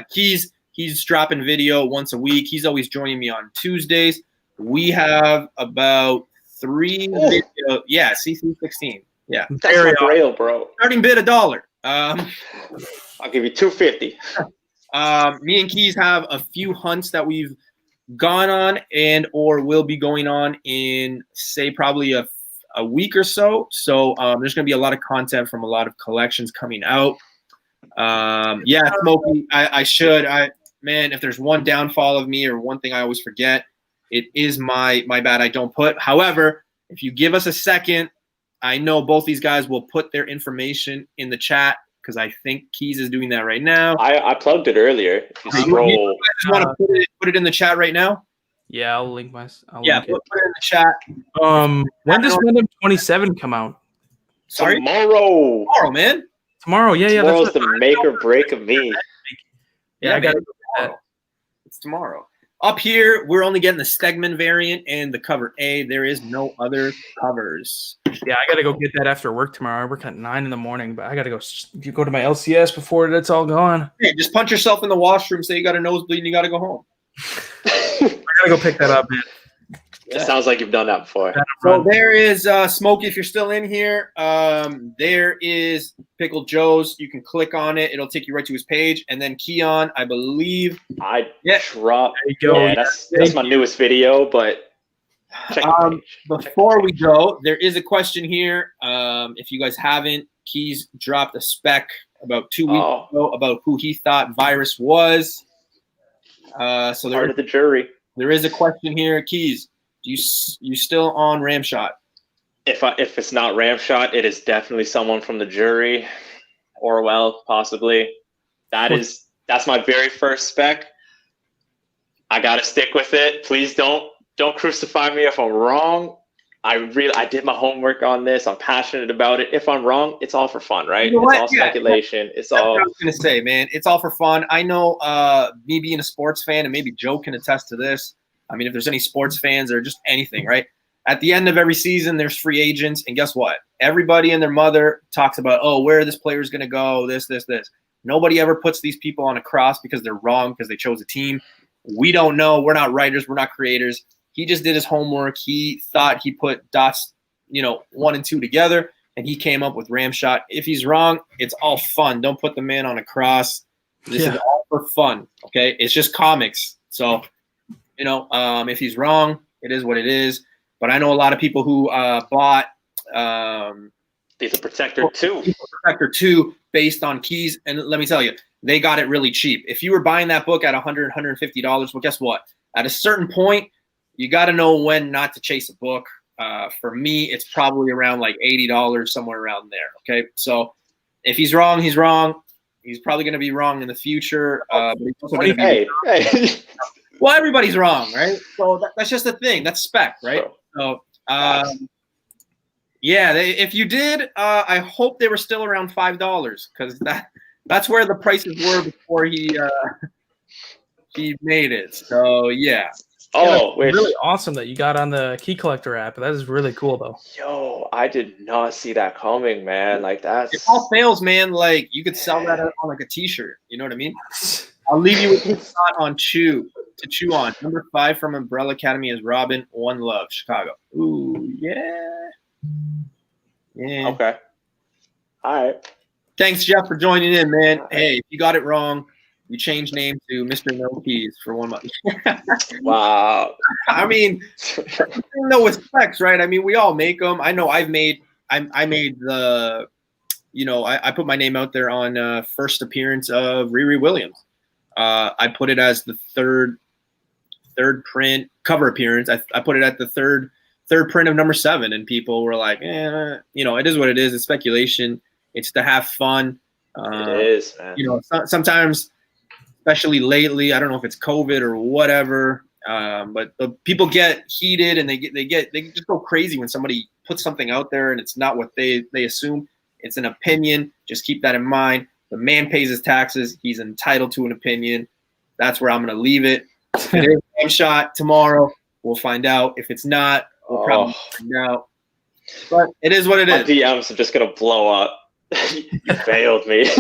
S1: He's dropping video once a week. He's always joining me on Tuesdays. We have about 3 videos. Yeah, CC16. Yeah.
S3: That's my grail, bro.
S1: Starting bid $1.
S3: I'll give you $2.50.
S1: Me and Keys have a few hunts that we've gone on and or will be going on in, say, probably a week or so. So there's going to be a lot of content from a lot of collections coming out. Smokey, man, if there's one downfall of me or one thing I always forget, it is my bad I don't put. However, if you give us a second, I know both these guys will put their information in the chat because I think Keys is doing that right now.
S3: I plugged it earlier. If you scroll.
S1: You guys want to put it in the chat right now?
S2: Yeah, I'll link my.
S1: Put it in the chat.
S2: When does Random 27 come out?
S1: Sorry?
S3: Tomorrow,
S1: man.
S2: Tomorrow, yeah.
S3: Tomorrow's the make or break of me.
S2: Yeah, I got it.
S1: It's tomorrow. Up here, we're only getting the Stegman variant and the cover A. There is no other covers.
S2: Yeah, I got to go get that after work tomorrow. I work at 9 in the morning, but I got to go to my LCS before it's all gone.
S1: Hey, just punch yourself in the washroom, say you got a nosebleed, and you got to go home.
S2: I got to go pick that up, man.
S3: It sounds like you've done that before.
S1: So there is Smokey, if you're still in here. There is Pickle Joe's. You can click on it. It'll take you right to his page. And then Keon, I believe.
S3: Dropped.
S2: There you go.
S3: Yeah, that's my newest video, but check the page.
S1: Before we go, there is a question here. If you guys haven't, Keys dropped a spec about 2 weeks ago about who he thought Virus was. So
S3: part of the jury.
S1: There is a question here, Keys. You still on Ramshot?
S3: If it's not Ramshot, it is definitely someone from the jury, Orwell possibly. That's my very first spec. I gotta stick with it. Please don't crucify me if I'm wrong. I did my homework on this. I'm passionate about it. If I'm wrong, it's all for fun, right? It's all speculation. It's all.
S1: What I was gonna say, man. It's all for fun. I know me being a sports fan, and maybe Joe can attest to this. I mean, if there's any sports fans or just anything, right? At the end of every season, there's free agents. And guess what? Everybody and their mother talks about, where this player is going to go, this. Nobody ever puts these people on a cross because they're wrong because they chose a team. We don't know. We're not writers. We're not creators. He just did his homework. He thought he put dots, 1 and 2 together, and he came up with Ramshot. If he's wrong, it's all fun. Don't put the man on a cross. This is all for fun, okay? It's just comics. So, if he's wrong, it is what it is. But I know a lot of people who bought
S3: Lethal Protector 2.
S1: Lethal Protector 2 based on Keys. And let me tell you, they got it really cheap. If you were buying that book at $100, $150, well, guess what? At a certain point, you got to know when not to chase a book. For me, it's probably around like $80, somewhere around there. Okay. So if he's wrong, he's wrong. He's probably going to be wrong in the future. But he's also going to be well, everybody's wrong, right? So that's just the thing. That's spec, right? So, if you did, I hope they were still around $5 because that's where the prices were before he made it. So, yeah.
S3: Oh,
S2: it's really awesome that you got on the Key Collector app. That is really cool, though.
S3: Yo, I did not see that coming, man. Like that's
S1: It all fails, man. Like you could sell that on like a T-shirt. You know what I mean? I'll leave you with a thought on to chew on. Number 5 from Umbrella Academy is Robin. One Love, Chicago. Ooh, yeah. Yeah.
S3: Okay. All right.
S1: Thanks, Jeff, for joining in, man. Hey, if you got it wrong, you changed name to Mr. No Keys for 1 month.
S3: Wow.
S1: I mean, no with specs, right? I mean, we all make them. I know I made the, I put my name out there on first appearance of Riri Williams. I put it as the third print cover appearance. I put it at the third print of number 7, and people were like, it is what it is. It's speculation. It's to have fun.
S3: It is, man.
S1: Sometimes, especially lately, I don't know if it's COVID or whatever, but the people get heated and they just go crazy when somebody puts something out there and it's not what they assume. It's an opinion. Just keep that in mind. The man pays his taxes. He's entitled to an opinion. That's where I'm going to leave it. If it is one shot tomorrow, we'll find out. If it's not, we'll probably find out. But it is what it is.
S3: My DMs are just going to blow up. You failed me.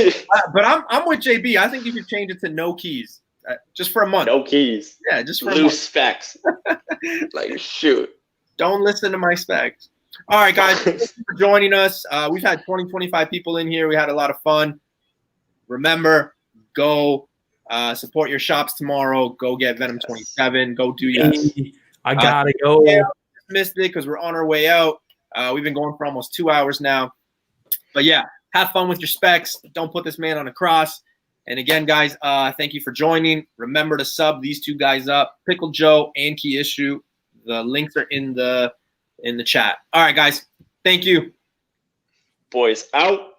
S1: But I'm with JB. I think you should change it to No Keys, just for a month.
S3: No keys.
S1: Yeah, just for a
S3: Loose
S1: month.
S3: specs. Like, shoot.
S1: Don't listen to my specs. All right, guys. Thank you for joining us. We've had 25 people in here. We had a lot of fun. Remember, go support your shops tomorrow. Go get Venom 27. Go do your.
S2: I gotta go.
S1: Yeah, missed it because we're on our way out. We've been going for almost 2 hours now. But yeah, have fun with your specs. Don't put this man on a cross. And again, guys, thank you for joining. Remember to sub these 2 guys up, Pickle Joe and Key Issue. The links are in the chat. All right, guys. Thank you.
S3: Boys out.